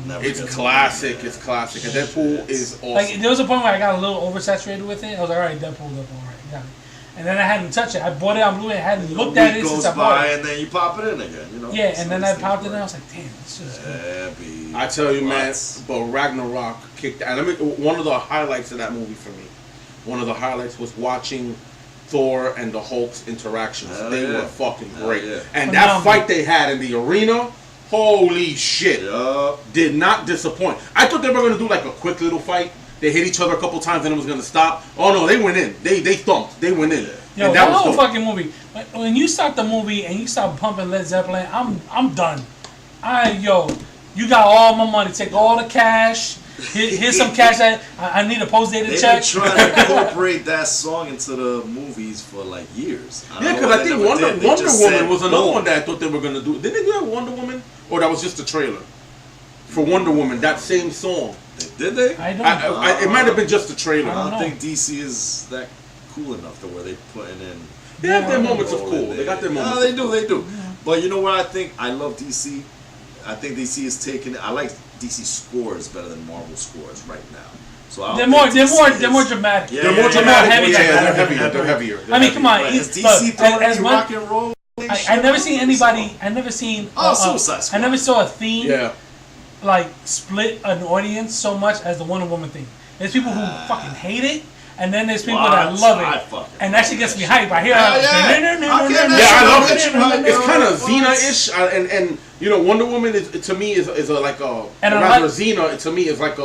[SPEAKER 1] It's classic. It's classic. And Deadpool is awesome.
[SPEAKER 2] Like there was a point where I got a little oversaturated with it. I was like, all right, Deadpool, all right, got it. And then I hadn't touched it. I bought it on Blu-ray. I hadn't looked at it since I bought it.
[SPEAKER 3] And then you pop it in again, you know.
[SPEAKER 2] Yeah, and then I popped it in. I was like, damn, this is
[SPEAKER 1] good. I tell you, man, but Ragnarok kicked. And one of the highlights of that movie for me, one of the highlights was watching Thor and the Hulk's interactions. They were fucking great. And that fight they had in the arena. Holy shit. Did not disappoint. I thought they were going to do like a quick little fight. They hit each other a couple times and it was going to stop. Oh no, they went in. They thumped. They went in.
[SPEAKER 2] Yo,
[SPEAKER 1] and
[SPEAKER 2] that whole fucking movie. When you start the movie and you start pumping Led Zeppelin, I'm done. You got all my money. Take all the cash. Here's some cash. I need a post-dated check.
[SPEAKER 3] They've been trying to incorporate that song into the movies for like years.
[SPEAKER 1] Yeah, because I think Wonder Woman was another one that I thought they were going to do. Didn't they do that Wonder Woman? Or that was just a trailer? For Wonder Woman, that same song.
[SPEAKER 3] Did they?
[SPEAKER 2] I don't know.
[SPEAKER 1] It might have been just a trailer.
[SPEAKER 3] I don't think DC is that cool enough to where they putting in.
[SPEAKER 1] They have their moments of cool. They got their moments.
[SPEAKER 3] No, they do. Yeah. But you know what I think? I love DC. I think DC is taking it. I like DC scores better than Marvel scores right now. So
[SPEAKER 2] they're more dramatic.
[SPEAKER 1] Yeah, they're more dramatic. They're heavier.
[SPEAKER 2] I mean, come on.
[SPEAKER 3] Is DC throwing rock and roll?
[SPEAKER 2] I never seen anybody. I never seen.
[SPEAKER 3] Suicide Squad.
[SPEAKER 2] I never saw a theme like split an audience so much as the Wonder Woman theme. There's people who fucking hate it, and then there's people that love it, and that shit gets me hype. I hear.
[SPEAKER 1] I love it. It's kind of Xena-ish, and you know, Wonder Woman to me is like a Xena to me is like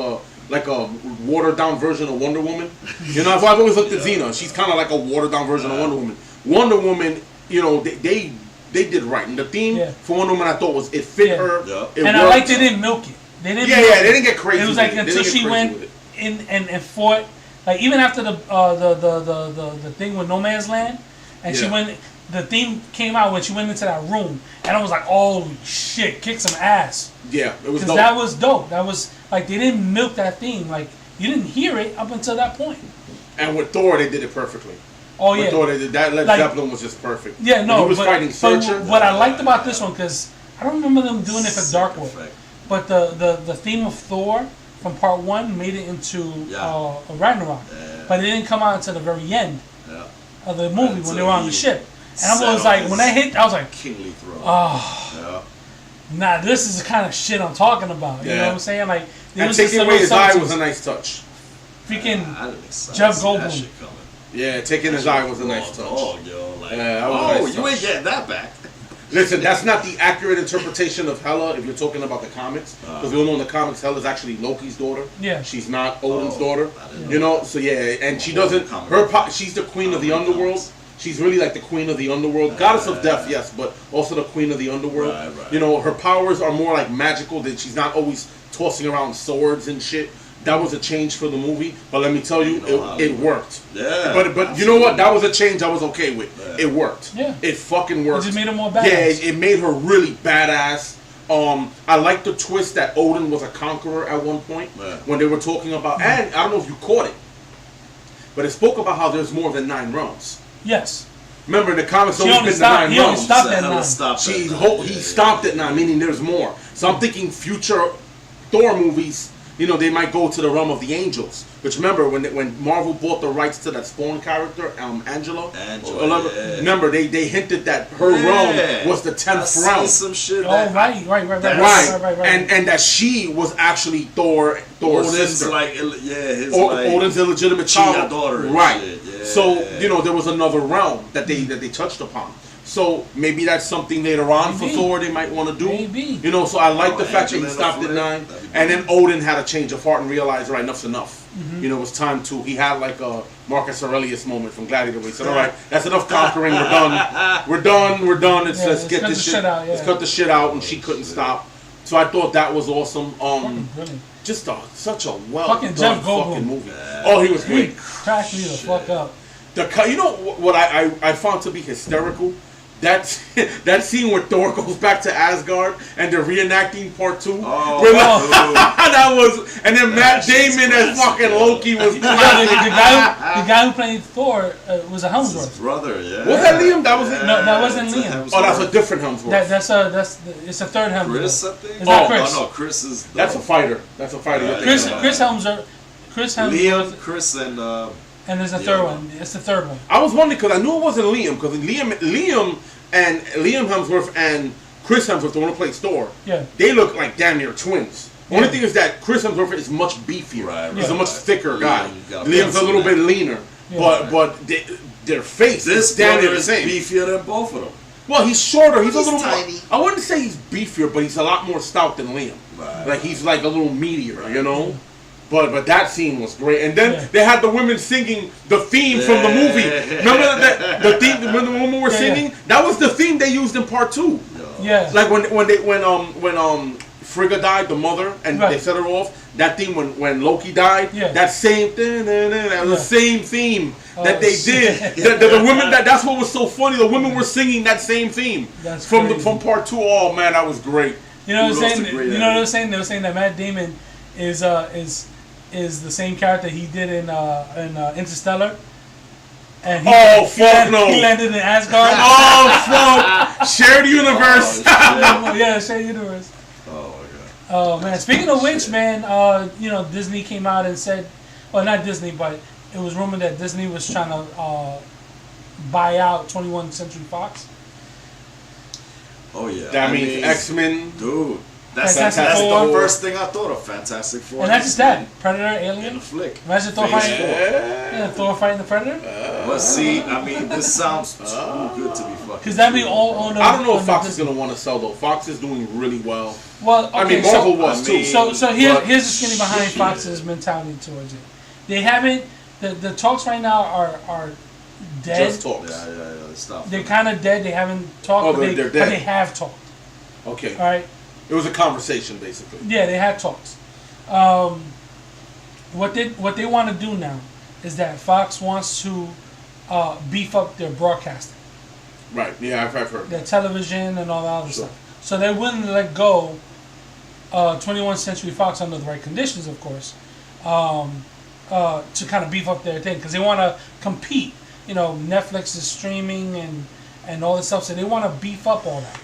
[SPEAKER 1] a watered down version of Wonder Woman. You know, I've always looked at Xena. She's kind of like a watered down version of Wonder Woman. Wonder Woman, you know, they did right, and the theme for Wonder Woman I thought was it fit her. It
[SPEAKER 2] and
[SPEAKER 1] worked.
[SPEAKER 2] I liked they didn't milk it. They didn't.
[SPEAKER 1] They didn't get crazy.
[SPEAKER 2] It was like until she went in and fought. Like even after the thing with No Man's Land, and she went. The theme came out when she went into that room, and I was like, "Oh shit, kick some ass!"
[SPEAKER 1] Yeah, it was dope.
[SPEAKER 2] That was dope. That was like they didn't milk that theme. Like you didn't hear it up until that point.
[SPEAKER 1] And with Thor, they did it perfectly.
[SPEAKER 2] Oh yeah,
[SPEAKER 1] with Thor, they did that. Led Zeppelin was just perfect.
[SPEAKER 2] Yeah, no,
[SPEAKER 1] when he was fighting Searcher.
[SPEAKER 2] But what I liked about this one, because I don't remember them doing it for Darkwood, but the theme of Thor from part 1 made it into Ragnarok, but it didn't come out until the very end of the movie when they were on the ship. And I was like, when that hit, I was like,
[SPEAKER 3] kingly throne.
[SPEAKER 2] Oh, nah, this is the kind of shit I'm talking about. You know what I'm saying? Like,
[SPEAKER 1] and taking away his eye was a nice touch.
[SPEAKER 2] Freaking Jeff Goldblum.
[SPEAKER 1] Yeah, taking his eye was a nice touch.
[SPEAKER 3] You ain't getting that back.
[SPEAKER 1] Listen, that's not the accurate interpretation of Hela if you're talking about the comics. Because we all know in the comics, Hela's actually Loki's daughter.
[SPEAKER 2] Yeah.
[SPEAKER 1] She's not Odin's daughter. You know, so and she doesn't, she's the queen of the underworld. She's really like the queen of the underworld. Goddess of death, yes, but also the queen of the underworld. You know, her powers are more like magical, that she's not always tossing around swords and shit. That was a change for the movie, but let me tell you, it worked. Yeah. But you know what? That was a change I was okay with. Yeah. It worked. Yeah. It fucking worked.
[SPEAKER 2] It just made her more badass.
[SPEAKER 1] Yeah, it made her really badass. I like the twist that Odin was a conqueror at one point when they were talking about, and I don't know if you caught it, but it spoke about how there's more than 9 realms.
[SPEAKER 2] Yes.
[SPEAKER 1] Remember, in the comics, always been the 9 realms.
[SPEAKER 2] He only stopped at 9.
[SPEAKER 1] He stopped at 9, meaning there's more. So I'm thinking future Thor movies, you know, they might go to the realm of the angels. Which remember, when Marvel bought the rights to that Spawn character, Angela, remember they hinted that her realm was the 10th realm.
[SPEAKER 3] Some shit.
[SPEAKER 2] Right.
[SPEAKER 1] And that she was actually Thor's sister. Odin's illegitimate child,
[SPEAKER 3] daughter.
[SPEAKER 1] Right. So you know there was another realm that they touched upon. So maybe that's something later on for Thor they might want to do.
[SPEAKER 2] Maybe.
[SPEAKER 1] You know, so I like the fact that he stopped at 9. And then Odin had a change of heart and realized, right, enough's enough. You know, it was time to, he had like a Marcus Aurelius moment from Gladiator where he said, all right, that's enough conquering, we're done, let's get this shit out. Let's cut the shit out, and she couldn't stop. So I thought that was awesome. Just such a well-done fucking movie. Oh, he was great.
[SPEAKER 2] He cracked me the fuck up.
[SPEAKER 1] You know what I found to be hysterical? That scene where Thor goes back to Asgard and they're reenacting part 2.
[SPEAKER 3] Oh,
[SPEAKER 1] that was, and then Matt Damon as fucking Loki was.
[SPEAKER 2] The guy who played Thor was a Hemsworth.
[SPEAKER 3] His brother, yeah.
[SPEAKER 1] Was that Liam? That was it.
[SPEAKER 2] No, that wasn't Liam.
[SPEAKER 1] Oh, that's a different Hemsworth.
[SPEAKER 2] It's a third Hemsworth.
[SPEAKER 3] Chris, I think.
[SPEAKER 2] Is that Chris?
[SPEAKER 3] No, Chris is.
[SPEAKER 1] That's a fighter. That's a fighter.
[SPEAKER 2] Chris Hemsworth.
[SPEAKER 3] Liam, Chris, and
[SPEAKER 2] there's a third one. It's the third one.
[SPEAKER 1] I was wondering because I knew it wasn't Liam because Liam Hemsworth and Chris Hemsworth, the one who plays Thor, they look like damn near twins. The only thing is that Chris Hemsworth is much beefier.
[SPEAKER 3] Right,
[SPEAKER 1] He's a much thicker guy.
[SPEAKER 3] Liam's
[SPEAKER 1] a little bit leaner, but their face is damn near the same.
[SPEAKER 3] Beefier than both of them.
[SPEAKER 1] Well, he's shorter. He's a little
[SPEAKER 3] tiny.
[SPEAKER 1] I wouldn't say he's beefier, but he's a lot more stout than Liam.
[SPEAKER 3] Right.
[SPEAKER 1] Like he's like a little meatier, you know. But that scene was great, and then they had the women singing the theme from the movie. Remember that the theme when the women were singing? That was the theme they used in part 2.
[SPEAKER 2] Yeah.
[SPEAKER 1] Like when Frigga died, the mother, and they set her off. That theme when Loki died. That same the same theme that they did. The women that's what was so funny. The women were singing that same theme from part 2. Oh man, that was great.
[SPEAKER 2] You know what I'm saying? You know what I'm saying? They were saying that Matt Damon is the same character he did in Interstellar. And he landed in Asgard.
[SPEAKER 1] Oh fuck! Shared universe.
[SPEAKER 2] Shared universe.
[SPEAKER 3] Oh my god.
[SPEAKER 2] Oh man! Speaking of which, man, Disney came out and said, well, not Disney, but it was rumored that Disney was trying to buy out 21st Century Fox.
[SPEAKER 3] Oh yeah.
[SPEAKER 1] That means X-Men,
[SPEAKER 3] dude. That's the first thing I thought of. Fantastic Four.
[SPEAKER 2] And that's just that. Predator, Alien.
[SPEAKER 3] In a flick.
[SPEAKER 2] Imagine Thor fighting. Thor fighting the Predator.
[SPEAKER 3] But see, I mean, this sounds too good to be fucking.
[SPEAKER 2] Because that'd be all on.
[SPEAKER 1] I don't know if Fox is gonna want to sell though. Fox is doing really well.
[SPEAKER 2] Well, okay,
[SPEAKER 1] I mean, Marvel was too.
[SPEAKER 2] So here's the skinny behind Fox's mentality towards it. They haven't. The talks right now are dead.
[SPEAKER 1] Just talks.
[SPEAKER 3] Yeah. Stop.
[SPEAKER 2] They're kind of dead. They haven't talked.
[SPEAKER 1] They're dead.
[SPEAKER 2] But they have talked.
[SPEAKER 1] Okay.
[SPEAKER 2] All right.
[SPEAKER 1] It was a conversation, basically.
[SPEAKER 2] Yeah, they had talks. What they want to do now is that Fox wants to beef up their broadcasting.
[SPEAKER 1] Right. Yeah, I've heard.
[SPEAKER 2] Their television and all that other stuff. So they're willing to let go 21st Century Fox under the right conditions, of course, to kind of beef up their thing because they want to compete. You know, Netflix is streaming and all this stuff, so they want to beef up all that.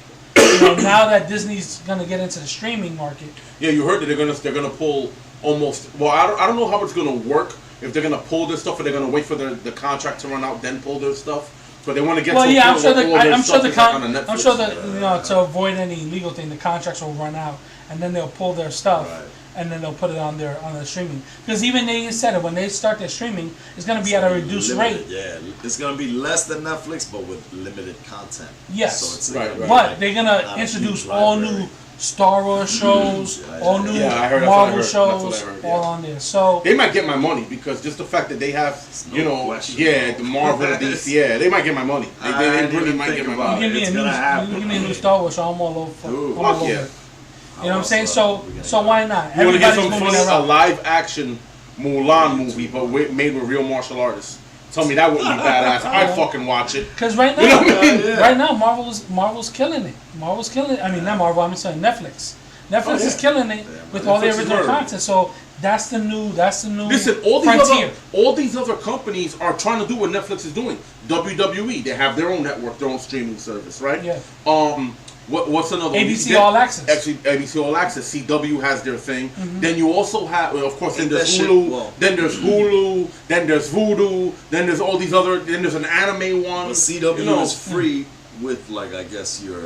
[SPEAKER 2] Now that Disney's gonna get into the streaming market. Yeah,
[SPEAKER 1] you heard that they're gonna pull almost. Well, I don't know how it's gonna work. If they're gonna pull their stuff, or they're gonna wait for the contract to run out, then pull their stuff. But they want to get.
[SPEAKER 2] Well, yeah, I'm sure that to avoid any legal thing, the contracts will run out, and then they'll pull their stuff. Right. And then they'll put it on their streaming. Because even they said it, when they start their streaming, it's going to be at a reduced rate.
[SPEAKER 3] Yeah, it's going to be less than Netflix, but with limited content.
[SPEAKER 2] Yes.
[SPEAKER 3] So it's
[SPEAKER 2] but they're going to introduce all new Star Wars shows, all new Marvel shows, all on there. So
[SPEAKER 1] they might get my money because just the fact that they have, the Marvel, DC, they might get my money. They really might get my money.
[SPEAKER 2] You give me a new Star Wars show, I'm all over for it.
[SPEAKER 1] Fuck yeah.
[SPEAKER 2] You know what I'm saying? So why not?
[SPEAKER 1] You want to get some funny, a live action Mulan movie, but made with real martial artists. Tell me that wouldn't be badass. I'd fucking watch it.
[SPEAKER 2] Because right now, right now, Marvel's killing it. Marvel's killing it. I mean, not Marvel. I'm saying Netflix. Netflix is killing it with all the original content. So that's the new.
[SPEAKER 1] Listen, all these other companies are trying to do what Netflix is doing. WWE, they have their own network, their own streaming service, right?
[SPEAKER 2] Yeah.
[SPEAKER 1] What's another
[SPEAKER 2] ABC All Access?
[SPEAKER 1] Actually, ABC All Access. CW has their thing. Mm-hmm. Then you also have, of course, then there's Hulu. Then there's Hulu. Then there's Vudu. Then there's all these other. Then there's an anime one.
[SPEAKER 3] But CW is free with, like, I guess your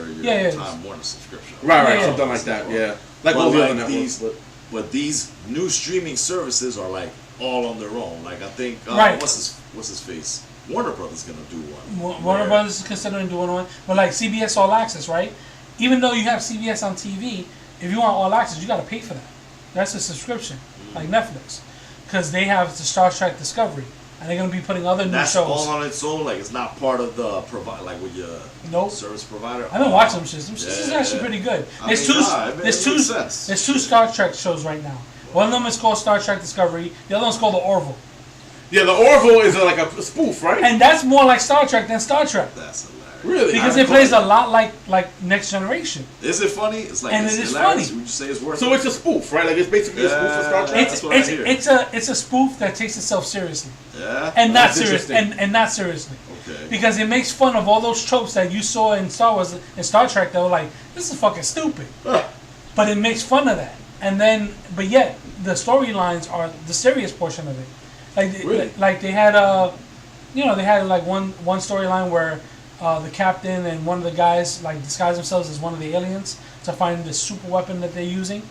[SPEAKER 3] Time Warner subscription.
[SPEAKER 1] Right, something like that. Yeah, like all the other networks.
[SPEAKER 3] But these new streaming services are like all on their own. Like I think, what's his face? Warner Brothers gonna do one.
[SPEAKER 2] Warner Brothers is considering doing one, but like CBS All Access, right? Even though you have CBS on TV, if you want All Access, you got to pay for that. That's a subscription, like Netflix, because they have the Star Trek Discovery, and they're gonna be putting other new shows. That's
[SPEAKER 3] all on its own. Like it's not part of the like with your service provider.
[SPEAKER 2] I've been watching them shits. Them shits is actually pretty good. There's two Star Trek shows right now. One of them is called Star Trek Discovery. The other one's called the Orville.
[SPEAKER 1] Yeah, the Orville is like a spoof, right?
[SPEAKER 2] And that's more like Star Trek than Star Trek.
[SPEAKER 3] That's hilarious.
[SPEAKER 1] Really?
[SPEAKER 2] Because it plays a lot like Next Generation.
[SPEAKER 3] Is it funny? It's like,
[SPEAKER 2] and
[SPEAKER 3] it's
[SPEAKER 2] it is
[SPEAKER 3] hilarious.
[SPEAKER 2] funny.
[SPEAKER 3] Would you say it's worth
[SPEAKER 1] So
[SPEAKER 3] it?
[SPEAKER 1] it's a spoof, right? Like it's basically a spoof for Star Trek.
[SPEAKER 2] It's a spoof that takes itself seriously.
[SPEAKER 3] Yeah.
[SPEAKER 2] And not
[SPEAKER 1] That's
[SPEAKER 2] seriously.
[SPEAKER 1] interesting.
[SPEAKER 2] And not seriously.
[SPEAKER 3] Okay.
[SPEAKER 2] Because it makes fun of all those tropes that you saw in Star Wars and Star Trek that were like, this is fucking stupid. But it makes fun of that. And then, but yet, the storylines are the serious portion of it. Like,
[SPEAKER 1] Really?
[SPEAKER 2] like they had they had like one storyline where the captain and one of the guys like disguise themselves as one of the aliens to find the super weapon that they're using.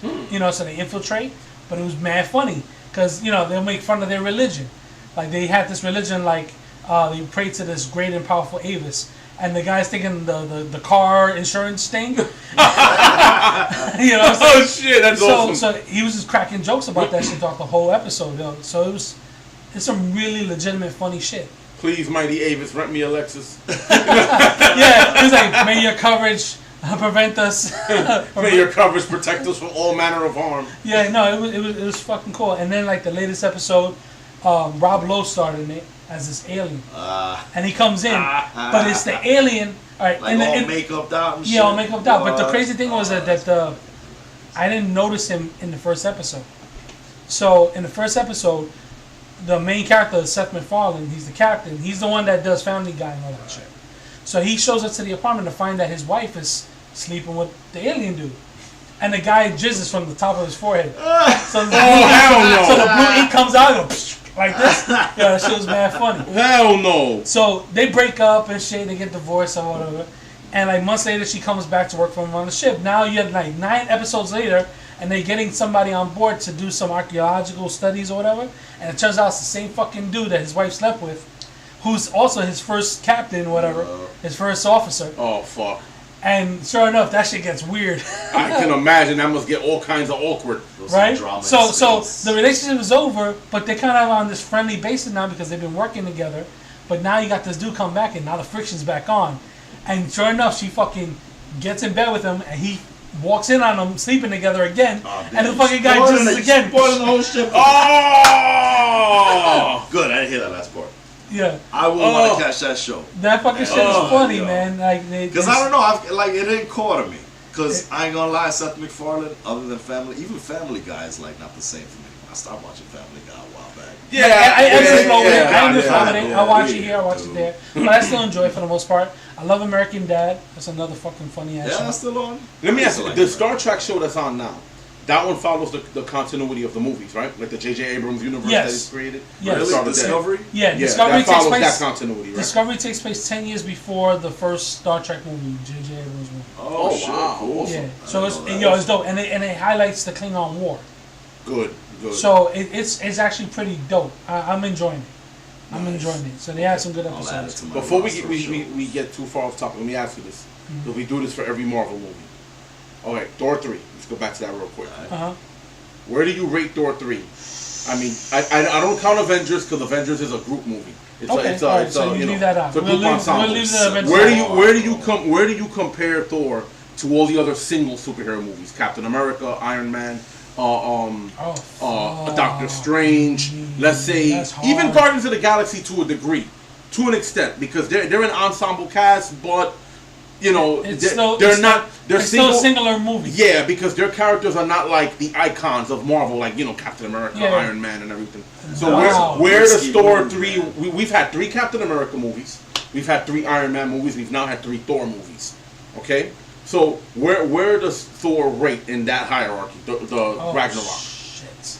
[SPEAKER 2] So they infiltrate. But it was mad funny because they'll make fun of their religion. Like they had this religion like they pray to this great and powerful Avis. And the guy's thinking the car insurance thing.
[SPEAKER 1] Oh shit, that's awesome.
[SPEAKER 2] So he was just cracking jokes about that shit throughout the whole episode. So it's some really legitimate funny shit.
[SPEAKER 1] Please, mighty Avis, rent me a Lexus.
[SPEAKER 2] Yeah, he's like, may your coverage prevent us.
[SPEAKER 1] May your coverage protect us from all manner of harm.
[SPEAKER 2] Yeah, no, it was fucking cool. And then like the latest episode, Rob Lowe starred in it as this alien, and he comes in, but it's the alien. All right,
[SPEAKER 3] like all makeup out and shit.
[SPEAKER 2] Yeah, all makeup out. But the crazy thing was that I didn't notice him in the first episode. So in the first episode, the main character is Seth MacFarlane. He's the captain. He's the one that does Family Guy and all that shit. So he shows up to the apartment to find that his wife is sleeping with the alien dude. And the guy jizzes from the top of his forehead. So the blue ink comes out and goes like this. Yeah, that shit was mad funny.
[SPEAKER 1] Hell no.
[SPEAKER 2] So they break up and shit. They get divorced or whatever. And like months later, she comes back to work for him on the ship. Now you have like 9 episodes later, and they're getting somebody on board to do some archaeological studies or whatever. And it turns out it's the same fucking dude that his wife slept with, who's also his first captain or whatever, his first officer.
[SPEAKER 1] Oh fuck.
[SPEAKER 2] And sure enough, that shit gets weird.
[SPEAKER 1] I can imagine that must get all kinds of awkward.
[SPEAKER 2] Right? So the relationship is over, but they're kind of on this friendly basis now because they've been working together. But now you got this dude come back, and now the friction's back on. And sure enough, she fucking gets in bed with him, and he walks in on them sleeping together again. And the fucking guy just again.
[SPEAKER 3] Spoiling the whole ship.
[SPEAKER 1] Oh!
[SPEAKER 3] Good, I didn't hear that last part.
[SPEAKER 2] Yeah.
[SPEAKER 3] I will want to catch that show.
[SPEAKER 2] That fucking shit is funny, man. Like,
[SPEAKER 3] because I don't know, it didn't caught me. Because I ain't gonna lie, Seth MacFarlane, other than even Family Guy is like not the same for me. I stopped watching Family Guy a while back.
[SPEAKER 2] I watch it here, I watch it there. But I still enjoy it for the most part. I love American Dad. That's another fucking funny ass show.
[SPEAKER 3] Yeah, that's still on.
[SPEAKER 1] Let me ask you, the Star Trek show that's on now, that one follows the continuity of the movies, right? Like the J.J. Abrams universe that he's created?
[SPEAKER 2] Yes.
[SPEAKER 3] Really? Discovery?
[SPEAKER 2] Yeah,
[SPEAKER 1] Discovery that follows that continuity, right?
[SPEAKER 2] Discovery takes place 10 years before the first Star Trek movie, J.J. Abrams movie.
[SPEAKER 3] Oh wow.
[SPEAKER 2] Cool. Yeah, so it's dope. And it highlights the Klingon War.
[SPEAKER 1] Good.
[SPEAKER 2] So it's actually pretty dope. I'm enjoying it. I'm enjoying it. So they had some good episodes.
[SPEAKER 1] Before we get too far off topic, let me ask you this. Because we do this for every Marvel movie. Okay, Thor 3. Let's go back to that real quick. Where do you rate Thor 3? I mean, I don't count Avengers because Avengers is a group movie.
[SPEAKER 2] So you leave that out.
[SPEAKER 1] It's a group ensemble.
[SPEAKER 2] We'll leave the Avengers.
[SPEAKER 1] Where do you compare Thor to all the other single superhero movies? Captain America, Iron Man, Doctor Strange. Let's say even Guardians of the Galaxy to a degree, to an extent, because they're an ensemble cast, but they're still a singular movie. Yeah, because their characters are not like the icons of Marvel, like Captain America, Iron Man, and everything. So where does Thor 3? We've had 3 Captain America movies, we've had 3 Iron Man movies, we've now had 3 Thor movies. Okay. So where does Thor rate in that hierarchy? The Ragnarok.
[SPEAKER 2] Shit,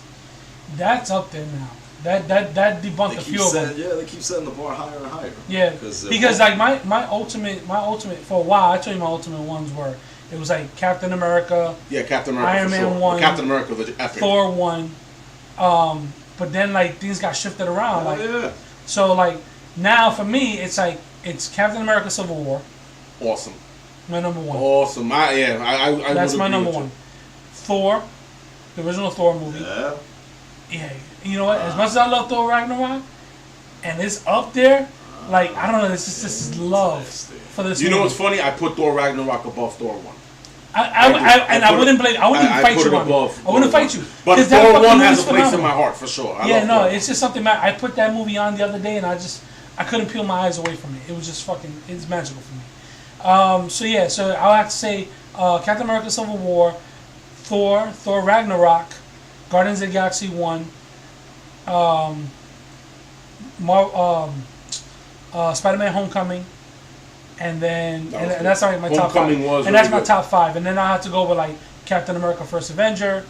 [SPEAKER 2] that's up there now. That debunked a few of them.
[SPEAKER 3] Yeah, they keep setting the bar higher and higher.
[SPEAKER 2] Yeah, because like my ultimate for a while, I told you my ultimate ones were it was like Captain America.
[SPEAKER 1] Yeah, Captain America.
[SPEAKER 2] Iron Man 1.
[SPEAKER 1] Captain America was epic.
[SPEAKER 2] Thor 1. But then like things got shifted around. So like now for me it's like it's Captain America Civil War.
[SPEAKER 1] Awesome.
[SPEAKER 2] My number 1.
[SPEAKER 1] Awesome.
[SPEAKER 2] That's my number 1. Thor, the original Thor movie. Yeah. You know what? As much as I love Thor Ragnarok, and it's up there, like I don't know, it's just this love for this.
[SPEAKER 1] You know what's funny? I put Thor Ragnarok above Thor 1.
[SPEAKER 2] I wouldn't blame. I wouldn't even fight you on it. I wouldn't fight you.
[SPEAKER 1] But Thor 1 has a place in my heart for sure.
[SPEAKER 2] It's just something. I put that movie on the other day, and I couldn't peel my eyes away from it. It was just fucking. It's magical for me. So I'll have to say Captain America: Civil War, Thor Ragnarok, Guardians of the Galaxy 1, Spider-Man: Homecoming. And then, and that's like my top 5. And that's my top 5. And then I have to go with like Captain America: First Avenger,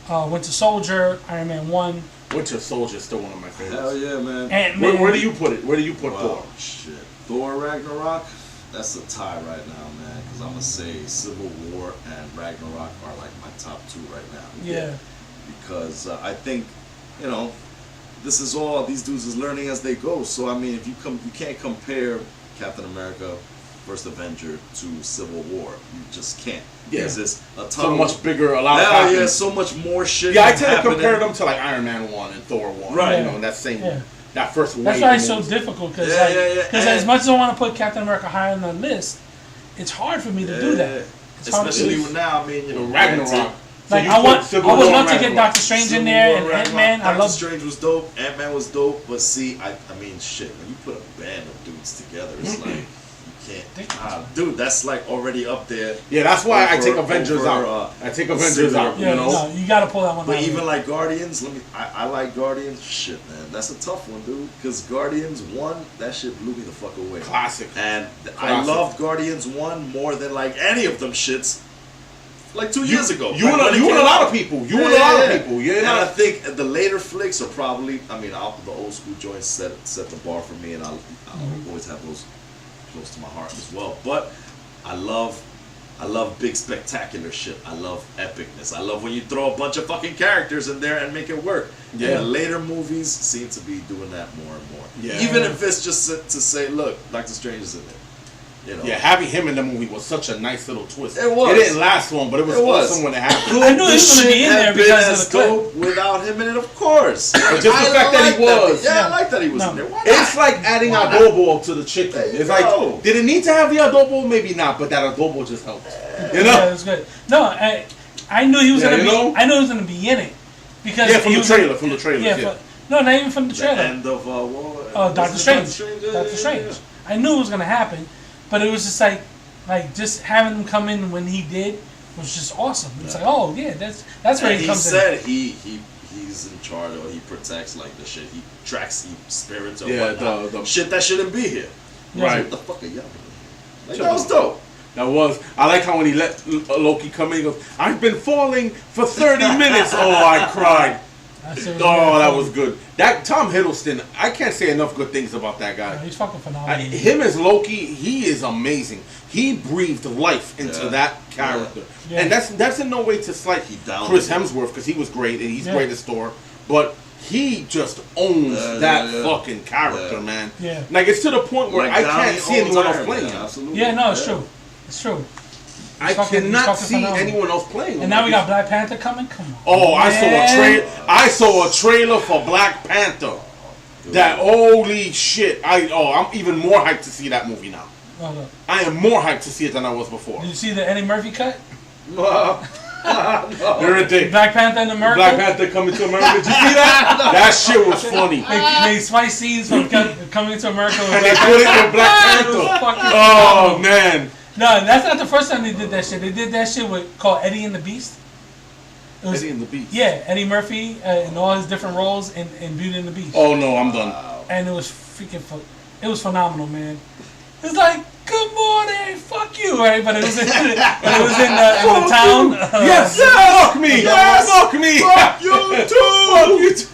[SPEAKER 2] Winter Soldier, Iron Man 1.
[SPEAKER 1] Winter Soldier is still one of my favorites.
[SPEAKER 3] Hell yeah, man.
[SPEAKER 1] Where do you put it? Where do you put Thor?
[SPEAKER 3] Shit. Thor Ragnarok, that's a tie right now, man. Because I'm going to say Civil War and Ragnarok are like my top 2 right now.
[SPEAKER 2] Yeah.
[SPEAKER 3] Because I think, this is all, these dudes is learning as they go. So, I mean, if you can't compare Captain America First Avenger to Civil War. You just can't.
[SPEAKER 1] Yeah.
[SPEAKER 3] It's just a ton
[SPEAKER 1] so much bigger, a lot of
[SPEAKER 3] yeah, so much more shit.
[SPEAKER 1] Yeah, I tend to compare them to like Iron Man 1 and Thor 1.
[SPEAKER 3] Right.
[SPEAKER 1] You know, and that same, that first wave.
[SPEAKER 2] That's why it's so difficult, because as much as I want to put Captain America higher on the list, it's hard for me to do that.
[SPEAKER 3] Especially now, I mean,
[SPEAKER 1] Ragnarok.
[SPEAKER 2] Like I would love to get Doctor Strange in there and Ant-Man.
[SPEAKER 3] Doctor Strange was dope. Ant-Man was dope. But see, I mean, shit. When you put a band of dudes together, it's like you can't. Dude, that's like already up there.
[SPEAKER 1] Yeah, that's why I take Avengers out. I take Avengers out.
[SPEAKER 2] Yeah, no, you gotta pull that one out.
[SPEAKER 3] But even like Guardians, I like Guardians. Shit, man, that's a tough one, dude. Because Guardians 1, that shit blew me the fuck away.
[SPEAKER 1] Classic.
[SPEAKER 3] And I loved Guardians 1 more than like any of them shits. Like 2 years ago.
[SPEAKER 1] You and a lot of people. You and a lot of people. Yeah.
[SPEAKER 3] And I think the later flicks are probably, I mean, the old school joints set the bar for me, and I'll always have those close to my heart as well. But I love big spectacular shit. I love epicness. I love when you throw a bunch of fucking characters in there and make it work. Yeah. And the later movies seem to be doing that more and more. Yeah. Even if it's just to say, look, Doctor Strange is in there.
[SPEAKER 1] Yeah, having him in the movie was such a nice little twist.
[SPEAKER 3] It was.
[SPEAKER 1] It didn't last long, but it was awesome when it happened.
[SPEAKER 2] I knew he was going to be in there because of the clip.
[SPEAKER 3] Without him in it, of course.
[SPEAKER 1] Just the fact that he was.
[SPEAKER 3] I like that he was in there.
[SPEAKER 1] It's like adding adobo to the chicken. It's like, did it need to have the adobo? Maybe not, but that adobo just helped. You know?
[SPEAKER 2] Yeah, it was good. No, I knew he was going to be. I knew he was going to be in it because
[SPEAKER 1] from the trailer. Yeah.
[SPEAKER 2] No, not even from the trailer.
[SPEAKER 3] The end of
[SPEAKER 2] Doctor Strange. Doctor Strange. I knew it was going to happen. But it was just like just having him come in when he did was just awesome. It's like, oh yeah, that's where he comes in.
[SPEAKER 3] He said he's in charge, or he protects like the shit. He tracks spirits or whatnot. The shit that shouldn't be here.
[SPEAKER 1] Right.
[SPEAKER 3] What the fuck are y'all doing? Like, that was dope.
[SPEAKER 1] That was. I like how when he let Loki come in, he goes, "I've been falling for 30 minutes." Oh, I cried. That was good. That Tom Hiddleston, I can't say enough good things about that guy.
[SPEAKER 2] He's fucking phenomenal.
[SPEAKER 1] Him as Loki, he is amazing. He breathed life into that character, and that's in no way to slight Chris Hemsworth, because he was great and he's great as Thor, but he just owns that fucking character, man.
[SPEAKER 2] Yeah,
[SPEAKER 1] like it's to the point where I can't see anyone else playing him.
[SPEAKER 3] Absolutely.
[SPEAKER 2] Yeah, no, it's true. It's true.
[SPEAKER 1] I cannot see anyone else playing him.
[SPEAKER 2] And now we got Black Panther coming. Come on.
[SPEAKER 1] Oh, I saw a trailer for Black Panther. That holy shit! I'm even more hyped to see that movie now. I am more hyped to see it than I was before.
[SPEAKER 2] Did you see the Eddie Murphy cut?
[SPEAKER 1] No. You're a dick.
[SPEAKER 2] Black Panther in America.
[SPEAKER 1] Black Panther coming to America. Did you see that? That shit was funny.
[SPEAKER 2] They spice scenes from coming to America.
[SPEAKER 1] And they put it with Black Panther. Oh man.
[SPEAKER 2] No, that's not the first time they did that shit. They did that shit called Eddie and the Beast.
[SPEAKER 1] Eddie and the Beast.
[SPEAKER 2] Yeah, Eddie Murphy in all his different roles in Beauty and the Beast.
[SPEAKER 1] Oh no, I'm done.
[SPEAKER 2] And it was freaking, it was phenomenal, man. It's like, good morning, fuck you, right? But it was in the town.
[SPEAKER 1] Yes, fuck me, fuck me, fuck you too.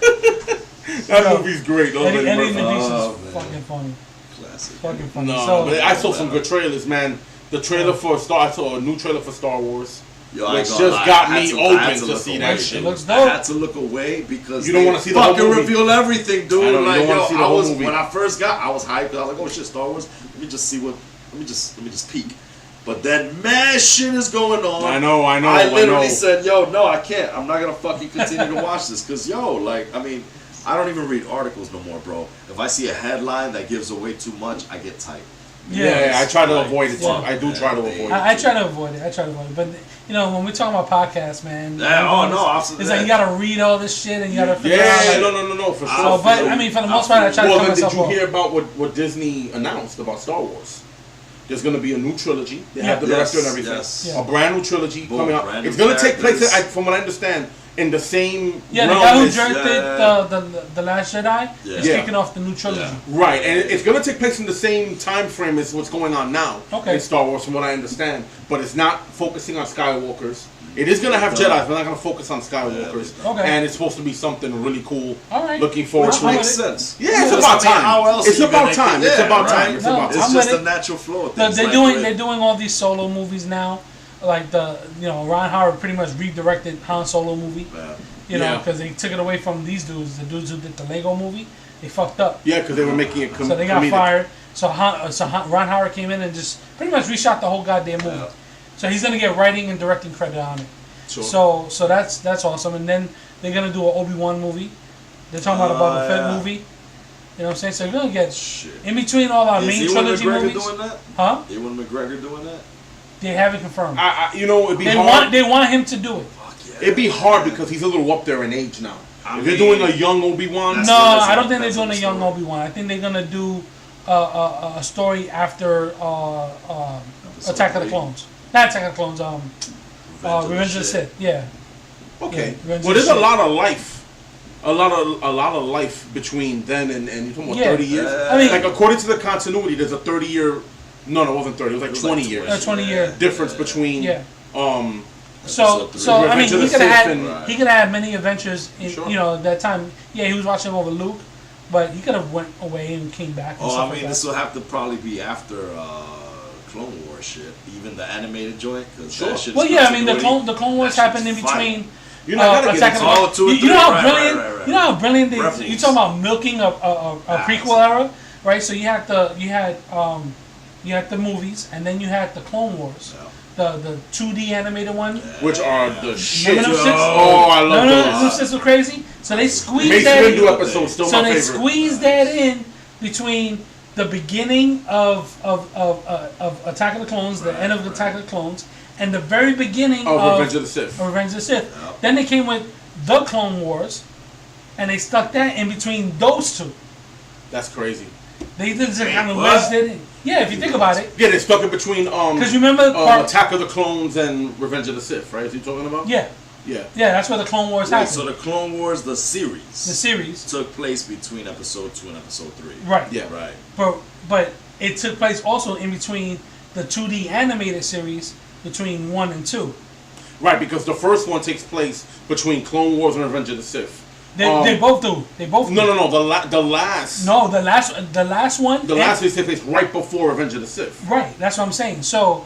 [SPEAKER 1] That movie's great.
[SPEAKER 2] Eddie and the Beast is fucking funny.
[SPEAKER 3] Classic.
[SPEAKER 2] Fucking funny.
[SPEAKER 1] No, but I saw some good trailers, man. The trailer I saw a new trailer for Star Wars. Which just got me open to see that shit.
[SPEAKER 2] Looks dope.
[SPEAKER 3] I had to look away because
[SPEAKER 1] you don't want to see the whole movie.
[SPEAKER 3] Fucking reveal everything, dude.
[SPEAKER 1] I was
[SPEAKER 3] when I first got, I was hyped. I was like, oh shit, Star Wars. Let me just peek. But then mad shit is going on.
[SPEAKER 1] I know.
[SPEAKER 3] I literally said, yo, no, I can't. I'm not gonna fucking continue to watch this because I don't even read articles no more, bro. If I see a headline that gives away too much, I get tight.
[SPEAKER 1] Yeah, I try to avoid it too.
[SPEAKER 2] Yeah.
[SPEAKER 1] I do try to avoid it.
[SPEAKER 2] I try to avoid it. But when we're talking about podcasts, man,
[SPEAKER 3] absolutely.
[SPEAKER 2] it's like you gotta read all this shit and you gotta figure out.
[SPEAKER 1] Yeah, no, for sure.
[SPEAKER 2] So, but I mean, for the most part, I try to cut myself off.
[SPEAKER 1] Well, did you hear about what Disney announced about Star Wars? There's going to be a new trilogy. They have the director and everything.
[SPEAKER 3] Yes.
[SPEAKER 1] A brand new trilogy coming out. It's going to take place, from what I understand, in the same
[SPEAKER 2] realm. The guy who directed the Last Jedi is kicking off the new trilogy.
[SPEAKER 1] Yeah. Right, and it's going to take place in the same time frame as what's going on now in Star Wars, from what I understand. But it's not focusing on Skywalkers. It is going to have Jedi, but not going to focus on Skywalkers. And it's supposed to be something really cool.
[SPEAKER 2] All right.
[SPEAKER 1] Looking forward
[SPEAKER 3] to it. Which makes sense.
[SPEAKER 1] Yeah, it's about time.
[SPEAKER 3] How else
[SPEAKER 1] it's about time. It's about time. It's about time.
[SPEAKER 3] It's just a natural flow.
[SPEAKER 2] They're doing all these solo movies now. Like Ron Howard pretty much redirected Han Solo movie. Because they took it away from these dudes, the dudes who did the Lego movie. They fucked up.
[SPEAKER 1] Yeah, because they were making it
[SPEAKER 2] so they got fired. So Ron Howard came in and just pretty much reshot the whole goddamn movie. Yeah. So he's gonna get writing and directing credit on it. Sure. So that's awesome. And then they're gonna do an Obi-Wan movie. They're talking about a Boba Fett movie. You know what I'm saying? So you're gonna get in between all our main trilogy movies.
[SPEAKER 3] Doing that?
[SPEAKER 2] Huh?
[SPEAKER 3] Ewan McGregor doing that?
[SPEAKER 2] They haven't confirmed.
[SPEAKER 1] It'd be hard.
[SPEAKER 2] They want him to do it.
[SPEAKER 1] It'd be hard because he's a little up there in age now. If they're doing a young Obi-Wan,
[SPEAKER 2] no, I don't think they're doing a young Obi-Wan. I think they're gonna do a story after Attack of the Clones. Not Attack of the Clones. Revenge of the Sith. Yeah.
[SPEAKER 1] Okay. Yeah, well, there's a lot of life. A lot of life between then and you're talking about 30 years. I mean, like according to the continuity, there's a 30-year. No, it wasn't 30. It was like 20 years.
[SPEAKER 2] 20-year
[SPEAKER 1] difference between.
[SPEAKER 2] Yeah. So I mean, he could have had many adventures in that time. Yeah, he was watching over Luke, but he could have went away and came back. And stuff
[SPEAKER 3] this will have to probably be after Clone Wars shit, even the animated joint.
[SPEAKER 2] Well, yeah, I mean the Clone Wars happened in between.
[SPEAKER 1] You know how
[SPEAKER 2] brilliant they. You talking about milking a prequel era, right? So you had the movies, and then you had the Clone Wars. Yeah. The 2D animated one,
[SPEAKER 1] which are the shit.
[SPEAKER 2] Oh, I love those. Those shits were crazy. So they squeezed that in.
[SPEAKER 1] Episode, still
[SPEAKER 2] so they squeezed that in between the beginning of Attack of the Clones, the end of Attack of the Clones, and the very beginning of
[SPEAKER 1] Revenge of the Sith.
[SPEAKER 2] Yep. Then they came with the Clone Wars, and they stuck that in between those two.
[SPEAKER 1] That's crazy.
[SPEAKER 2] They just kind of wedged it in. Yeah, if you think about it.
[SPEAKER 1] Yeah, they stuck it between
[SPEAKER 2] because remember
[SPEAKER 1] Attack of the Clones and Revenge of the Sith, right? Is he talking about?
[SPEAKER 2] Yeah. Yeah, that's where the Clone Wars happened.
[SPEAKER 3] So the Clone Wars, the series took place between Episode 2 and Episode 3.
[SPEAKER 2] Right.
[SPEAKER 1] Yeah.
[SPEAKER 3] Right.
[SPEAKER 2] But it took place also in between the 2D animated series between 1 and 2.
[SPEAKER 1] Right, because the first one takes place between Clone Wars and Revenge of the Sith.
[SPEAKER 2] They both do. They both.
[SPEAKER 1] No. The last.
[SPEAKER 2] No, the last one.
[SPEAKER 1] The last one takes place right before Revenge of the Sith.
[SPEAKER 2] Right. That's what I'm saying. So,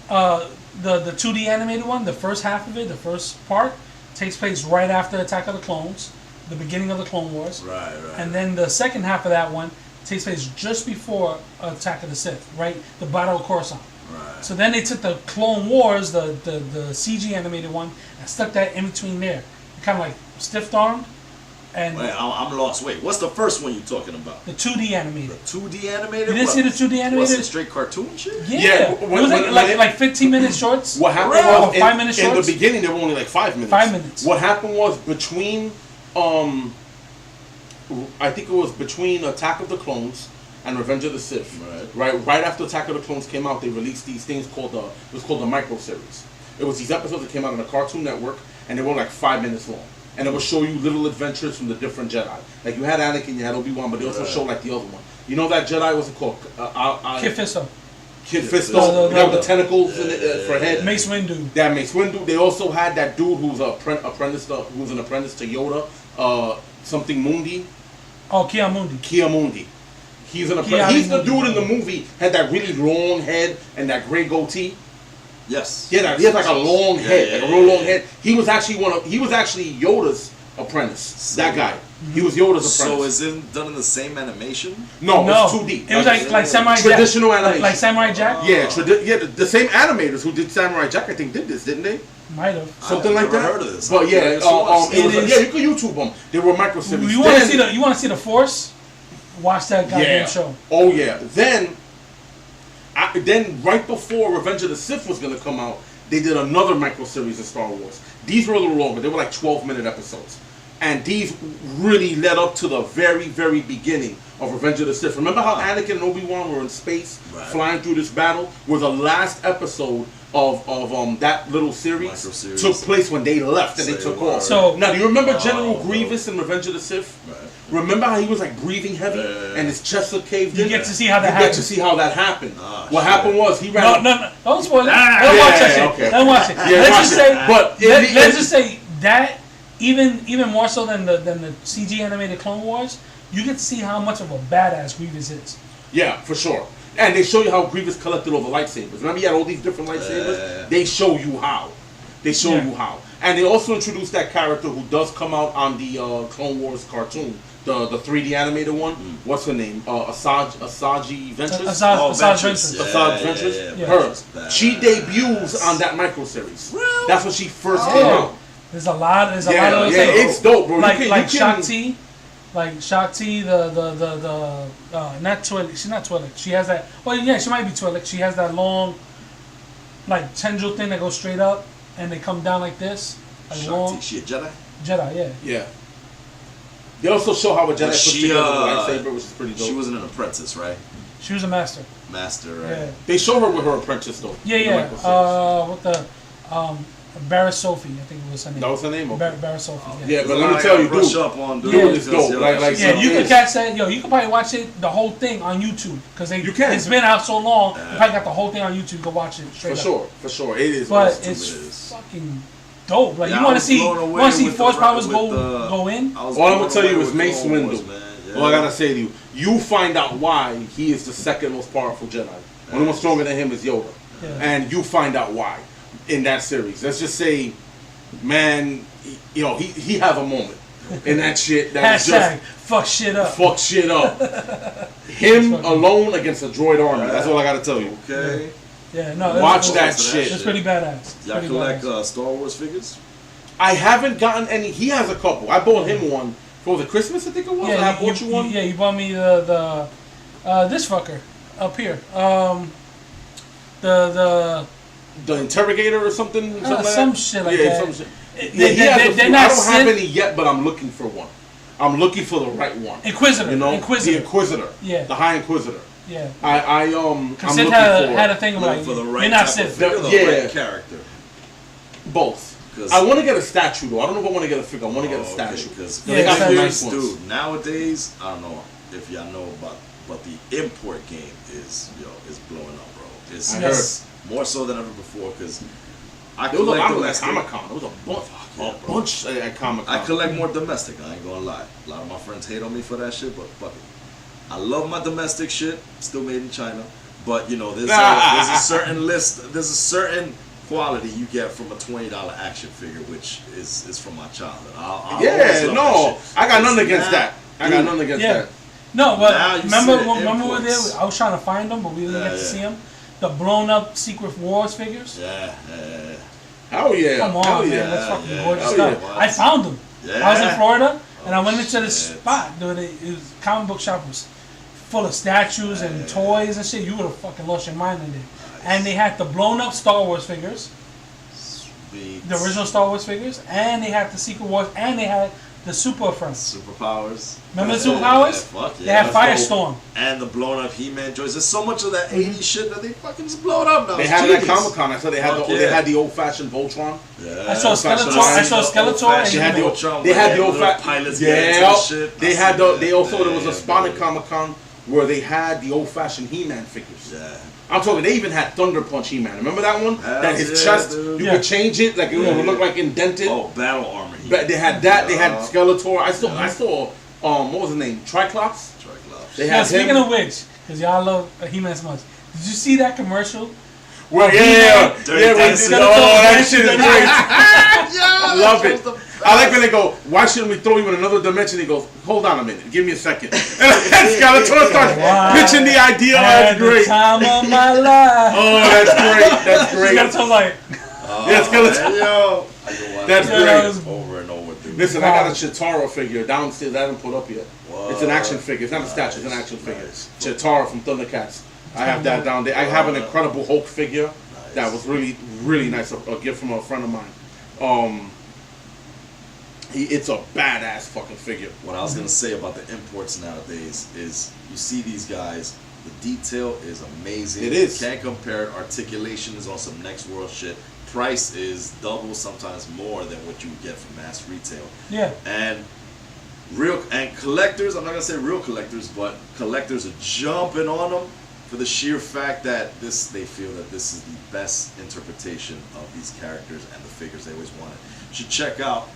[SPEAKER 2] the 2D animated one, the first half of it, the first part, takes place right after Attack of the Clones, the beginning of the Clone Wars.
[SPEAKER 3] Right.
[SPEAKER 2] And then the second half of that one takes place just before Attack of the Sith. Right. The Battle of Coruscant.
[SPEAKER 3] Right.
[SPEAKER 2] So then they took the Clone Wars, the CG animated one, and stuck that in between there, kind of like stiff-armed. And
[SPEAKER 3] wait, I'm lost. Wait, what's the first one you're talking about?
[SPEAKER 2] The 2D animated.
[SPEAKER 3] The 2D animated?
[SPEAKER 2] You didn't see the 2D animated?
[SPEAKER 3] Was it straight cartoon shit?
[SPEAKER 2] Yeah. It was like 15-minute shorts.
[SPEAKER 1] What happened was
[SPEAKER 2] 5-minute shorts?
[SPEAKER 1] In the beginning, they were only like 5 minutes.
[SPEAKER 2] 5 minutes.
[SPEAKER 1] What happened was between, I think it was between Attack of the Clones and Revenge of the Sith. Right after Attack of the Clones came out, they released these things called the micro series. It was these episodes that came out on the Cartoon Network, and they were like 5 minutes long. And it would show you little adventures from the different Jedi. Like you had Anakin, you had Obi-Wan, but they also show like the other one. You know that Jedi, what's it called?
[SPEAKER 2] Kit Fisto.
[SPEAKER 1] Kit Fisto. They have the tentacles in it, for head.
[SPEAKER 2] Mace Windu.
[SPEAKER 1] Yeah, Mace Windu. They also had that dude who's an apprentice to Yoda. Something Mundi.
[SPEAKER 2] Oh, Ki-Adi-Mundi.
[SPEAKER 1] Ki-Adi-Mundi. He's an apprentice. He's the dude in the movie had that really long head and that gray goatee.
[SPEAKER 3] Yes.
[SPEAKER 1] Yeah, he had like a long head, like a real long head. He was actually Yoda's apprentice. That guy. He was Yoda's apprentice.
[SPEAKER 3] So is it done in the same animation?
[SPEAKER 1] No, it's 2D.
[SPEAKER 2] It was like Samurai Jack.
[SPEAKER 1] Traditional animation.
[SPEAKER 2] Like Samurai Jack?
[SPEAKER 1] Yeah, the same animators who did Samurai Jack, I think, did this, didn't they?
[SPEAKER 2] Might have.
[SPEAKER 1] Something like that.
[SPEAKER 3] I've never heard of this.
[SPEAKER 1] But yeah, you can YouTube them. They were micro series.
[SPEAKER 2] You want to see the Force? Watch that goddamn show.
[SPEAKER 1] Oh yeah. Then then right before Revenge of the Sith was gonna come out, they did another micro series of Star Wars. These were a little longer. They were like 12-minute episodes. And these really led up to the very, very beginning of Revenge of the Sith. Remember how Anakin and Obi-Wan were in space, flying through this battle? Where the last episode of that little series took place when they left and they took off.
[SPEAKER 2] So
[SPEAKER 1] now, do you remember General Grievous in Revenge of the Sith?
[SPEAKER 3] Right.
[SPEAKER 1] Remember how he was like breathing heavy and his chest was caved in?
[SPEAKER 2] You get to see how that happened.
[SPEAKER 1] You get to see how that happened. What happened was he ran.
[SPEAKER 2] No, don't spoil it. Don't watch that shit.
[SPEAKER 1] Okay.
[SPEAKER 2] Don't watch it.
[SPEAKER 1] Yeah,
[SPEAKER 2] Let's just say that even more so than the CG animated Clone Wars, you get to see how much of a badass Grievous is.
[SPEAKER 1] Yeah, for sure. And they show you how Grievous collected all the lightsabers. Remember he had all these different lightsabers? They show you how. They show you how. And they also introduced that character who does come out on the Clone Wars cartoon. The 3D animated one. What's her name? Asajj Ventress?
[SPEAKER 2] Asajj Ventress.
[SPEAKER 1] Asajj Ventress? Her. She debuts on that micro series.
[SPEAKER 3] Really?
[SPEAKER 1] That's when she first came out.
[SPEAKER 2] There's a lot of those
[SPEAKER 1] it's dope, bro.
[SPEAKER 2] Like Shakti. Like Shakti, the not Twi'lek. She's not Twi'lek. She has that. Well, yeah, she might be Twi'lek. She has that long, like tendril thing that goes straight up and they come down like this. Like
[SPEAKER 3] Shakti,
[SPEAKER 2] long.
[SPEAKER 3] she a Jedi?
[SPEAKER 2] Jedi, yeah.
[SPEAKER 1] Yeah. They also show how a Jedi puts together a lightsaber, which is pretty dope.
[SPEAKER 3] She wasn't an apprentice, right?
[SPEAKER 2] She was a master.
[SPEAKER 3] Master, right?
[SPEAKER 2] Yeah.
[SPEAKER 1] They show her with her apprentice though.
[SPEAKER 2] Yeah. What the Barris Sophie, I think it was her name.
[SPEAKER 1] That was her name? Okay.
[SPEAKER 2] Barris Sophie, yeah.
[SPEAKER 1] Yeah, but let me tell you,
[SPEAKER 3] brush
[SPEAKER 1] dude.
[SPEAKER 3] up on, dude.
[SPEAKER 1] Yeah, it's dope.
[SPEAKER 2] Yeah, you can catch that. Yo, you can probably watch it, the whole thing on YouTube. Because it's been out so long, you probably got the whole thing on YouTube. Go watch it straight up.
[SPEAKER 1] For sure. It is.
[SPEAKER 2] But it's fucking dope. Like, you want to see Force powers go in?
[SPEAKER 1] All I'm going to tell you is Mace Windu. All I got to say to you, you find out why he is the second most powerful Jedi. Only one stronger than him is Yoda.
[SPEAKER 2] Yeah.
[SPEAKER 1] And you find out why in that series. Let's just say, man, he have a moment in that shit that is just
[SPEAKER 2] fuck shit up.
[SPEAKER 1] Fuck shit up. Him alone against a droid army. That's all I gotta tell you.
[SPEAKER 3] Okay.
[SPEAKER 2] Yeah, no.
[SPEAKER 1] Watch that shit.
[SPEAKER 2] It's pretty badass.
[SPEAKER 3] Y'all collect Star Wars figures?
[SPEAKER 1] I haven't gotten any. He has a couple. I bought him one for the Christmas. I think it was.
[SPEAKER 2] Yeah,
[SPEAKER 1] I bought you one.
[SPEAKER 2] Yeah, you bought me the this fucker up here.
[SPEAKER 1] The interrogator or something.
[SPEAKER 2] Some shit like that.
[SPEAKER 1] Some shit. They're not. I don't have any yet, but I'm looking for one. I'm looking for the right one.
[SPEAKER 2] Inquisitor.
[SPEAKER 1] The Inquisitor.
[SPEAKER 2] Yeah.
[SPEAKER 1] The High Inquisitor.
[SPEAKER 2] Yeah.
[SPEAKER 1] I'm
[SPEAKER 2] Sith
[SPEAKER 1] looking
[SPEAKER 2] had a thing like
[SPEAKER 3] for the right
[SPEAKER 2] you're not Sith.
[SPEAKER 3] right character.
[SPEAKER 1] Both. I want to get a statue though. I don't know if I want to get a figure. I want to get a statue because
[SPEAKER 3] they got some nice ones. Dude, nowadays I don't know if y'all know about, but the import game is blowing up, bro. It's more so than ever before because I collect domestic.
[SPEAKER 1] Comic-Con. There was a bunch at Comic-Con.
[SPEAKER 3] I collect more domestic. I ain't gonna lie. A lot of my friends hate on me for that shit, but fuck it. I love my domestic shit. Still made in China, but there's a certain list. There's a certain quality you get from a $20 action figure, which is from my childhood.
[SPEAKER 1] I got nothing against that. I got nothing against that.
[SPEAKER 2] No, but remember we were there? I was trying to find them, but we didn't get to see them. The blown up Secret Wars figures.
[SPEAKER 3] Yeah.
[SPEAKER 1] Hell yeah.
[SPEAKER 2] Come on, man. That's fucking gorgeous stuff. Yeah. I found them. Yeah. I was in Florida, and I went into this spot. Dude, it was comic book shop was full of statues and toys and shit. You would have fucking lost your mind in there. Nice. And they had the blown up Star Wars figures. Sweet. The original Star Wars figures. And they had the Secret Wars. And they had the Super Friends.
[SPEAKER 3] Superpowers.
[SPEAKER 2] Remember the Superpowers?
[SPEAKER 3] Fuck yeah.
[SPEAKER 2] They had Firestorm.
[SPEAKER 3] And the blown up He-Man joints. There's so much of that 80s shit that they fucking just blown up now.
[SPEAKER 1] They had it at Comic-Con. I saw they had the old-fashioned Voltron.
[SPEAKER 2] Yeah. I saw Skeletor.
[SPEAKER 1] They had the old-fashioned pilots. Yeah. They had there was a spot at Comic-Con where they had the old-fashioned He-Man figures.
[SPEAKER 3] Yeah.
[SPEAKER 1] I'm talking. They even had Thunder Punch He-Man. Remember that one? That his chest, dude. You could change it, like it would look like indented.
[SPEAKER 3] Oh, battle armor.
[SPEAKER 1] They had that. They had Skeletor. I saw. What was his name? Triclops. They had
[SPEAKER 2] speaking of which, because y'all love He-Man so much, did you see that commercial?
[SPEAKER 1] Well, yeah. That shit is great. Love it. I like when they go, why shouldn't we throw you in another dimension? He goes, hold on a minute, give me a second. And Skeletor starts pitching the idea. That's great.
[SPEAKER 2] Time of my life.
[SPEAKER 1] Oh, that's great. That's great.
[SPEAKER 2] Skeletor's like,
[SPEAKER 1] Skeletor. That's great.
[SPEAKER 3] Over and over. Dude.
[SPEAKER 1] Listen, I got a Chitara figure downstairs. I haven't put up yet. What? It's an action figure. It's not a statue. It's an action figure. Chitara from Thundercats. I have that down there. I have an Incredible Hulk figure that was really, really nice. A gift from a friend of mine. It's a badass fucking figure.
[SPEAKER 3] What I was gonna say about the imports nowadays is you see these guys, the detail is amazing.
[SPEAKER 1] It is.
[SPEAKER 3] You can't compare it. Articulation is on some next world shit. Price is double, sometimes more than what you would get from mass retail.
[SPEAKER 2] Yeah.
[SPEAKER 3] And collectors, I'm not gonna say real collectors, but collectors are jumping on them for the sheer fact that they feel that this is the best interpretation of these characters and the figures they always wanted. You should check out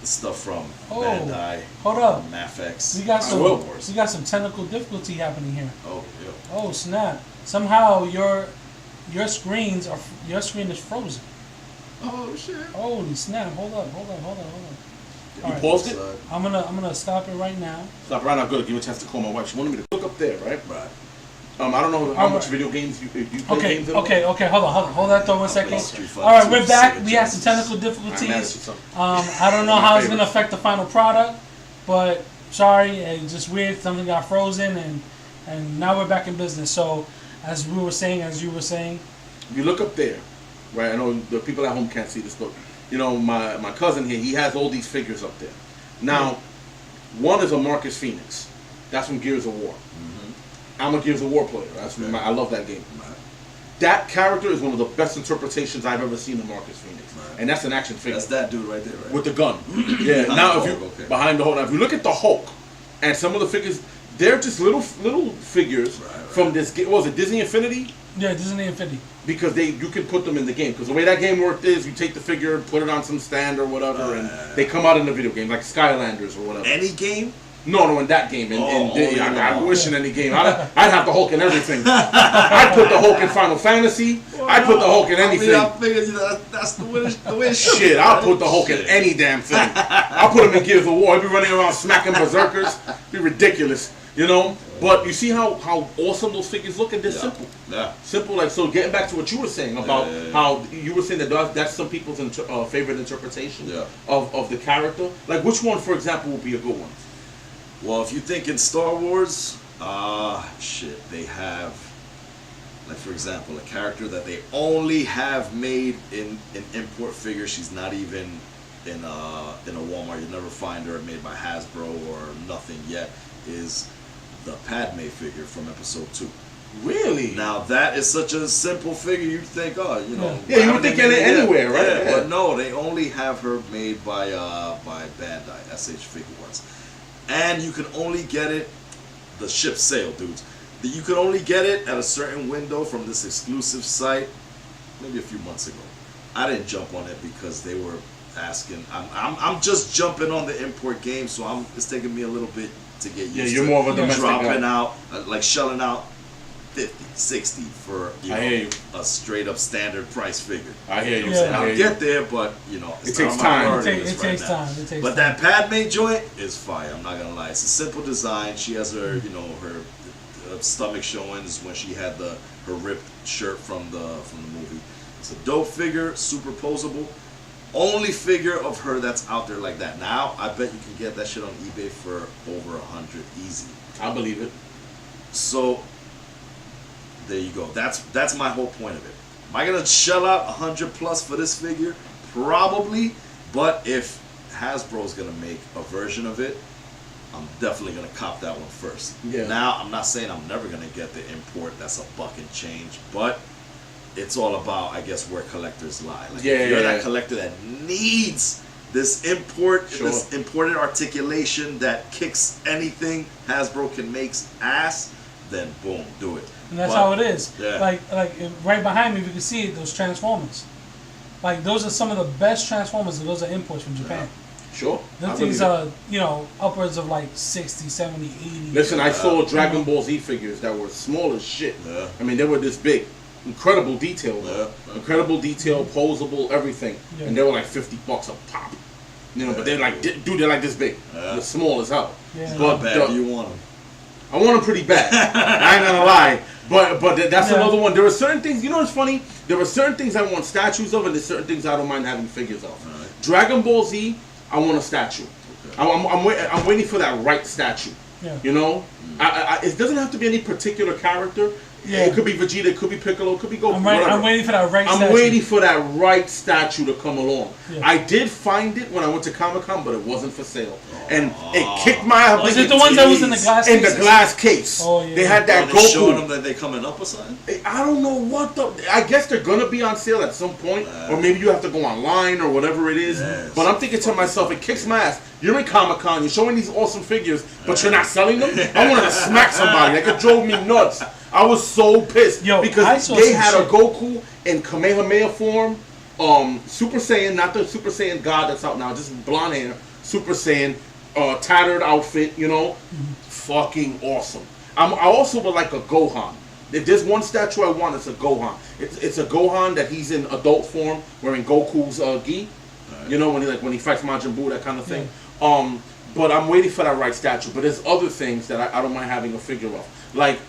[SPEAKER 3] the stuff from Bandai.
[SPEAKER 2] Hold up.
[SPEAKER 3] Mafex.
[SPEAKER 2] We got some technical difficulty happening here.
[SPEAKER 3] Oh, yeah.
[SPEAKER 2] Oh snap! Somehow your screen is frozen.
[SPEAKER 3] Oh shit.
[SPEAKER 2] Holy snap! Hold up.
[SPEAKER 1] You paused it?
[SPEAKER 2] I'm gonna stop it right now.
[SPEAKER 1] Stop right now. Good. Give me a chance to call my wife. She wanted me to look up there, right?
[SPEAKER 3] Right.
[SPEAKER 1] I don't know how much video games you play.
[SPEAKER 2] Okay,
[SPEAKER 1] games
[SPEAKER 2] okay. Hold that thought 1 second. All right, we're back. We had some technical difficulties. I don't know how it's gonna affect the final product, but sorry, it's just weird. Something got frozen, and now we're back in business. So, as you were saying,
[SPEAKER 1] you look up there, right? I know the people at home can't see this, but you know my cousin here. He has all these figures up there. Now, one is a Marcus Phoenix. That's from Gears of War. I'm a Gears of War player. I love that game. Right. That character is one of the best interpretations I've ever seen of Marcus Phoenix, and that's an action figure.
[SPEAKER 3] That's that dude right there, right?
[SPEAKER 1] With the gun. Yeah. Now, behind the Hulk. Now, if you look at the Hulk, and some of the figures, they're just little figures from this game. What was it, Disney Infinity?
[SPEAKER 2] Yeah, Disney Infinity.
[SPEAKER 1] Because you can put them in the game. Because the way that game worked is you take the figure, put it on some stand or whatever, and they come out in the video game, like Skylanders or whatever.
[SPEAKER 3] Any game?
[SPEAKER 1] No, in that game. I wish in any game. I'd have the Hulk in everything. I'd put the Hulk in Final Fantasy. I'd put the Hulk in anything.
[SPEAKER 3] I figured that's the way
[SPEAKER 1] Shit, I'll put the Hulk in any damn thing. I'll put him in Gears of War. He'd be running around smacking berserkers. It'd be ridiculous, you know? But you see how awesome those figures look, and they're simple.
[SPEAKER 3] Yeah.
[SPEAKER 1] Simple, like, so getting back to what you were saying about how you were saying that's some people's favorite interpretation of the character. Like, which one, for example, would be a good one?
[SPEAKER 3] Well, if you think in Star Wars, they have, like, for example, a character that they only have made in an import figure. She's not even in a Walmart. You'll never find her made by Hasbro or nothing yet. Is the Padme figure from Episode 2.
[SPEAKER 1] Really?
[SPEAKER 3] Now that is such a simple figure. You'd think,
[SPEAKER 1] yeah, you would think it anywhere, right?
[SPEAKER 3] Yeah, but no, they only have her made by Bandai, SH Figuarts. And you can only get it, the ship sale, dudes. You can only get it at a certain window from this exclusive site, maybe a few months ago. I didn't jump on it because they were asking. I'm just jumping on the import game, so it's taking me a little bit to get used to.
[SPEAKER 1] You're more of a domestic
[SPEAKER 3] dropping
[SPEAKER 1] guy.
[SPEAKER 3] out, like shelling out 50, 60 for a straight up standard price figure.
[SPEAKER 1] I hear you.
[SPEAKER 3] I'll get there, but
[SPEAKER 1] it takes time.
[SPEAKER 2] It takes time.
[SPEAKER 3] But that Padme joint is fire. I'm not gonna lie. It's a simple design. She has her, her stomach showings when she had her ripped shirt from the movie. It's a dope figure, super posable. Only figure of her that's out there like that. Now I bet you can get that shit on eBay for over 100 easy.
[SPEAKER 1] I believe it.
[SPEAKER 3] So there you go. That's my whole point of it. Am I gonna shell out 100 plus for this figure? Probably, but if Hasbro's gonna make a version of it, I'm definitely gonna cop that one first.
[SPEAKER 1] Yeah.
[SPEAKER 3] Now I'm not saying I'm never gonna get the import. That's a buck and change, but it's all about, I guess, where collectors lie. Like if you're that collector that needs this this imported articulation that kicks anything Hasbro can make's ass, then boom, do it.
[SPEAKER 2] And that's how it is.
[SPEAKER 3] Yeah.
[SPEAKER 2] Like right behind me, if you can see it, those Transformers. Like those are some of the best Transformers, and those are imports from Japan.
[SPEAKER 1] Sure.
[SPEAKER 2] Those things are, upwards of like 60, 70, 80.
[SPEAKER 1] Listen, I saw Dragon Ball Z figures that were small as shit.
[SPEAKER 3] Yeah.
[SPEAKER 1] I mean, they were this big. Incredible detail, incredible detail, posable, everything, and they were like $50 a pop. But they're like, dude, they're like this big. They're small as hell.
[SPEAKER 2] Yeah.
[SPEAKER 3] But how bad do you want them?
[SPEAKER 1] I want them pretty bad. I ain't gonna lie, but that's another one. There are certain things. You know what's funny? There are certain things I want statues of, and there's certain things I don't mind having figures of. Right. Dragon Ball Z, I want a statue. Okay. I'm waiting for that right statue. Yeah. It doesn't have to be any particular character. It could be Vegeta, it could be Piccolo, it could be Goku.
[SPEAKER 2] I'm waiting for that statue.
[SPEAKER 1] I'm waiting for that right statue to come along.
[SPEAKER 2] Yeah.
[SPEAKER 1] I did find it when I went to Comic-Con, but it wasn't for sale. And it kicked my ass.
[SPEAKER 2] Was it the ones that was in the glass case?
[SPEAKER 1] In the glass case.
[SPEAKER 2] Oh, yeah.
[SPEAKER 1] They had that
[SPEAKER 3] Goku.
[SPEAKER 1] Goku.
[SPEAKER 3] Showing them that they coming up or something?
[SPEAKER 1] I don't know what the... I guess they're going to be on sale at some point. Or maybe you have to go online or whatever it is. Yes. But I'm thinking to myself, it kicks my ass. You're in Comic-Con, you're showing these awesome figures, but you're not selling them? I wanted to smack somebody. Like, it drove me nuts. I was so pissed. Because they had a Goku in Kamehameha form, Super Saiyan, not the Super Saiyan God that's out now, just blonde hair, Super Saiyan, tattered outfit, you know? Fucking awesome. I also would like a Gohan. If there's one statue I want, it's a Gohan. It's a Gohan that he's in adult form, wearing Goku's gi. You know, when he fights Majin Buu, that kind of thing. Yeah. But I'm waiting for that right statue. But there's other things that I don't mind having a figure of. Like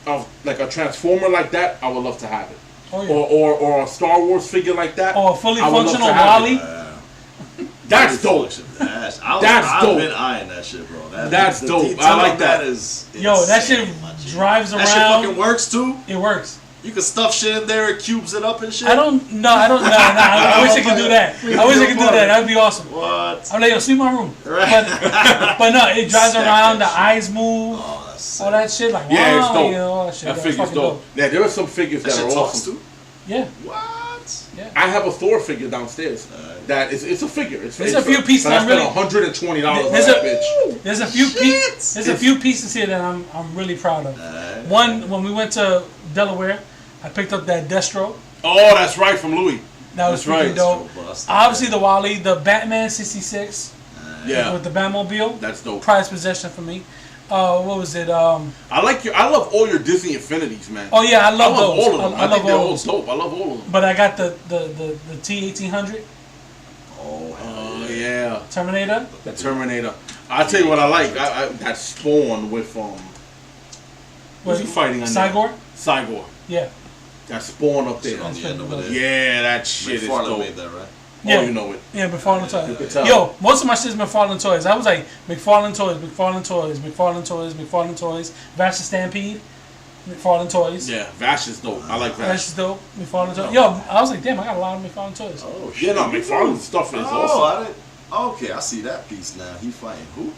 [SPEAKER 1] a Transformer like that, I would love to have it. Oh, yeah. Or a Star Wars figure like that.
[SPEAKER 2] Or a fully functional Wally.
[SPEAKER 1] That's dope.
[SPEAKER 3] That's dope. I've been eyeing that shit, bro.
[SPEAKER 1] That's dope. I like that.
[SPEAKER 2] Yo, that shit drives around.
[SPEAKER 3] That shit fucking works too.
[SPEAKER 2] It works.
[SPEAKER 3] You can stuff shit in there, it cubes it up and shit.
[SPEAKER 2] I don't know. I wish I could do that. I wish I could do that. That'd be awesome.
[SPEAKER 3] What?
[SPEAKER 2] I'm like, yo, sweep my room. Right. But no, it drives around. The eyes move. Oh, all that shit. Like,
[SPEAKER 1] yeah,
[SPEAKER 2] wow,
[SPEAKER 1] it's dope.
[SPEAKER 2] You know, all that shit.
[SPEAKER 1] That figure's dope. Yeah, there are some figures that are awesome.
[SPEAKER 3] Too?
[SPEAKER 2] Yeah.
[SPEAKER 3] What?
[SPEAKER 2] Yeah.
[SPEAKER 1] I have a Thor figure downstairs. That is, it's a figure.
[SPEAKER 2] There's a few pieces.
[SPEAKER 1] I spent $120 on that bitch.
[SPEAKER 2] There's a few pieces here that I'm really proud of. One, when we went to Delaware, I picked up that Destro.
[SPEAKER 1] Oh, that's right, from Louis.
[SPEAKER 2] That was freaking dope. Obviously, the Wally, the Batman 66.
[SPEAKER 1] Yeah.
[SPEAKER 2] With the Batmobile.
[SPEAKER 1] That's dope.
[SPEAKER 2] Prized possession for me. What was it?
[SPEAKER 1] I love all your Disney Infinities, man.
[SPEAKER 2] Oh yeah, I love those.
[SPEAKER 1] All of them. I think they're all dope. I love all of them.
[SPEAKER 2] But I got the T-1800.
[SPEAKER 1] Oh yeah.
[SPEAKER 2] Terminator.
[SPEAKER 1] The Terminator. I'll tell you what I like. That Spawn with who's he fighting on
[SPEAKER 2] Cygor?
[SPEAKER 1] Cygor.
[SPEAKER 2] Yeah.
[SPEAKER 1] That Spawn up there. Yeah, that shit is dope. Made that, right?
[SPEAKER 2] Yeah.
[SPEAKER 1] Oh, you know it.
[SPEAKER 2] Yeah, McFarlane Toys. Yo, most of my shit's McFarlane Toys. I was like, McFarlane Toys, McFarlane Toys, McFarlane Toys, McFarlane Toys, Vash the Stampede, McFarlane Toys.
[SPEAKER 1] Yeah, Vash is dope. I like Vash.
[SPEAKER 2] Vash is dope. McFarlane Toys. Yo, I was like, damn, I got a lot of McFarlane Toys.
[SPEAKER 3] Oh, shit.
[SPEAKER 1] Yeah, no, McFarlane's stuff is awesome.
[SPEAKER 3] Okay, I see that piece now. He fighting who?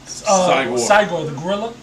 [SPEAKER 2] Cygor, the gorilla.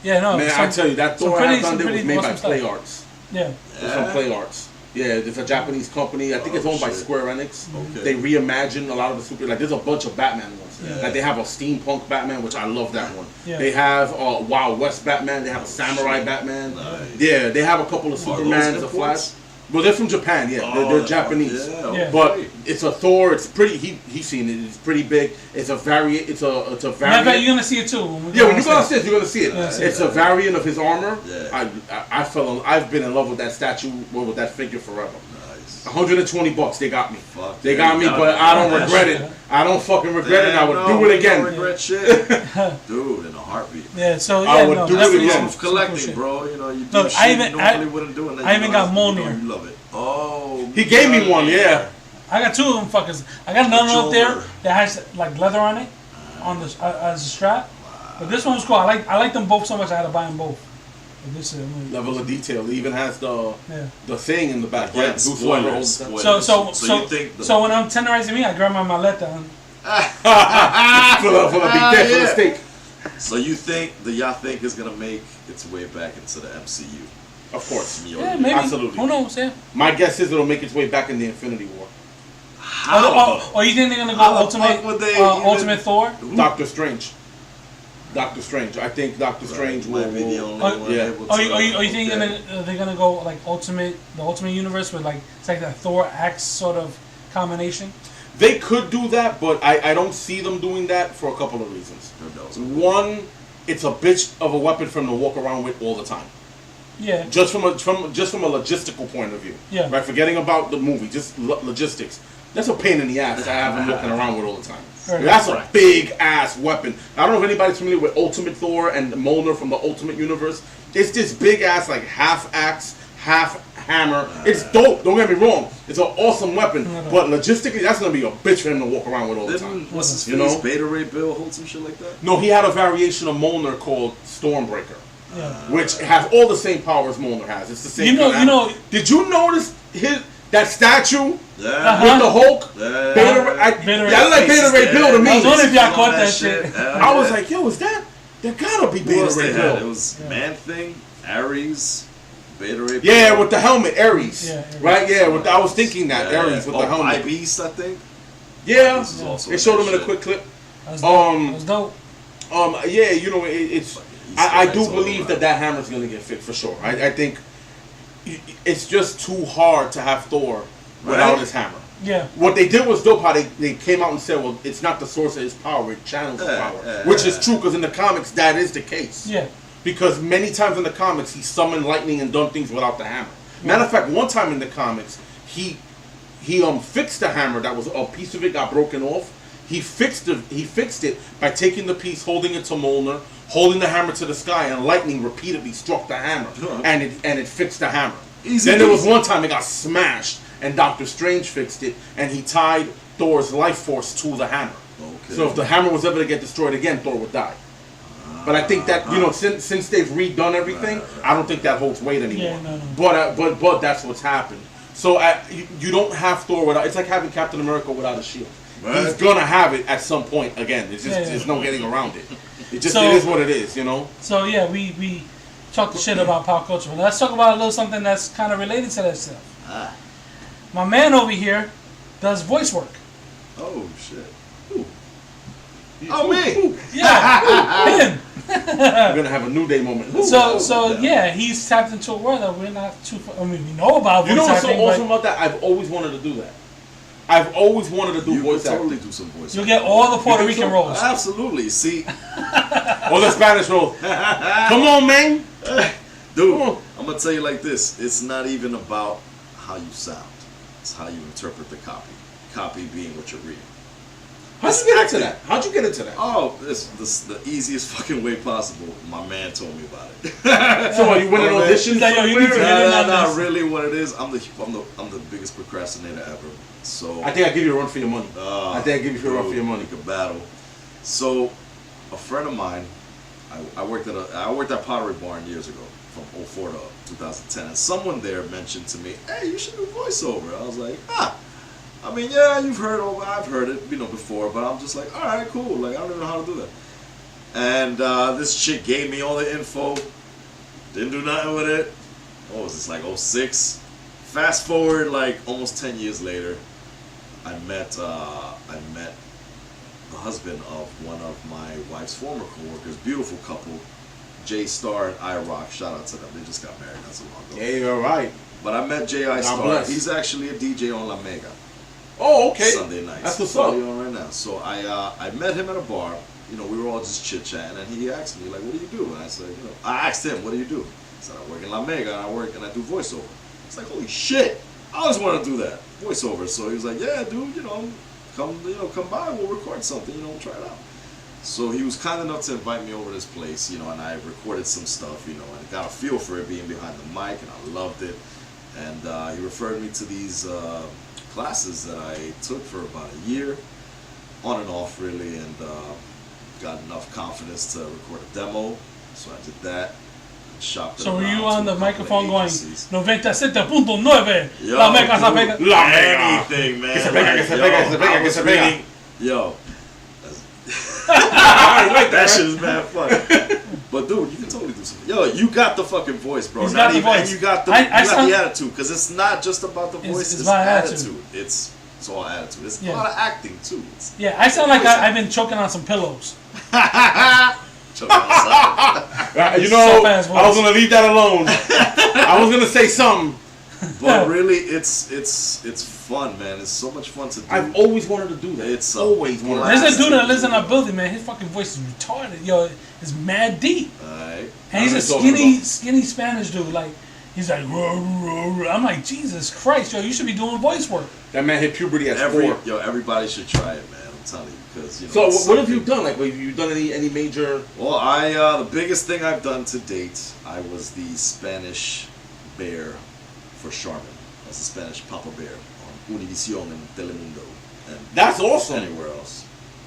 [SPEAKER 2] Yeah, no.
[SPEAKER 1] Man, I tell you, that Thor I have done there was made by Play Arts.
[SPEAKER 2] Yeah.
[SPEAKER 1] It's from Play Arts. Yeah, there's a Japanese company. I think it's owned by Square Enix. Okay. They reimagine a lot of the super. Like, there's a bunch of Batman ones. Yeah. Like, they have a steampunk Batman, which I love that one. Yeah. They have Wild West Batman. They have a Samurai Batman. Nice. Yeah, they have a couple of Supermans, a Flash. Well, they're from Japan. Yeah, they're Japanese. Yeah. But it's a Thor. It's pretty. He's seen it. It's pretty big. It's a variant. It's a variant.
[SPEAKER 2] Yeah, you're gonna see it too.
[SPEAKER 1] When you go downstairs, you're gonna see it. It's a variant of his armor. Yeah. I've been in love with that statue, with that figure forever. Nice. $120 they got me. Fuck, they got me, but I don't regret it. I don't fucking regret it. I would do it again.
[SPEAKER 3] Don't regret shit, dude. In a heartbeat.
[SPEAKER 2] Yeah. So yeah,
[SPEAKER 1] I would do it again.
[SPEAKER 3] Collecting, bro. You know, you do shit you normally wouldn't do.
[SPEAKER 2] I even got Mjolnir.
[SPEAKER 3] You love it. Oh,
[SPEAKER 1] he gave me one. Yeah.
[SPEAKER 2] I got two of them fuckers. I got another one up there that has like leather on it, on the as a strap. But this one was cool. I like them both so much. I had to buy them both. This
[SPEAKER 1] level of detail. It even has the thing in the back. Right?
[SPEAKER 3] So
[SPEAKER 2] when I'm tenderizing me, I grab my maleta.
[SPEAKER 1] for the big day, for the steak.
[SPEAKER 3] So y'all think is gonna make its way back into the MCU?
[SPEAKER 1] Of course.
[SPEAKER 2] Yeah, maybe.
[SPEAKER 1] Absolutely.
[SPEAKER 2] Who knows? Yeah.
[SPEAKER 1] My guess is it'll make its way back in the Infinity War.
[SPEAKER 2] How? Or you think they're gonna go Ultimate Thor?
[SPEAKER 1] Doctor Strange. I think Doctor Strange will
[SPEAKER 3] be the only one.
[SPEAKER 1] Yeah.
[SPEAKER 2] Are you think they're gonna go like the Ultimate Universe with like it's like that Thor Axe sort of combination?
[SPEAKER 1] They could do that, but I don't see them doing that for a couple of reasons. One, it's a bitch of a weapon for them to walk around with all the time.
[SPEAKER 2] Yeah.
[SPEAKER 1] Just from a logistical point of view.
[SPEAKER 2] Yeah.
[SPEAKER 1] Right. Forgetting about the movie, just logistics. That's a pain in the ass to have him walking around with all the time. That's a big ass weapon. I don't know if anybody's familiar with Ultimate Thor and Mjolnir from the Ultimate Universe. It's this big ass like half axe, half hammer. It's dope. Don't get me wrong. It's an awesome weapon, but logistically, that's gonna be a bitch for him to walk around with all the time.
[SPEAKER 3] What's his face? Beta Ray Bill hold some shit like that?
[SPEAKER 1] No, he had a variation of Mjolnir called Stormbreaker. which has all the same power as Mjolnir has. It's the same.
[SPEAKER 2] You know.
[SPEAKER 1] Did you notice that statue with
[SPEAKER 2] Uh-huh.
[SPEAKER 1] the Hulk? Beta like Beta Ray Bill to me.
[SPEAKER 2] I was wondering if y'all caught that shit.
[SPEAKER 1] I was like, yo, is that? There gotta be Beta Ray Bill.
[SPEAKER 3] It was Man-Thing, Ares, Beta Ray Bill.
[SPEAKER 1] Yeah, with the helmet, Ares.
[SPEAKER 2] Yeah, Ares.
[SPEAKER 1] Right? Yeah, I was thinking that Ares with the helmet.
[SPEAKER 3] Beast, I think.
[SPEAKER 1] Yeah,
[SPEAKER 3] Also
[SPEAKER 1] they showed him in a quick clip.
[SPEAKER 2] That was dope.
[SPEAKER 1] Yeah, you know, it's. I do believe that hammer's gonna get fixed for sure. I think it's just too hard to have Thor without his hammer.
[SPEAKER 2] Yeah.
[SPEAKER 1] What they did was dope. How they came out and said, well, it's not the source of his power; it channels his power, which is true because in the comics that is the case.
[SPEAKER 2] Yeah.
[SPEAKER 1] Because many times in the comics he summoned lightning and done things without the hammer. Matter of fact, one time in the comics he fixed the hammer. That was a piece of it got broken off. He fixed it by taking the piece, holding it to Mjolnir, holding the hammer to the sky, and lightning repeatedly struck the hammer, and it fixed the hammer. Then there was one time it got smashed, and Doctor Strange fixed it, and he tied Thor's life force to the hammer. Okay. So if the hammer was ever to get destroyed again, Thor would die. But I think that since they've redone everything, I don't think that holds weight anymore. Yeah, no. But that's what's happened. So you don't have Thor without. It's like having Captain America without a shield. Right. He's gonna have it at some point again. It's just there's no getting around it. It is what it is, you know.
[SPEAKER 2] So yeah, we talked shit about pop culture, but let's talk about a little something that's kind of related to that stuff. My man over here does voice work.
[SPEAKER 3] Oh shit. Ooh. Oh me.
[SPEAKER 2] Yeah, him.
[SPEAKER 1] We're gonna have a New Day moment.
[SPEAKER 2] So yeah, he's tapped into a world that we're not too. I mean, we know about.
[SPEAKER 1] You know what's so awesome about that? I've always wanted to do that. I've always wanted to do voice acting.
[SPEAKER 3] Totally do some voice.
[SPEAKER 2] You'll get all the Puerto Rican roles.
[SPEAKER 3] Absolutely. See,
[SPEAKER 1] all the Spanish roles. Come on, man.
[SPEAKER 3] Dude, I'm gonna tell you like this. It's not even about how you sound. It's how you interpret the copy. Copy being what you're reading.
[SPEAKER 1] How'd you get into that? How'd you get into that?
[SPEAKER 3] Oh, this the easiest fucking way possible. My man told me about it.
[SPEAKER 1] So you went in auditions?
[SPEAKER 3] No, really. What it is, I'm the biggest procrastinator ever. So
[SPEAKER 1] I think I give you a run for your money. I think I give you a run for your money.
[SPEAKER 3] We could battle. So a friend of mine, I worked at Pottery Barn years ago, from 2004 to 2010, and someone there mentioned to me, "Hey, you should do voiceover." I was like, I mean, yeah, I've heard it, before, but I'm just like, all right, cool. Like, I don't even know how to do that. And this chick gave me all the info. Didn't do nothing with it. What was this, like 2006? Fast forward, like almost 10 years later, I met the husband of one of my wife's former coworkers, beautiful couple, Jay Star and I Rock. Shout out to them. They just got married not so long ago.
[SPEAKER 1] Yeah, you're right.
[SPEAKER 3] But I met J.I. Star.
[SPEAKER 1] Bless.
[SPEAKER 3] He's actually a DJ on La Mega.
[SPEAKER 1] Oh, okay.
[SPEAKER 3] Sunday nights.
[SPEAKER 1] That's what's up.
[SPEAKER 3] On right now. So I met him at a bar. We were all just chit chatting, and he asked me like, "What do you do?" And I said, I asked him, "What do you do?" He said, "I work in La Mega, and I do voiceover." It's like, holy shit! I always wanted to do that voiceover. So he was like, "Yeah, dude, come by, we'll record something, we'll try it out." So he was kind enough to invite me over to this place, and I recorded some stuff, and got a feel for it being behind the mic, and I loved it. And he referred me to these classes that I took for about a year, on and off really, and got enough confidence to record a demo. So I did that.
[SPEAKER 2] So were you on the microphone going 97.9?
[SPEAKER 3] La
[SPEAKER 2] Mega se pega.
[SPEAKER 1] La Mega.
[SPEAKER 3] Anything, man.
[SPEAKER 1] Que se pega, que se pega.
[SPEAKER 3] Yo.
[SPEAKER 1] I like
[SPEAKER 3] that shit is mad fun. But dude, you can totally do something. Yo, you got the fucking voice, bro.
[SPEAKER 2] He's got the voice.
[SPEAKER 3] And you got the attitude, because it's not just about the voice. It's attitude. It's all attitude. It's a lot of acting too.
[SPEAKER 2] I sound like I've been choking on some pillows.
[SPEAKER 3] Choking on something.
[SPEAKER 1] I was gonna leave that alone. I was gonna say something.
[SPEAKER 3] But really, it's fun, man. It's so much fun to do.
[SPEAKER 1] I've always wanted to do that.
[SPEAKER 3] It's
[SPEAKER 1] always wanted.
[SPEAKER 2] There's a dude that lives in our building, man. His fucking voice is retarded. Yo, it's mad deep.
[SPEAKER 3] Alright.
[SPEAKER 2] And he's a skinny Spanish dude. Like, he's like, roar, roar, roar. I'm like, Jesus Christ, yo, you should be doing voice work.
[SPEAKER 1] That man hit puberty at 4.
[SPEAKER 3] Yo, everybody should try it, man. I'm telling you, because
[SPEAKER 1] So what have you done? Like, have you done any major?
[SPEAKER 3] Well, the biggest thing I've done to date, I was the Spanish bear for Charmin. I was the Spanish Papa Bear on Univision and Telemundo, and
[SPEAKER 1] that's awesome.
[SPEAKER 3] Anywhere else.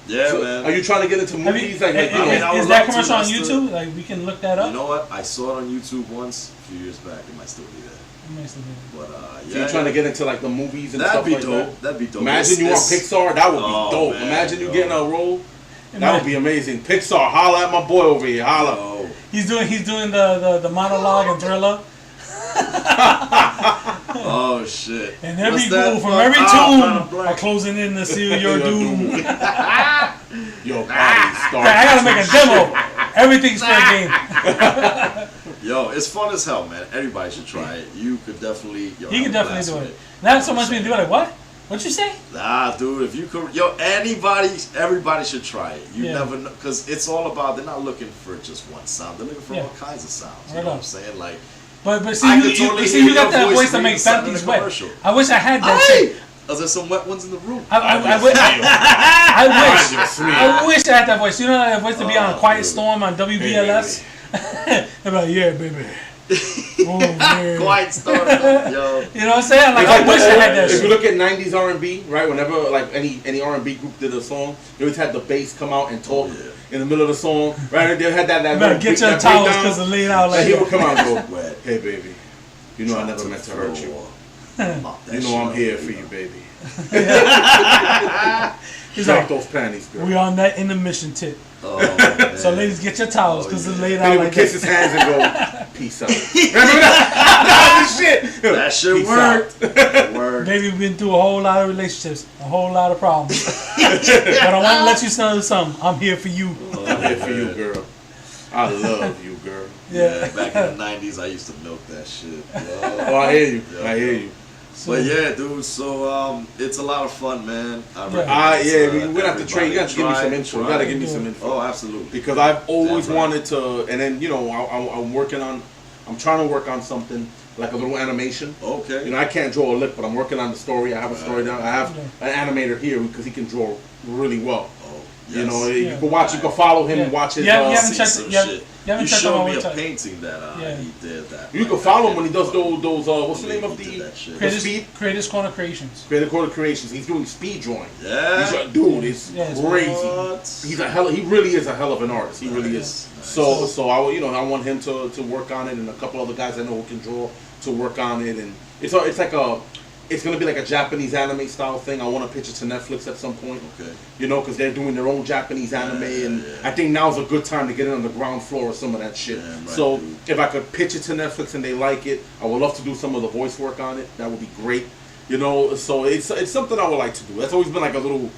[SPEAKER 3] Yeah,
[SPEAKER 1] So,
[SPEAKER 3] man.
[SPEAKER 1] are you trying to get into movies? Like,
[SPEAKER 3] I mean, I
[SPEAKER 2] is
[SPEAKER 3] would
[SPEAKER 2] that
[SPEAKER 3] love to.
[SPEAKER 2] commercial on
[SPEAKER 3] That's the-
[SPEAKER 2] YouTube? Like, we can look that up.
[SPEAKER 3] You know what? I saw it on YouTube once a few years back. It might still be there. But yeah,
[SPEAKER 1] so you're trying to get into like the movies and
[SPEAKER 3] that'd
[SPEAKER 1] stuff
[SPEAKER 3] be
[SPEAKER 1] like
[SPEAKER 3] dope.
[SPEAKER 1] that?
[SPEAKER 3] That'd be dope.
[SPEAKER 1] Imagine you on Pixar. That would be
[SPEAKER 3] Oh,
[SPEAKER 1] dope.
[SPEAKER 3] man,
[SPEAKER 1] Imagine you
[SPEAKER 3] yo.
[SPEAKER 1] getting a role. That would be amazing. Pixar, holla at my boy over here. Holla.
[SPEAKER 3] Yo.
[SPEAKER 2] He's doing the monologue and Thriller.
[SPEAKER 3] Oh shit!
[SPEAKER 2] And every
[SPEAKER 3] What's that
[SPEAKER 2] ghoul from
[SPEAKER 3] fuck?
[SPEAKER 2] every
[SPEAKER 3] Ah,
[SPEAKER 2] tomb are closing in to seal your doom.
[SPEAKER 1] Your body starts.
[SPEAKER 2] I gotta make a demo. Everything's fair game.
[SPEAKER 3] Yo, it's fun as hell, man. Everybody should try it. You could definitely. Yo,
[SPEAKER 2] He
[SPEAKER 3] have
[SPEAKER 2] can
[SPEAKER 3] a
[SPEAKER 2] definitely
[SPEAKER 3] blast
[SPEAKER 2] do
[SPEAKER 3] with
[SPEAKER 2] it. Not so much me do it. Like what? What'd you say?
[SPEAKER 3] Nah, dude, if you could, everybody should try it. You never know, because it's all about, they're not looking for just one sound. They're looking for all kinds of sounds. You know what I'm saying? Like,
[SPEAKER 2] but see,
[SPEAKER 3] I
[SPEAKER 2] you,
[SPEAKER 3] could totally
[SPEAKER 2] see,
[SPEAKER 3] hear
[SPEAKER 2] you got
[SPEAKER 3] your
[SPEAKER 2] that
[SPEAKER 3] voice
[SPEAKER 2] voice that
[SPEAKER 3] reading
[SPEAKER 2] makes
[SPEAKER 3] something in
[SPEAKER 2] panties
[SPEAKER 3] a
[SPEAKER 2] wet.
[SPEAKER 3] commercial.
[SPEAKER 2] I wish I had that shit.
[SPEAKER 3] Are there some wet ones in the room?
[SPEAKER 2] I wish I had that voice. You know that voice to be on Quiet Storm on WBLS? They're like, yeah, baby. Oh, man.
[SPEAKER 3] Quiet Storm, yo.
[SPEAKER 2] You know what I'm saying? Like, I wish I had that
[SPEAKER 1] If
[SPEAKER 2] shit.
[SPEAKER 1] you look at 90s R&B, right, whenever like any R&B group did a song, they always had the bass come out and talk in the middle of the song, right? They had that
[SPEAKER 2] You better get your towels because it's laid out like
[SPEAKER 1] he
[SPEAKER 2] that.
[SPEAKER 1] would come out and go, hey, baby, you know I never meant to hurt you. You know I'm here for you, baby.
[SPEAKER 2] He's
[SPEAKER 1] Drop
[SPEAKER 2] like,
[SPEAKER 1] those panties, girl.
[SPEAKER 2] we on that intermission tip.
[SPEAKER 3] Oh,
[SPEAKER 2] So ladies, get your towels because it's laid
[SPEAKER 1] Then
[SPEAKER 2] out
[SPEAKER 1] he
[SPEAKER 2] like
[SPEAKER 1] would kiss
[SPEAKER 2] that.
[SPEAKER 1] his hands and go, peace out. Remember that? Shit.
[SPEAKER 3] that shit
[SPEAKER 1] Peace
[SPEAKER 3] worked. Word.
[SPEAKER 2] Baby, we've been through a whole lot of relationships, a whole lot of problems. But I want to let you know something. I'm here for you.
[SPEAKER 1] I'm here for you, girl. I love you, girl.
[SPEAKER 3] Yeah, back in the 90s, I used to milk that shit. Yo.
[SPEAKER 1] Oh, I hear you. I hear you.
[SPEAKER 3] But yeah, dude. So it's a lot of fun, man.
[SPEAKER 1] We're gonna have to train. You gotta give me some info. You gotta give me some info.
[SPEAKER 3] Oh, absolutely.
[SPEAKER 1] Because I've always wanted to, and then I'm working on. I'm trying to work on something like a little animation.
[SPEAKER 3] Okay.
[SPEAKER 1] You know, I can't draw a lick, but I'm working on the story. I have a story down. I have an animator here because he can draw really well.
[SPEAKER 3] Oh, yes.
[SPEAKER 1] You know, you can watch. You can follow him and watch his.
[SPEAKER 2] You haven't
[SPEAKER 3] See
[SPEAKER 2] checked
[SPEAKER 3] some
[SPEAKER 2] you
[SPEAKER 3] shit.
[SPEAKER 2] haven't
[SPEAKER 3] You
[SPEAKER 2] checked
[SPEAKER 3] showed
[SPEAKER 2] out
[SPEAKER 3] me
[SPEAKER 2] my
[SPEAKER 3] a
[SPEAKER 2] website.
[SPEAKER 3] painting that he did that.
[SPEAKER 1] You can follow him when he does those what's the name of
[SPEAKER 3] He did that shit.
[SPEAKER 1] the speed?
[SPEAKER 2] Creators Corner Creations.
[SPEAKER 1] Creative Quarter Creations. He's doing speed drawing.
[SPEAKER 3] Yeah.
[SPEAKER 1] Dude, it's
[SPEAKER 2] Yes.
[SPEAKER 1] crazy.
[SPEAKER 3] What?
[SPEAKER 1] He's he really is a hell of an artist. He really is.
[SPEAKER 3] Nice.
[SPEAKER 1] So I want him to work on it, and a couple other guys I know who can draw to work on it, and it's gonna be like a Japanese anime style thing. I want to pitch it to Netflix at some point.
[SPEAKER 3] Okay.
[SPEAKER 1] You know, because they're doing their own Japanese anime, and
[SPEAKER 3] yeah.
[SPEAKER 1] I think now's a good time to get in on the ground floor of some of that shit.
[SPEAKER 3] Yeah, right,
[SPEAKER 1] so
[SPEAKER 3] dude.
[SPEAKER 1] if I could pitch it to Netflix and they like it, I would love to do some of the voice work on it. That would be great. You know, so it's something I would like to do. That's always been like a little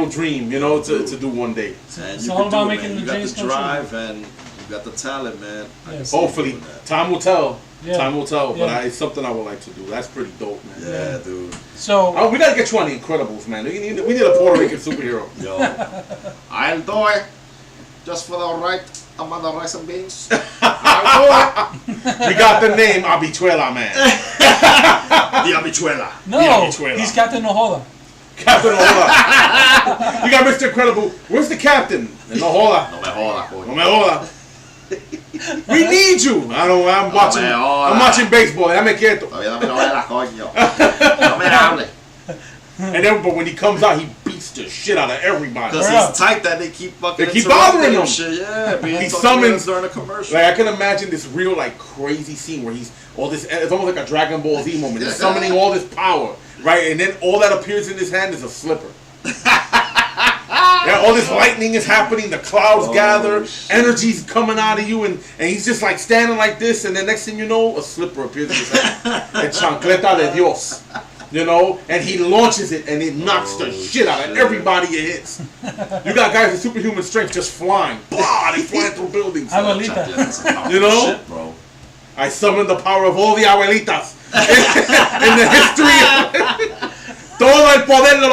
[SPEAKER 1] dream, you know, to do one day.
[SPEAKER 3] And
[SPEAKER 2] It's
[SPEAKER 3] you
[SPEAKER 2] all
[SPEAKER 3] can
[SPEAKER 2] about
[SPEAKER 3] do it,
[SPEAKER 2] making
[SPEAKER 3] man.
[SPEAKER 2] the
[SPEAKER 3] You got
[SPEAKER 2] dreams
[SPEAKER 3] the
[SPEAKER 2] come true.
[SPEAKER 3] drive and you got the talent, man. I can
[SPEAKER 2] Yes.
[SPEAKER 3] see you
[SPEAKER 1] Hopefully,
[SPEAKER 3] doing that.
[SPEAKER 1] time will tell.
[SPEAKER 2] Yeah.
[SPEAKER 1] Time will tell. But
[SPEAKER 2] Yeah.
[SPEAKER 1] it's something I would like to do. That's pretty dope, man.
[SPEAKER 3] Yeah, dude.
[SPEAKER 2] So
[SPEAKER 1] We gotta get you on the Incredibles, man. We need a Puerto Rican superhero.
[SPEAKER 3] Yo, I'll do it just for the right amount of rice and beans. I'll do
[SPEAKER 1] We got the name Habichuela, man.
[SPEAKER 3] it. The habichuela.
[SPEAKER 2] no,
[SPEAKER 1] Habichuela.
[SPEAKER 2] he's Captain Nohola.
[SPEAKER 1] Captain Ohola. We got Mr. Incredible. Where's the captain? Ohola.
[SPEAKER 3] No me jodas,
[SPEAKER 1] No
[SPEAKER 3] coño.
[SPEAKER 1] me joda. We need you. I'm watching.
[SPEAKER 3] me jodas.
[SPEAKER 1] I'm watching baseball. Dame quieto.
[SPEAKER 3] Todavía no me jodas, coño. No me hable.
[SPEAKER 1] And then, but when he comes out, he beats the shit out of everybody.
[SPEAKER 3] Because
[SPEAKER 2] Bro.
[SPEAKER 3] he's tight that they keep fucking
[SPEAKER 1] They keep
[SPEAKER 3] interrupting
[SPEAKER 1] bothering him.
[SPEAKER 3] Shit. Yeah, being
[SPEAKER 1] He
[SPEAKER 3] fucking
[SPEAKER 1] summons-
[SPEAKER 3] during a commercial.
[SPEAKER 1] Like I can imagine this real like crazy scene where he's all this. It's almost like a Dragon Ball Z moment. He's summoning all this power, right? And then all that appears in his hand is a slipper. Yeah, all this lightning is happening. The clouds gather.
[SPEAKER 3] shit.
[SPEAKER 1] Energy's coming out of you, and he's just like standing like this. And the next thing you know, a slipper appears in his hand. El chancleta de Dios. You know, and he launches it, and it knocks the shit out of everybody it hits. You got guys with superhuman strength just flying. Blah, they flying through buildings.
[SPEAKER 2] Abuelita.
[SPEAKER 1] You know?
[SPEAKER 3] Shit, bro.
[SPEAKER 1] I summon the power of all the abuelitas in the history. Todo el poder de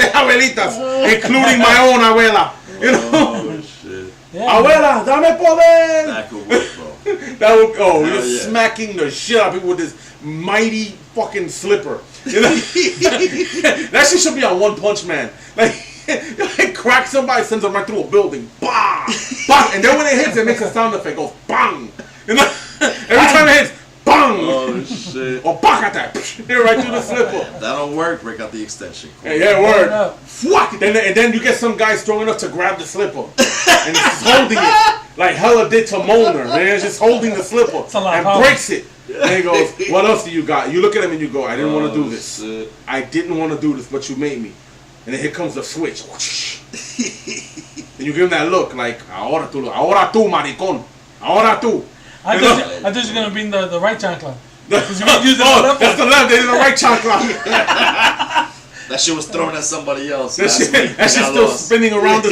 [SPEAKER 1] abuelitas, including my own abuela. You know?
[SPEAKER 3] Oh, shit.
[SPEAKER 2] Yeah.
[SPEAKER 1] Abuela, dame poder.
[SPEAKER 3] That could work, bro.
[SPEAKER 1] That would,
[SPEAKER 3] Hell
[SPEAKER 1] you're
[SPEAKER 3] yeah.
[SPEAKER 1] smacking the shit out of people with this mighty fucking slipper. You know? That shit should be on One Punch Man. Like crack somebody, sends them right through a building. Bah! Bang! And then when it hits, it makes a sound effect. Goes bang! You know? Every time it hits, bang!
[SPEAKER 3] Oh, shit. shit.
[SPEAKER 1] Or back at that. Hit right through the slipper.
[SPEAKER 3] That don't work. Break out the extension cord.
[SPEAKER 1] Hey, yeah, word. Fuck. And then you get some guy strong enough to grab the slipper. And he's just holding it. Like Hella did to Mona. Man, just holding the slipper. And breaks it. And he goes, what else do you got? You look at him and you go, I didn't want to do this.
[SPEAKER 3] Shit.
[SPEAKER 1] I didn't want to do this, but you made me. And then here comes the switch. And you give him that look like, ahora tú, maricón. Ahora tú.
[SPEAKER 2] I thought you were going to bring the right chancla.
[SPEAKER 1] That's the left. They did the right chancla.
[SPEAKER 3] That shit was thrown at somebody else.
[SPEAKER 1] That shit's still spinning around the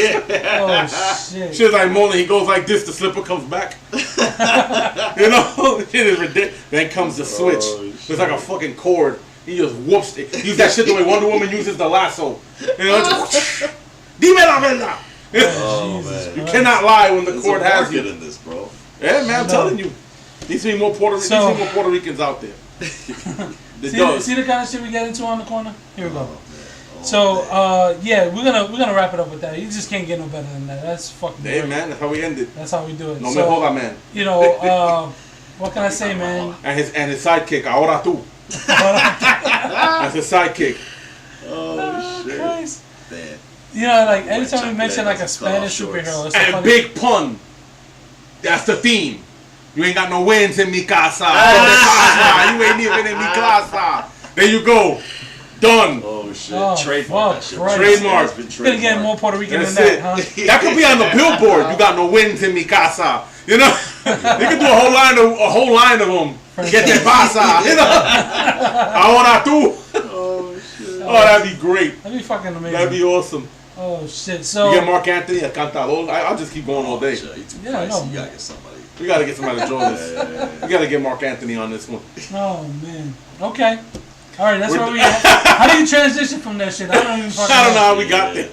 [SPEAKER 2] Oh, shit.
[SPEAKER 1] Shit's like Mona, he goes like this, the slipper comes back. You know? Shit is ridiculous. Then comes the switch. It's like a fucking cord. He just whoops it. Use that shit the way Wonder Woman uses the lasso. You know? Dime la verdad.
[SPEAKER 3] Oh, man.
[SPEAKER 1] You cannot lie when the cord has you.
[SPEAKER 3] in this, bro.
[SPEAKER 1] Yeah, man, I'm telling you. Needs to be more Puerto Ricans out there.
[SPEAKER 2] See the kind of shit we get into on the corner? Here we go. So yeah, we're gonna wrap it up with that. You just can't get no better than that. That's fucking
[SPEAKER 1] Hey
[SPEAKER 2] great.
[SPEAKER 1] man, that's how we end it.
[SPEAKER 2] That's how we do it.
[SPEAKER 1] No
[SPEAKER 2] so,
[SPEAKER 1] me joda, man.
[SPEAKER 2] You know, what can I say, man?
[SPEAKER 1] And his sidekick, ahora tú. That's his sidekick.
[SPEAKER 3] Oh, shit.
[SPEAKER 2] Christ.
[SPEAKER 3] Man.
[SPEAKER 2] You know, like every time we mention like a Spanish superhero, it's so
[SPEAKER 1] And
[SPEAKER 2] funny.
[SPEAKER 1] big pun. That's the theme. You ain't got no wins in mi casa. You ain't even in mi casa. There you go. Done.
[SPEAKER 3] Oh shit.
[SPEAKER 2] Oh,
[SPEAKER 3] Trademark that
[SPEAKER 2] fuck,
[SPEAKER 3] shit.
[SPEAKER 2] right.
[SPEAKER 1] Trademark.
[SPEAKER 2] You're gonna get more Puerto Rican
[SPEAKER 1] That's
[SPEAKER 2] than
[SPEAKER 1] it.
[SPEAKER 2] that, huh?
[SPEAKER 1] That could be on the billboard. You got no wins in mi casa. You know, you could do a whole line of them. Get te pasa. You know, ahora tú.
[SPEAKER 3] Oh shit.
[SPEAKER 1] Oh, that'd be great.
[SPEAKER 2] That'd be fucking amazing.
[SPEAKER 1] That'd be awesome.
[SPEAKER 2] Oh shit. So
[SPEAKER 1] You get Mark Anthony, a cantador. I'll just keep going all day.
[SPEAKER 3] Shit, you too
[SPEAKER 2] Yeah, I
[SPEAKER 3] pricey.
[SPEAKER 2] know.
[SPEAKER 3] You gotta get somebody.
[SPEAKER 1] We gotta get somebody to join this. We gotta get Mark Anthony on this one.
[SPEAKER 2] oh man. Okay. All right, that's where we at. How do you transition from that shit? I don't even fucking
[SPEAKER 1] I don't know
[SPEAKER 2] know.
[SPEAKER 1] how we got there.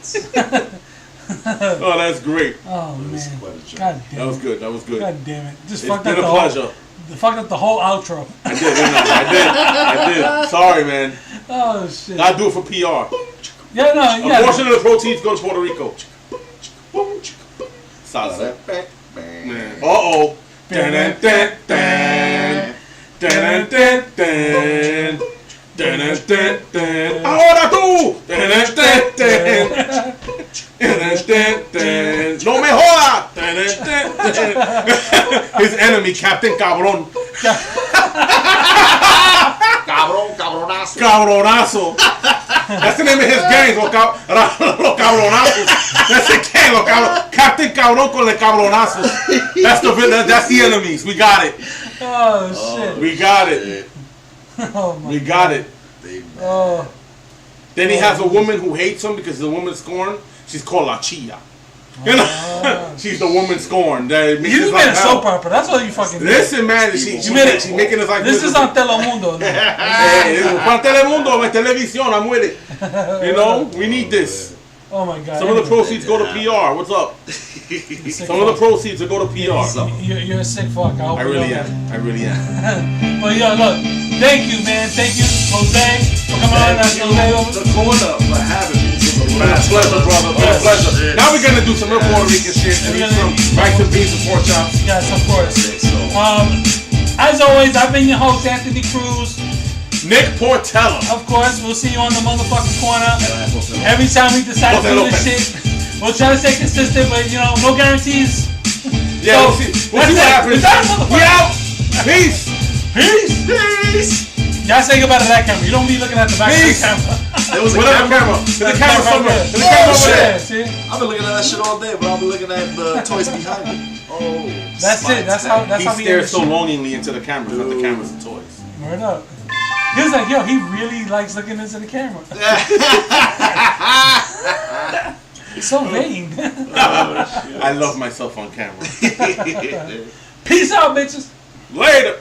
[SPEAKER 1] Oh, that's great.
[SPEAKER 2] Oh
[SPEAKER 3] It was
[SPEAKER 2] man.
[SPEAKER 3] quite a joke.
[SPEAKER 2] God damn
[SPEAKER 1] That was
[SPEAKER 2] it.
[SPEAKER 1] good. That was good.
[SPEAKER 2] God damn it. Just
[SPEAKER 1] It's
[SPEAKER 2] fucked up
[SPEAKER 1] been
[SPEAKER 2] the
[SPEAKER 1] a pleasure.
[SPEAKER 2] fucked up the whole outro.
[SPEAKER 1] I did. Sorry, man.
[SPEAKER 2] Oh shit.
[SPEAKER 1] Gotta do it for PR.
[SPEAKER 2] Yeah, no,
[SPEAKER 1] A
[SPEAKER 2] yeah.
[SPEAKER 1] portion of the proceeds go to Puerto Rico. Salsa. Man. Uh-oh. Dun, dun, dun, dun. Dun, dun, dun, dun. Dun, dun, dun, dun. Ahora tú. Dun, dun, dun, dun. Dun, dun, dun, dun. No me joda. Dun, dun, dun, dun. His enemy, Captain Cabron.
[SPEAKER 3] Cabronazo.
[SPEAKER 1] Cabronazo. That's the name of his gang, los cabronazos. That's the gang, Captain Cabron con le cabronazos. That's the enemies. We got it.
[SPEAKER 2] Oh shit.
[SPEAKER 1] We got it.
[SPEAKER 2] Oh my
[SPEAKER 1] We got it.
[SPEAKER 2] Oh.
[SPEAKER 1] Then he has a woman who hates him because the woman scorned. She's called La Chia. You know? She's the woman scorned.
[SPEAKER 2] You just made a soap opera. That's all you fucking did.
[SPEAKER 1] Listen, man, she's making us like
[SPEAKER 2] this is on Telemundo. No?
[SPEAKER 1] Hey, Juan Telemundo, my televisión, I'm with it. You know, we need this.
[SPEAKER 2] Oh my god.
[SPEAKER 1] Some of the proceeds go to PR. What's up? Some of the proceeds will go to PR.
[SPEAKER 2] You're a sick fuck. I hope
[SPEAKER 1] I
[SPEAKER 2] you
[SPEAKER 1] really
[SPEAKER 2] know
[SPEAKER 1] am. I really am.
[SPEAKER 2] But yo, look, thank you, man. Thank you, Jose, for coming on. That's
[SPEAKER 3] The corner for having me.
[SPEAKER 1] My pleasure, brother. My pleasure. Now we're gonna do some real Puerto Rican shit and eat some rice and beans and pork chops.
[SPEAKER 2] Yes, of course. As always, I've been your host, Anthony Cruz.
[SPEAKER 1] Nick Portela.
[SPEAKER 2] Of course, we'll see you on the motherfucking corner. Every time we decide to do this shit, we'll try to stay consistent, but you know, no guarantees.
[SPEAKER 1] Yeah,
[SPEAKER 2] So,
[SPEAKER 1] we'll see what happens. We out. Peace.
[SPEAKER 2] Peace. Y'all say goodbye to that camera. You don't be looking at the back
[SPEAKER 1] Peace.
[SPEAKER 2] of the camera.
[SPEAKER 3] There was a
[SPEAKER 1] Whatever
[SPEAKER 3] camera.
[SPEAKER 1] camera. There's a camera somewhere. There's a camera over there.
[SPEAKER 2] See?
[SPEAKER 3] I've been looking at that shit all day, but I'll be looking at the toys behind me. Oh,
[SPEAKER 2] That's it. That's how
[SPEAKER 1] He
[SPEAKER 2] we end
[SPEAKER 1] stares
[SPEAKER 2] the
[SPEAKER 1] so
[SPEAKER 2] shit.
[SPEAKER 1] longingly into the cameras, not the cameras and toys.
[SPEAKER 2] Word up. He was like, yo, he really likes looking into the camera. He's so vain.
[SPEAKER 1] I love myself on camera.
[SPEAKER 2] Peace out, bitches.
[SPEAKER 1] Later.